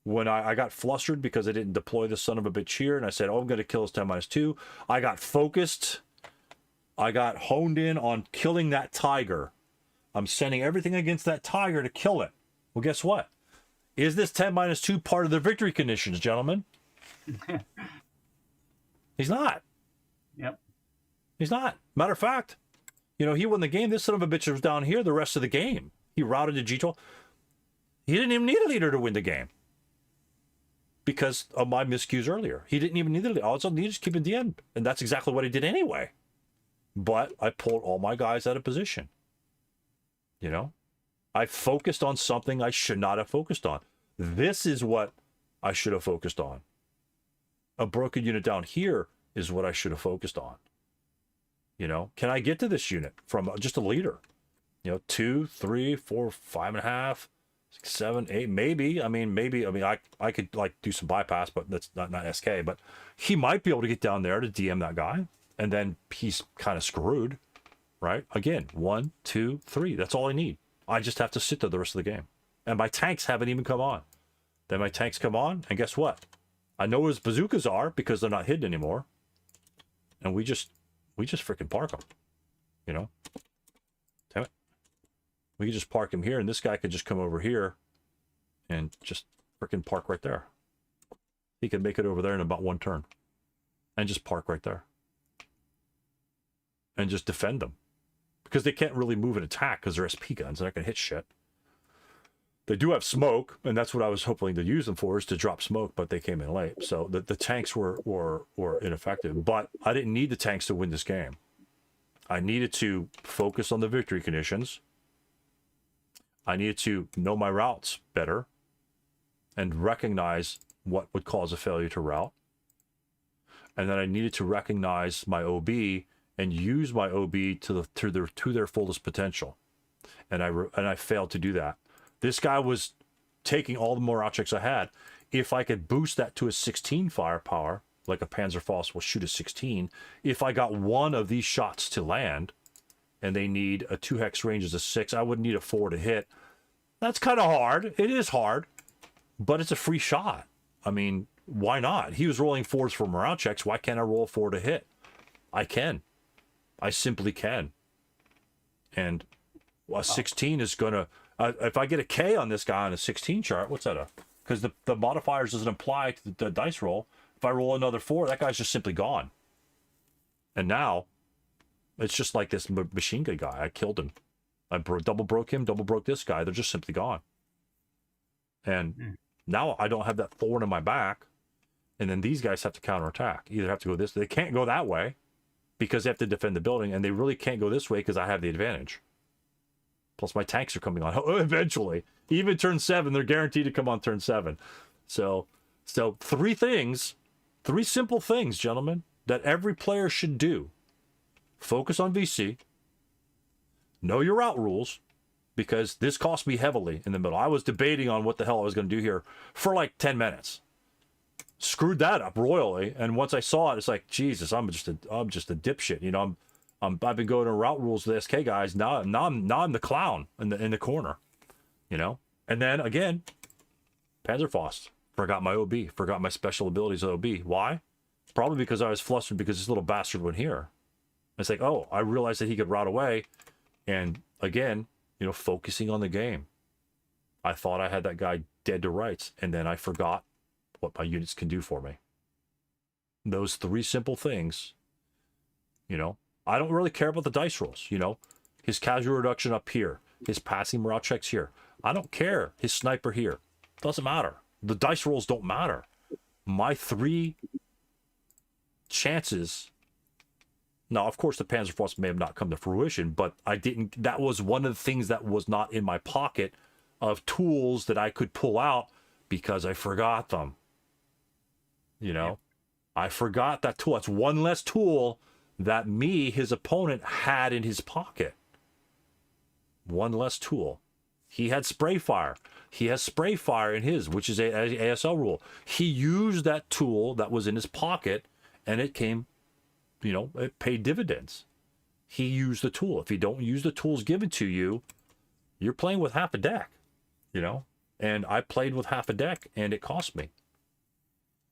when I got flustered because I didn't deploy the son of a bitch here, and I said, oh, I'm going to kill his 10-2. I got focused. I got honed in on killing that tiger. I'm sending everything against that tiger to kill it. Well, guess what? Is this 10-2 part of the victory conditions, gentlemen? He's not. Yep. He's not. Matter of fact, you know, he won the game. This son of a bitch was down here the rest of the game. He routed to G12. He didn't even need a leader to win the game because of my miscues earlier. He didn't even need a leader. All of a sudden, he just keep in DM. And that's exactly what he did anyway. But I pulled all my guys out of position. You know? I focused on something I should not have focused on. This is what I should have focused on. A broken unit down here is what I should have focused on. You know? Can I get to this unit from just a leader? You know, 2, 3, 4, 5.5, 6, 7, 8, maybe. Maybe. I could like do some bypass, but that's not SK. But he might be able to get down there to DM that guy, and then he's kind of screwed, right? Again, 1, 2, 3. That's all I need. I just have to sit there the rest of the game, and my tanks haven't even come on. Then my tanks come on, and guess what? I know where his bazookas are because they're not hidden anymore, and we just freaking park them. You know. Damn it. We could just park him here, and this guy could just come over here and just freaking park right there. He could make it over there in about 1 turn and just park right there and just defend them because they can't really move and attack because they're SP guns. They're not going to hit shit. They do have smoke, and that's what I was hoping to use them for, is to drop smoke, but they came in late. So the tanks were ineffective, but I didn't need the tanks to win this game. I needed to focus on the victory conditions. I needed to know my routes better and recognize what would cause a failure to route. And then I needed to recognize my OB and use my OB to their fullest potential. And I failed to do that. This guy was taking all the morale checks I had. If I could boost that to a 16 firepower, like a Panzerfaust will shoot a 16, if I got one of these shots to land, and they need a 2 hex range as a 6, I would need a 4 to hit. That's kind of hard. It is hard, but it's a free shot. I mean, why not? He was rolling 4s for morale checks. Why can't I roll a 4 to hit? I can. I simply can. And a 16 is going to... if I get a K on this guy on a 16 chart, what's that? Because the modifiers doesn't apply to the dice roll. If I roll another 4, that guy's just simply gone. And now, it's just like this machine gun guy. I killed him. I double broke him, double broke this guy. They're just simply gone. And now I don't have that thorn in my back. And then these guys have to counterattack. Either have to go this. They can't go that way because they have to defend the building. And they really can't go this way because I have the advantage. Plus my tanks are coming on eventually. Even turn 7, they're guaranteed to come on turn 7. So 3 things, 3 simple things, gentlemen, that every player should do. Focus on VC. Know your route rules, because this cost me heavily in the middle. I was debating on what the hell I was going to do here for like 10 minutes. Screwed that up royally, and once I saw it, it's like, Jesus, I'm just a dipshit. You know, I've been going to route rules with SK guys. Now I'm the clown in the corner. You know, and then again, Panzerfaust. Forgot my OB. Forgot my special abilities OB. Why? Probably because I was flustered because this little bastard went here. It's like, oh, I realized that he could route away. And again, you know, focusing on the game. I thought I had that guy dead to rights, and then I forgot what my units can do for me. Those 3 simple things, you know, I don't really care about the dice rolls, you know, his casual reduction up here, his passing morale checks here. I don't care. His sniper here. Doesn't matter. The dice rolls don't matter. My 3 chances. Now, of course, the Panzerfaust may have not come to fruition, but that was one of the things that was not in my pocket of tools that I could pull out because I forgot them. You know, I forgot that tool. That's one less tool that his opponent, had in his pocket. One less tool. He had spray fire. He has spray fire in his, which is a ASL rule. He used that tool that was in his pocket, and it came, you know, it paid dividends. He used the tool. If you don't use the tools given to you, you're playing with half a deck, you know? And I played with half a deck, and it cost me.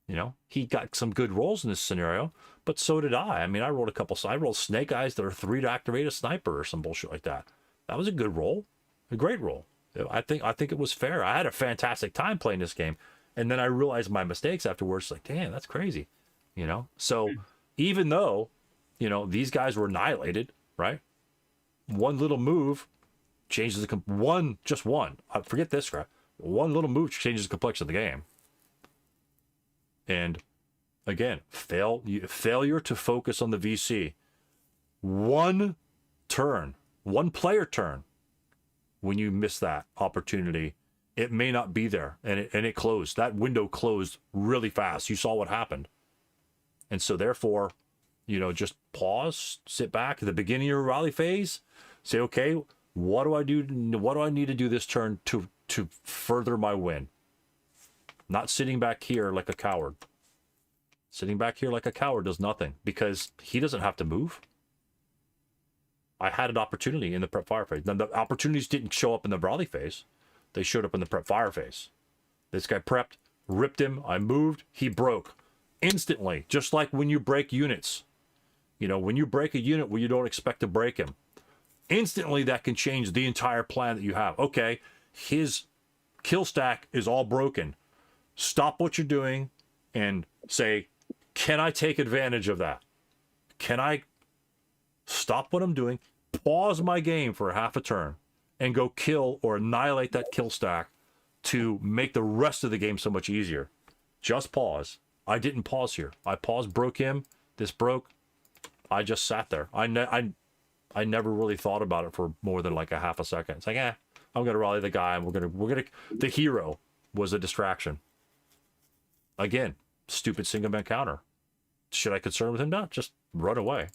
You know, he got some good rolls in this scenario, but so did I. I mean, I rolled I rolled snake eyes that are 3 to activate a sniper or some bullshit like that. That was a good roll. A great roll. I think it was fair. I had a fantastic time playing this game. And then I realized my mistakes afterwards. Like, damn, that's crazy. You know? So even though, you know, these guys were annihilated, right? One little move changes just one. Forget this crap. One little move changes the complexion of the game. And again, failure to focus on the VC. One player turn. When you miss that opportunity, it may not be there, and it closed. That window closed really fast. You saw what happened. And so therefore, you know, just pause, sit back at the beginning of your rally phase, say, okay, what do I do? What do I need to do this turn to further my win? Not sitting back here like a coward. Sitting back here like a coward does nothing because he doesn't have to move. I had an opportunity in the prep fire phase. Now, the opportunities didn't show up in the rally phase. They showed up in the prep fire phase. This guy prepped, ripped him, I moved, he broke. Instantly, just like when you break units. You know, when you break a unit where you don't expect to break him, instantly that can change the entire plan that you have. Okay, his kill stack is all broken. Stop what you're doing and say, can I take advantage of that? Can I stop what I'm doing, pause my game for half a turn, and go kill or annihilate that kill stack to make the rest of the game so much easier? Just pause. I didn't pause here. I paused, broke him. This broke. I just sat there. I never really thought about it for more than like a half a second. It's like, I'm gonna rally the guy, and we're gonna. The hero was a distraction. Again, stupid single man counter. Should I concern with him? No, just run away.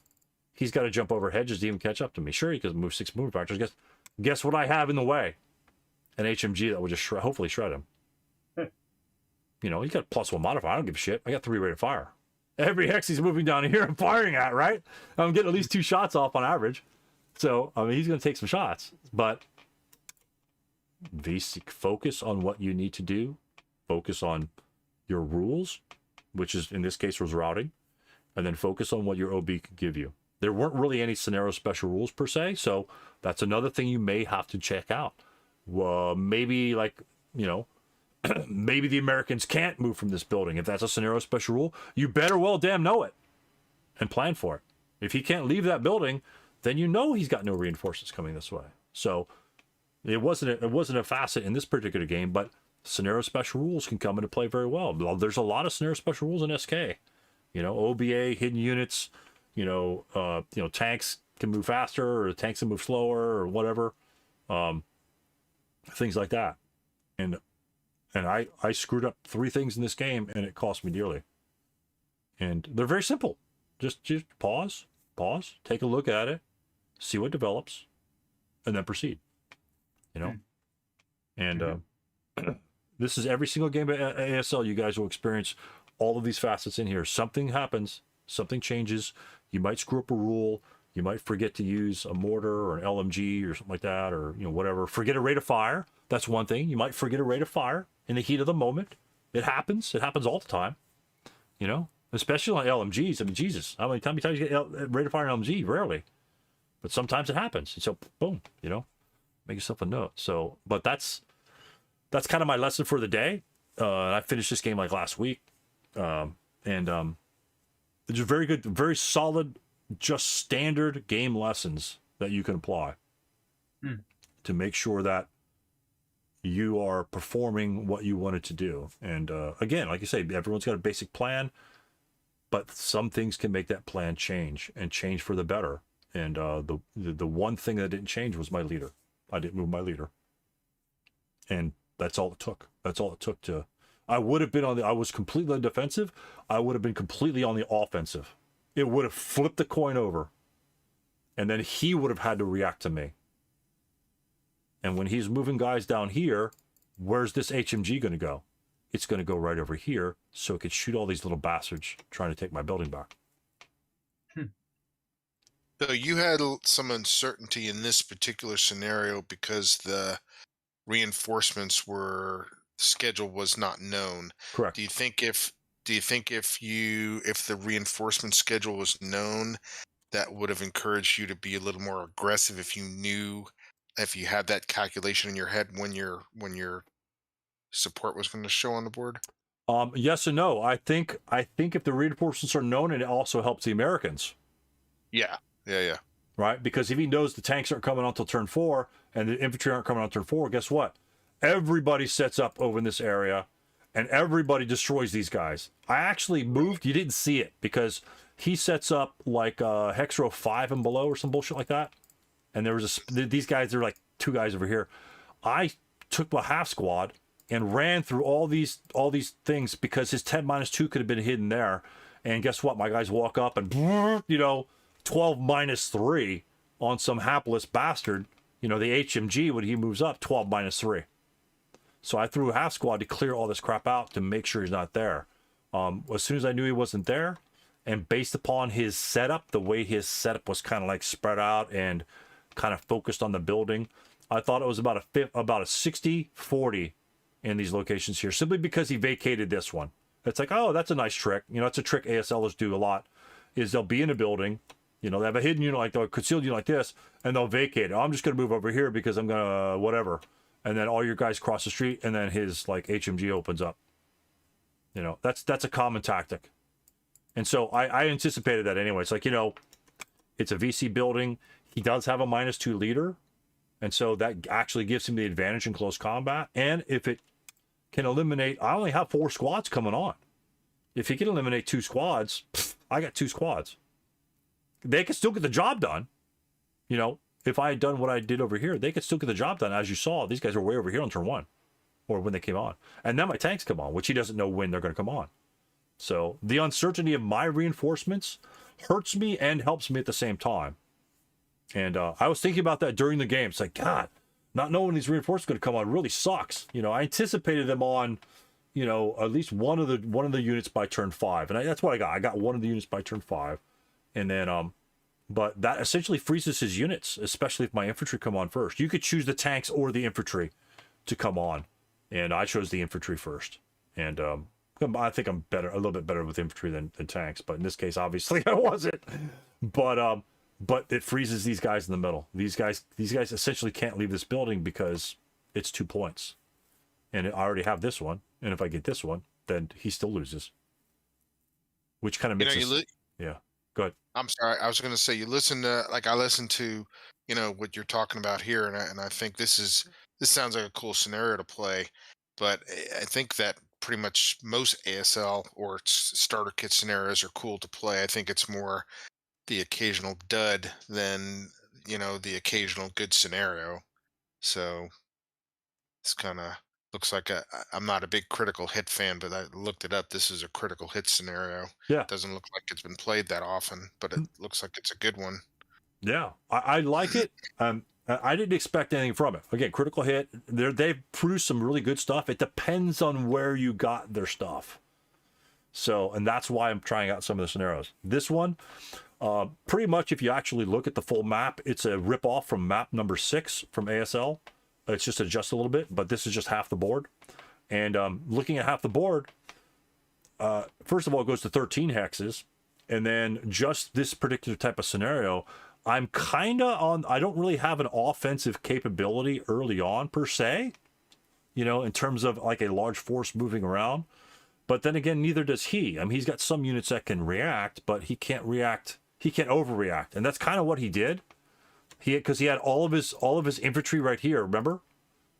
He's got to jump over hedges to even catch up to me. Sure, he can move 6 movement factors. Guess what I have in the way? An HMG that will just hopefully shred him. You know, he's got +1 modifier. I don't give a shit. I got 3 rate of fire. Every hex he's moving down here, I'm firing at, right? I'm getting at least 2 shots off on average. So, I mean, he's going to take some shots. But focus on what you need to do. Focus on your rules, which is, in this case, was routing. And then focus on what your OB could give you. There weren't really any scenario special rules per se. So, that's another thing you may have to check out. Maybe, like, you know, maybe the Americans can't move from this building. If that's a scenario special rule, you better well damn know it and plan for it. If he can't leave that building, then you know he's got no reinforcements coming this way. So it wasn't a facet in this particular game, but scenario special rules can come into play very well. There's a lot of scenario special rules in SK. You know, OBA, hidden units, tanks can move faster, or tanks can move slower, or whatever. Things like that. And I screwed up 3 things in this game, and it cost me dearly. And they're very simple. Just pause, take a look at it, see what develops, and then proceed. You know? And this is every single game at ASL. You guys will experience all of these facets in here. Something happens, something changes. You might screw up a rule. You might forget to use a mortar or an LMG or something like that, or whatever. Forget a rate of fire. That's one thing. You might forget a rate of fire in the heat of the moment. It happens. It happens all the time. Especially on LMGs. I mean, Jesus, how many times you get rate of fire in LMG? Rarely. But sometimes it happens. So boom, make yourself a note. So, but that's kind of my lesson for the day. I finished this game like last week. And it's a very good, very solid, just standard game lessons that you can apply to make sure that you are performing what you wanted to do. And again, like you say, everyone's got a basic plan, but some things can make that plan change for the better. And the one thing that didn't change was my leader. I didn't move my leader. And that's all it took. That's all it took to... I would have been I was completely defensive. I would have been completely on the offensive. It would have flipped the coin over. And then he would have had to react to me. And when he's moving guys down here, where's this HMG going to go? It's going to go right over here so it could shoot all these little bastards trying to take my building back. So you had some uncertainty in this particular scenario because the reinforcements schedule was not known. Correct. Do you think if the reinforcement schedule was known, that would have encouraged you to be a little more aggressive if you had that calculation in your head when your support was going to show on the board? Yes and no. I think if the reinforcements are known, it also helps the Americans. Yeah. Right? Because if he knows the tanks aren't coming on until turn 4 and the infantry aren't coming on turn 4, guess what? Everybody sets up over in this area and everybody destroys these guys. I actually moved, you didn't see it because he sets up like hex row 5 and below or some bullshit like that. And there was these guys, they're like 2 guys over here. I took my half squad and ran through all these things because his 10-2 could have been hidden there. And guess what? My guys walk up and 12-3 on some hapless bastard. The HMG, when he moves up, 12-3. So I threw a half squad to clear all this crap out to make sure he's not there. As soon as I knew he wasn't there, and based upon his setup, the way his setup was kind of like spread out and kind of focused on the building, I thought it was about a 60-40 in these locations here, simply because he vacated this one. It's like, oh, that's a nice trick. It's a trick ASLers do a lot, is they'll be in a building, they have a hidden unit like a concealed unit like this, and they'll vacate it. I'm just going to move over here because I'm going to whatever. And then all your guys cross the street, and then his like HMG opens up. That's a common tactic. And so I anticipated that anyway. It's like, it's a VC building. He does have a -2 leader. And so that actually gives him the advantage in close combat. And if it can eliminate, I only have 4 squads coming on. If he can eliminate 2 squads, I got 2 squads. They can still get the job done. You know, if I had done what I did over here, they could still get the job done. As you saw, these guys are way over here on turn 1, or when they came on. And then my tanks come on, which he doesn't know when they're going to come on. So the uncertainty of my reinforcements hurts me and helps me at the same time. And I was thinking about that during the game. It's like, God, not knowing these reinforcements going to come on really sucks. You know, I anticipated them on, you know, at least one of the units by turn 5, and that's what I got. I got one of the units by turn 5, and then but that essentially freezes his units, especially if my infantry come on first. You could choose the tanks or the infantry to come on, and I chose the infantry first. And I think I'm a little bit better with infantry than tanks, but in this case, obviously, I wasn't. But it freezes these guys in the middle. These guys essentially can't leave this building because it's 2 points, and I already have this one. And if I get this one, then he still loses, which kind of makes yeah. Go ahead. I'm sorry. I was going to say, you listen to, like, I listened to, you know, what you're talking about here, and I think this sounds like a cool scenario to play, but I think that pretty much most ASL or starter kit scenarios are cool to play. I think it's more the occasional dud than, you know, the occasional good scenario. So it's kind of looks like I'm not a big critical hit fan, but I looked it up. This is a critical hit scenario. Yeah. It doesn't look like it's been played that often, but it looks like it's a good one. Yeah, I like it. I didn't expect anything from it. Again, critical hit. They've produced some really good stuff. It depends on where you got their stuff. So, and that's why I'm trying out some of the scenarios. This one, pretty much if you actually look at the full map, it's a rip-off from map number 6 from ASL. It's just adjusted a little bit, but this is just half the board. And looking at half the board, first of all, it goes to 13 hexes. And then just this particular type of scenario, I'm kind of on, I don't really have an offensive capability early on per se, you know, in terms of like a large force moving around. But then again, neither does he. I mean, he's got some units that can react, but he can't react. He can't overreact. And that's kind of what he did. Because he had all of his infantry right here, remember?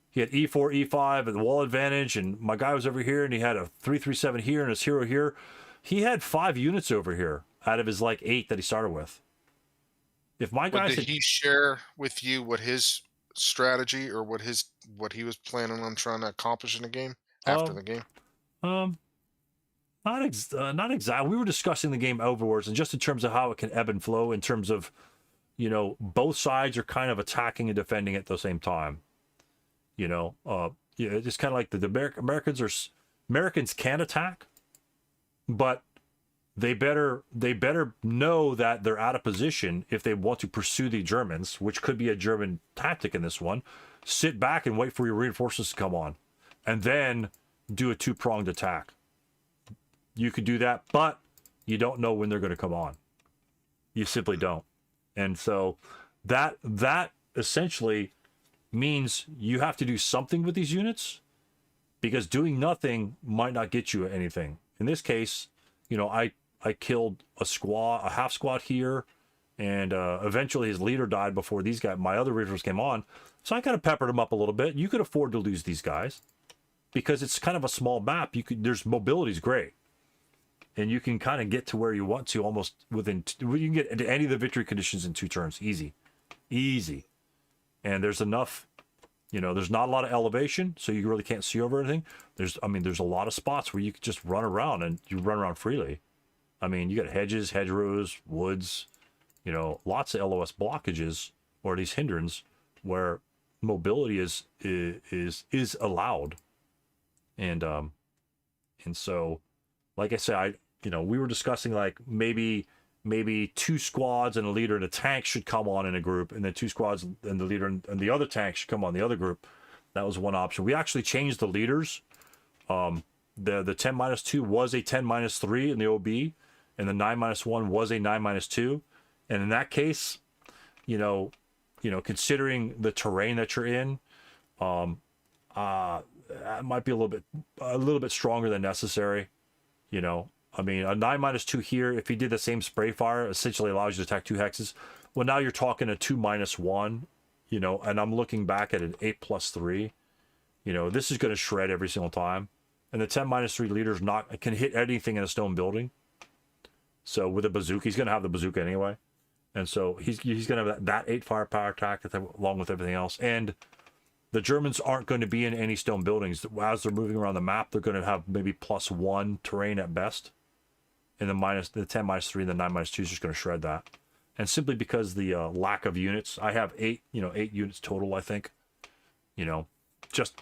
He had E4, E5, and the wall advantage, and my guy was over here, and he had a 337 here and his hero here. He had 5 units over here out of his like 8 that he started with. If my guys did he share with you what his strategy or what he was planning on trying to accomplish in the game after the game? Not exactly. We were discussing the game overwards, and just in terms of how it can ebb and flow, in terms of, you know, both sides are kind of attacking and defending at the same time. You know, it's kind of like the Americans can attack, but they better know that they're out of position if they want to pursue the Germans, which could be a German tactic in this one. Sit back and wait for your reinforcements to come on, and then do a 2-pronged attack. You could do that, but you don't know when they're going to come on. You simply don't. And so that essentially means you have to do something with these units, because doing nothing might not get you anything. In this case, you know, I killed a half squad here, and eventually his leader died before my other reinforcements came on. So I kind of peppered him up a little bit. You could afford to lose these guys because it's kind of a small map. There's mobility's great. And you can kind of get to where you want to almost you can get into any of the victory conditions in 2 turns. Easy. And there's enough, you know, there's not a lot of elevation, so you really can't see over anything. There's a lot of spots where you can just run around, and you run around freely. I mean, you got hedges, hedgerows, woods, you know, lots of LOS blockages or these hindrance where mobility is allowed. And so, like I said, we were discussing like maybe 2 squads and a leader and a tank should come on in a group, and then 2 squads and the leader and the other tank should come on the other group. That was one option. We actually changed the leaders. The 10-2 was a 10-3 in the OB, and the 9-1 was a 9-2. And in that case, considering the terrain that you're in, it might be a little bit stronger than necessary. I mean, a 9-2 here, if he did the same spray fire, essentially allows you to attack 2 hexes. Well, now you're talking a 2-1, and I'm looking back at an 8+3. This is going to shred every single time. And the 10-3 leader's can hit anything in a stone building. So with a bazooka, he's going to have the bazooka anyway. And so he's going to have that 8 firepower attack along with everything else. And the Germans aren't going to be in any stone buildings. As they're moving around the map, they're going to have maybe +1 terrain at best. And the 10 -3 and the 9 -2 is just going to shred that. And simply because the lack of units, I have 8 units total, I think. Just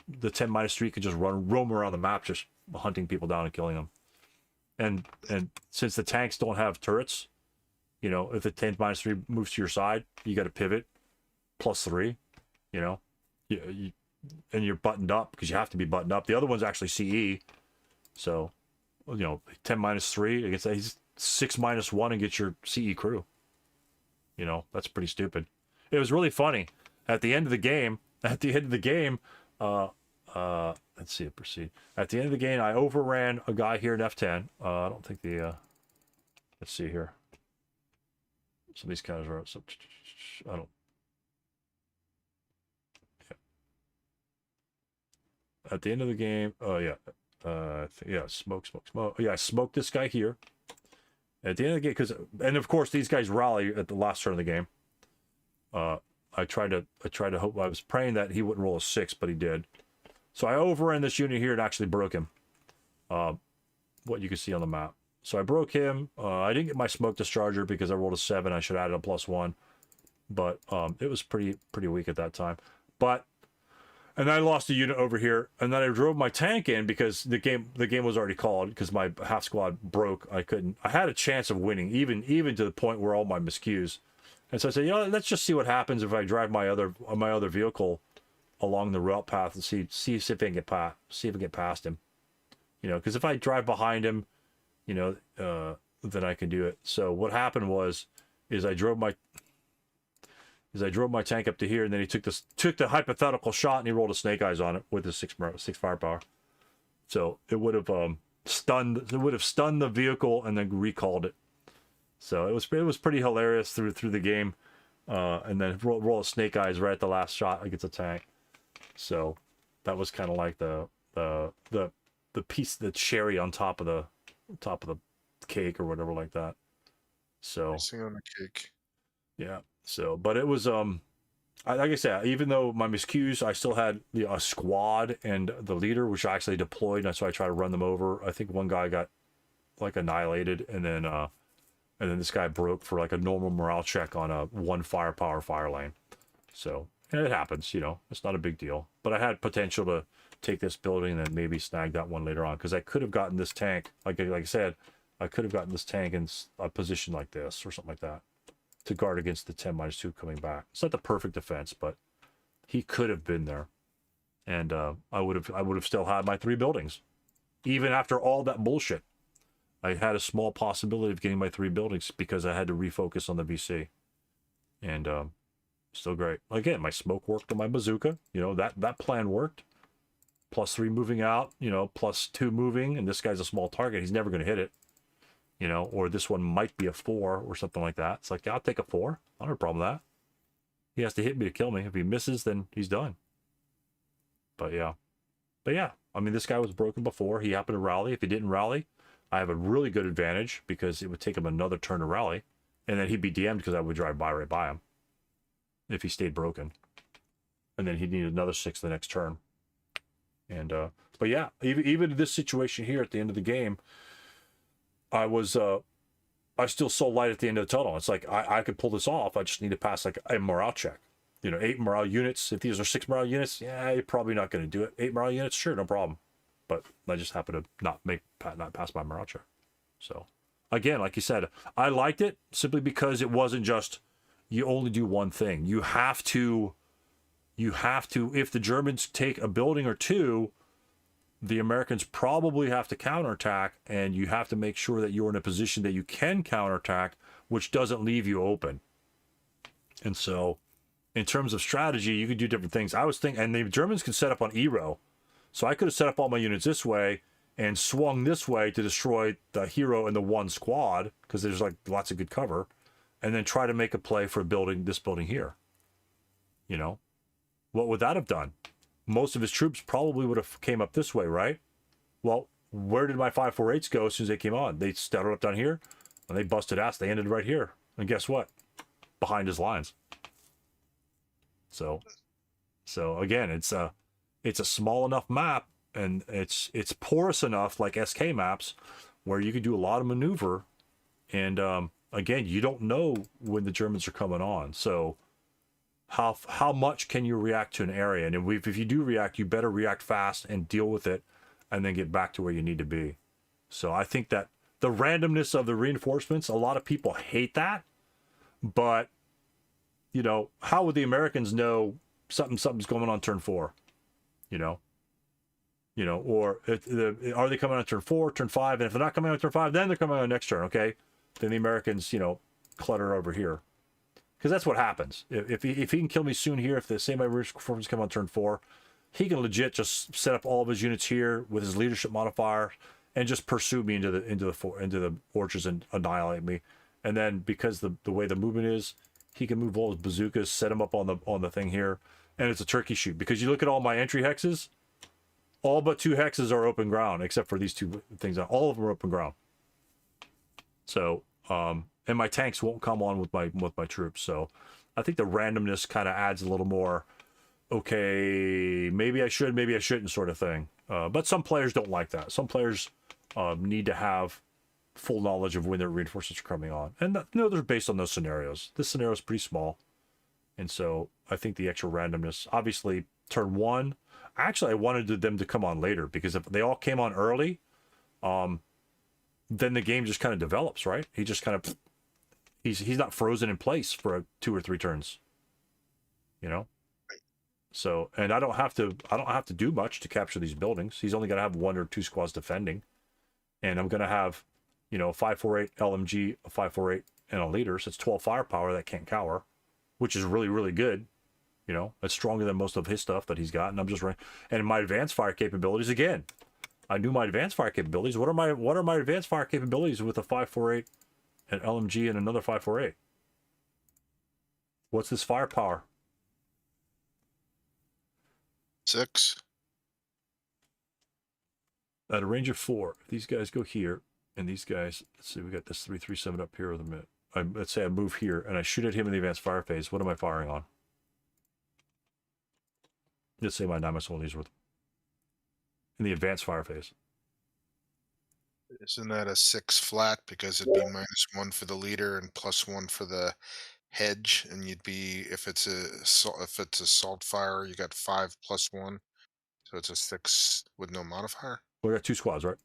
the 10 -3 could just roam around the map, just hunting people down and killing them. And since the tanks don't have turrets, if the 10 -3 moves to your side, you got to pivot +3, and you're buttoned up because you have to be buttoned up. The other one's actually CE, so 10 -3 against that, he's 6 -1 and get your CE crew. That's pretty stupid. It was really funny at the end of the game. Let's see it proceed. At the end of the game, I overran a guy here in F10. I don't think let's see here. Some of these guys are, I don't. Yeah. At the end of the game, oh yeah. Smoke. Yeah, I smoked this guy here. At the end of the game, and of course these guys rally at the last turn of the game. I tried to hope, I was praying that he wouldn't roll a 6, but he did. So I overran this unit here and actually broke him. What you can see on the map. So I broke him. I didn't get my smoke discharger because I rolled a 7. I should have added a +1, but it was pretty weak at that time. And I lost a unit over here, and then I drove my tank in because the game was already called because my half squad broke. I had a chance of winning, even to the point where all my miscues. And so I said, let's just see what happens if I drive my other vehicle along the route path and see if I can get past him. Because if I drive behind him, then I can do it. So what happened is I drove my tank up to here, and then he took the hypothetical shot and he rolled a snake eyes on it with his 6 firepower. So it would have stunned the vehicle and then recalled it. So it was pretty hilarious through the game, and then roll a snake eyes right at the last shot against a tank. So that was kind of like the piece, the cherry on top of the cake or whatever like that. So icing on the cake. Yeah. So, but it was like I said, even though my miscues, I still had a squad and the leader, which I actually deployed, and so I tried to run them over. I think one guy got like annihilated, and then this guy broke for like a normal morale check on a 1 firepower fire lane. So it happens, it's not a big deal. But I had potential to take this building and then maybe snag that one later on, because I could have gotten this tank, like I said, I could have gotten this tank in a position like this or something like that to guard against the 10 -2 coming back. It's not the perfect defense, but he could have been there, and I would have still had my 3 buildings, even after all that bullshit. I had a small possibility of getting my 3 buildings because I had to refocus on the VC, and still great. Again, my smoke worked on my bazooka. That plan worked. +3 moving out. +2 moving, and this guy's a small target. He's never going to hit it. Or this one might be a 4 or something like that. It's like, yeah, I'll take a 4. I don't have a problem with that. He has to hit me to kill me. If he misses, then he's done. But yeah, I mean, this guy was broken before. He happened to rally. If he didn't rally, I have a really good advantage because it would take him another turn to rally, and then he'd be DM'd because I would drive right by him if he stayed broken, and then he'd need another 6 the next turn. And but yeah, even in this situation here at the end of the game, I still so light at the end of the tunnel. It's like I could pull this off. I just need to pass like a morale check. 8 morale units. If these are 6 morale units, yeah, you're probably not going to do it. 8 morale units, sure, no problem. But I just happen to not pass my morale check. So again, like you said, I liked it simply because it wasn't just you only do one thing. You have to. If the Germans take a building or 2, the Americans probably have to counterattack, and you have to make sure that you're in a position that you can counterattack, which doesn't leave you open. And so, in terms of strategy, you could do different things. I was thinking, and the Germans can set up on E-row. So I could have set up all my units this way and swung this way to destroy the hero and the 1 squad, because there's like lots of good cover, and then try to make a play for this building here. What would that have done? Most of his troops probably would have came up this way, right? Well, where did my 548s go as soon as they came on? They started up down here, and they busted ass. They ended right here. And guess what? behind his lines. So again, it's a small enough map, and it's porous enough, like SK maps, where you can do a lot of maneuver. And again, you don't know when the Germans are coming on, so how much can you react to an area? And if you do react, you better react fast and deal with it, and then get back to where you need to be. So I think that the randomness of the reinforcements, a lot of people hate that, but you know, how would the Americans know something's going on turn 4? You know, or are they coming on turn 4, turn 5? And if they're not coming on turn 5, then they're coming on next turn. Okay, then the Americans, you know, clutter over here, because that's what happens. If he can kill me soon here, if the same reinforcements come on turn 4, he can legit just set up all of his units here with his leadership modifier and just pursue me into the orchards and annihilate me. And then because the way the movement is, he can move all his bazookas, set them up on the thing here, and it's a turkey shoot. Because you look at all my entry hexes, all but 2 hexes are open ground, except for these 2 things. All of them are open ground. So, and my tanks won't come on with my troops. So, I think the randomness kind of adds a little more. Okay, maybe I should, maybe I shouldn't, sort of thing. But some players don't like that. Some players need to have full knowledge of when their reinforcements are coming on, and they're based on those scenarios. This scenario is pretty small, and so I think the extra randomness. Obviously, turn 1. Actually, I wanted them to come on later, because if they all came on early, then the game just kind of develops, right? He just kind of he's not frozen in place for 2 or 3 turns, you know. So, and I don't have to do much to capture these buildings. He's only going to have 1 or 2 squads defending, and I'm going to have, you know, 548 LMG, a 548, and a leader. So it's 12 firepower that can't cower, which is really, really good. You know, it's stronger than most of his stuff that he's got. And I'm just running. And my advanced fire capabilities, again, I knew my advanced fire capabilities. What are my advanced fire capabilities with a 548, an LMG, and another 548? What's this firepower? 6. At a range of 4, if these guys go here, and these guys, let's see, we got this 337 up here with a minute. Let's say I move here and I shoot at him in the advanced fire phase. What am I firing on? Let's say my 9-1 worth in the advanced fire phase. Isn't that a 6 flat, because it'd be -1 for the leader and +1 for the hedge, and you'd be, if it's a salt fire, you got 5 + 1, so it's a 6 with no modifier. We got 2 squads, right?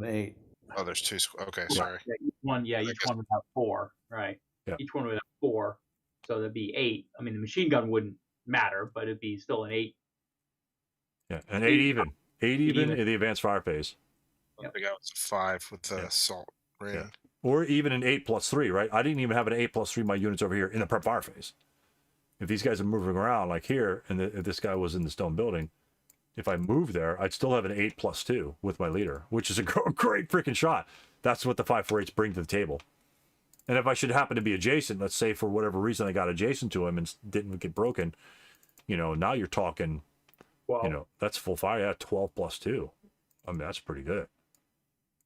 8. Oh, there's 2. Okay, sorry. Yeah, each one would have 4, right? Yeah. Each one would have 4, so that'd be 8. I mean, the machine gun wouldn't matter, but it'd be still an 8. Yeah, an 8 even. 8 even in the advanced fire phase. I think it's a 5 with the salt rating. Yeah. Or even an 8 + 3, right? I didn't even have an 8 + 3 my units over here in the prep fire phase. If these guys are moving around like here, and if this guy was in the stone building, if I move there, I'd still have an 8 + 2 with my leader, which is a great freaking shot. That's what the 548s bring to the table. And if I should happen to be adjacent, let's say for whatever reason I got adjacent to him and didn't get broken, you know, now you're talking, you know, that's full fire. Yeah, 12 + 2. I mean, that's pretty good,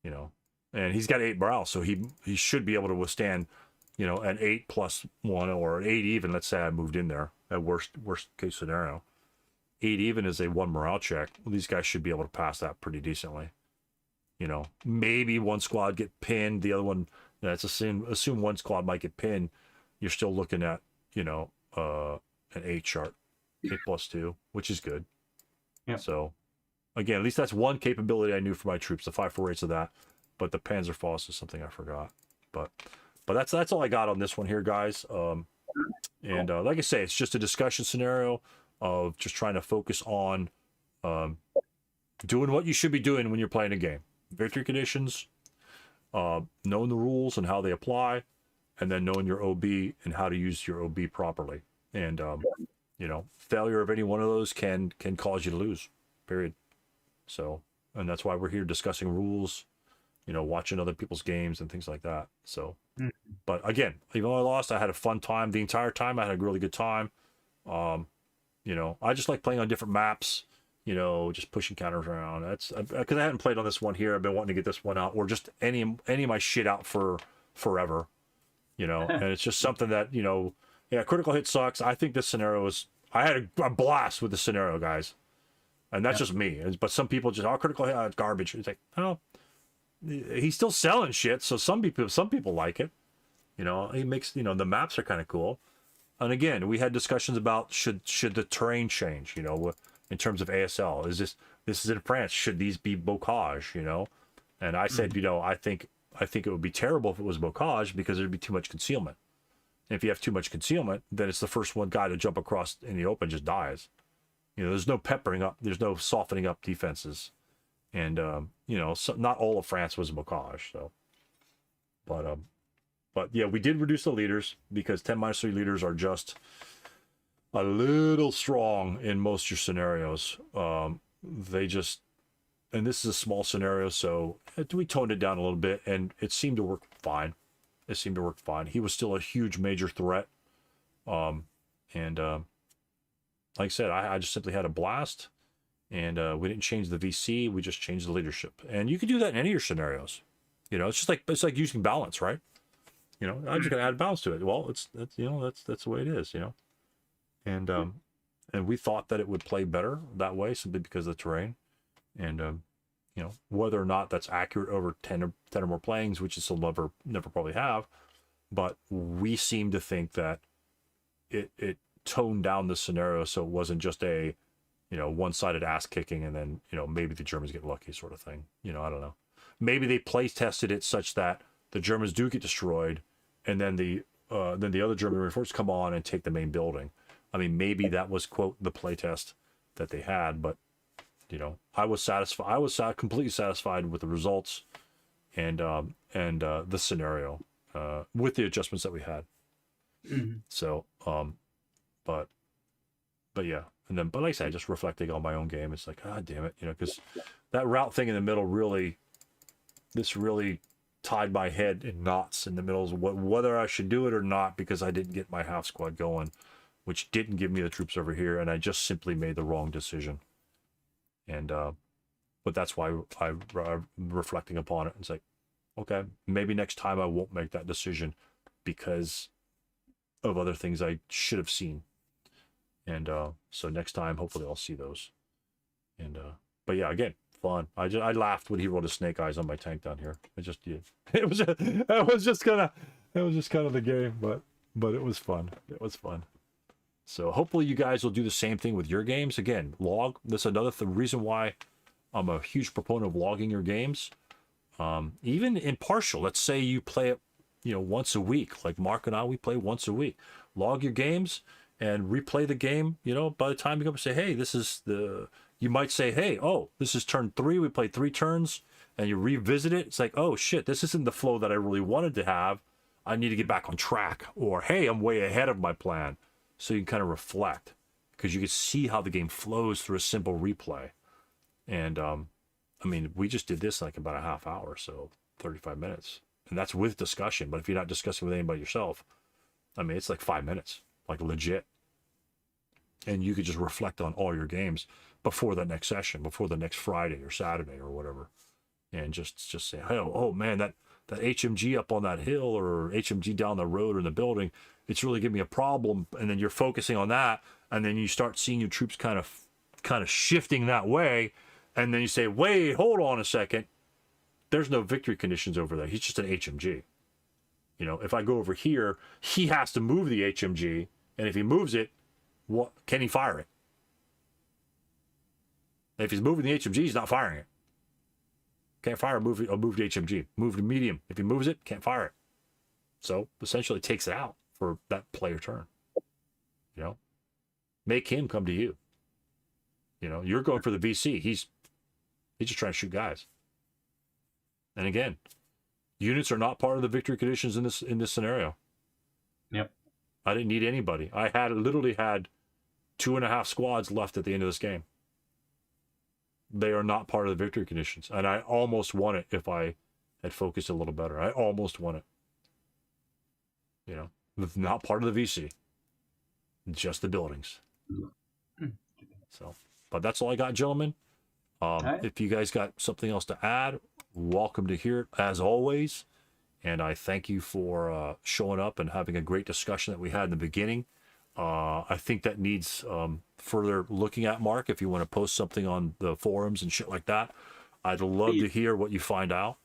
you know. And he's got 8 morale, so he should be able to withstand, you know, an 8 + 1 or an 8 even. Let's say I moved in there at worst case scenario. 8 even is a 1 morale check. Well, these guys should be able to pass that pretty decently. You know, maybe one squad get pinned, the other one, that's assume 1 squad might get pinned. You're still looking at, you know, an 8 chart, 8 + 2, which is good. Yeah. So again, at least that's one capability I knew for my troops, the 548s of that. But the Panzerfaust is something I forgot. But that's all I got on this one here, guys. And like I say, it's just a discussion scenario of just trying to focus on doing what you should be doing when you're playing a game. Victory conditions, knowing the rules and how they apply, and then knowing your OB and how to use your OB properly. And you know, failure of any one of those can cause you to lose. Period. So, and that's why we're here discussing rules, you know, watching other people's games and things like that. So, but again, even though I lost, I had a fun time the entire time. I had a really good time. You know, I just like playing on different maps, you know, just pushing counters around. That's because I hadn't played on this one here. I've been wanting to get this one out, or just any of my shit out for forever, you know. And it's just something that, you know, Yeah, critical hit sucks. I think this scenario is. I had a blast with the scenario, guys, and that's just me. But some people just, critical hit, it's garbage. It's like, oh, he's still selling shit, so some people like it. You know, he makes, you know, the maps are kind of cool. And again, we had discussions about should the terrain change, you know, in terms of ASL. Is this is in France? Should these be bocage, you know? And I said, you know, I think it would be terrible if it was bocage because there'd be too much concealment. And if you have too much concealment, then it's the first one guy to jump across in the open just dies. You know, there's no peppering up, there's no softening up defenses. And you know, so not all of France was bocage, so but yeah, we did reduce the leaders because 10-3 leaders are just a little strong in most of your scenarios. They just, and this is a small scenario, so we toned it down a little bit, and it seemed to work fine. He was still a huge major threat. Like I said, I just simply had a blast, and we didn't change the VC, we just changed the leadership. And you can do that in any of your scenarios. You know, it's like using balance, right? You know, I'm just gonna add balance to it. Well, that's you know, that's the way it is, you know. And we thought that it would play better that way simply because of the terrain. And you know, whether or not that's accurate over 10 or more playings, which is still never probably have, but we seem to think that it toned down the scenario so it wasn't just a, you know, one-sided ass kicking and then, you know, maybe the Germans get lucky sort of thing. You know, I don't know. Maybe they play tested it such that the Germans do get destroyed, and then the other German reinforcements come on and take the main building. I mean, maybe that was, quote, the playtest that they had, but, you know, I was satisfied. I was completely satisfied with the results and the scenario with the adjustments that we had. So, but yeah, but like I said, just reflecting on my own game, it's like, God damn it, you know, because that route thing in the middle really tied my head in knots in the middle of whether I should do it or not, because I didn't get my half squad going, which didn't give me the troops over here, and I just simply made the wrong decision. And but that's why I'm reflecting upon it. It's like, okay, maybe next time I won't make that decision because of other things I should have seen. And so next time, hopefully I'll see those. And but yeah, again, fun. I laughed when he rolled his snake eyes on my tank down here. I just did. It was just kind of the game, but it was fun. It was fun. So hopefully you guys will do the same thing with your games. Again, log. That's another reason why I'm a huge proponent of logging your games. Even in partial, let's say you play it, you know, once a week. Like Mark and I, we play once a week. Log your games and replay the game. You know, by the time you come and say, hey, you might say, hey, oh, this is turn 3. We played 3 turns, and you revisit it. It's like, oh shit, this isn't the flow that I really wanted to have. I need to get back on track. Or hey, I'm way ahead of my plan. So you can kind of reflect, because you can see how the game flows through a simple replay. And I mean, we just did this in like about a half hour, so 35 minutes. And that's with discussion. But if you're not discussing with anybody yourself, I mean, it's like 5 minutes, like legit. And you could just reflect on all your games before the next session, before the next Friday or Saturday or whatever. And just say, hey, oh man, that HMG up on that hill or HMG down the road or in the building, it's really giving me a problem. And then you're focusing on that, and then you start seeing your troops kind of shifting that way, and then you say, wait, hold on a second, there's no victory conditions over there, he's just an HMG. You know, if I go over here, he has to move the HMG, and if he moves it, what can he fire it? And if he's moving the HMG, he's not firing it. Can't fire a moved HMG. Move to medium. If he moves it, can't fire it. So essentially takes it out for that player turn. You know, make him come to you. You know, you're going for the VC. He's just trying to shoot guys. And again, units are not part of the victory conditions in this scenario. Yep. I didn't need anybody. I literally had 2.5 squads left at the end of this game. They are not part of the victory conditions. And I almost won it if I had focused a little better. I almost won it. You know, not part of the VC. Just the buildings. So, but that's all I got, gentlemen. Right. If you guys got something else to add, welcome to hear it, as always. And I thank you for showing up and having a great discussion that we had in the beginning. I think that needs further looking at, Mark, if you want to post something on the forums and shit like that. I'd love to hear what you find out.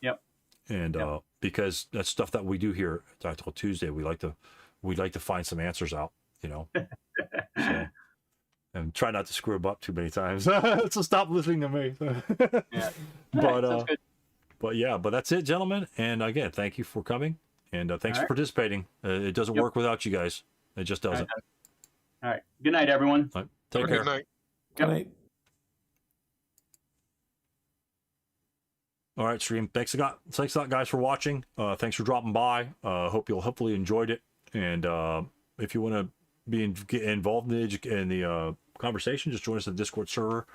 Yep. And because that's stuff that we do here at Tactical Tuesday. We'd like to find some answers out, you know. So, and try not to screw them up too many times. So stop listening to me. Yeah. But yeah, but that's it, gentlemen. And again, thank you for coming, and thanks for participating. It doesn't work without you guys. It just doesn't. All right. Good night, everyone. All right. Take care. Good night. Yep. Good night. All right, stream. Thanks a lot, guys, for watching. Thanks for dropping by. Hope you'll hopefully enjoyed it. And if you want to get involved in the conversation, just join us in the Discord server.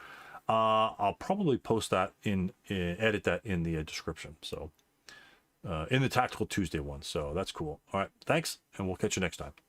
I'll probably post that edit that in the description. So in the Tactical Tuesday one. So that's cool. All right. Thanks. And we'll catch you next time.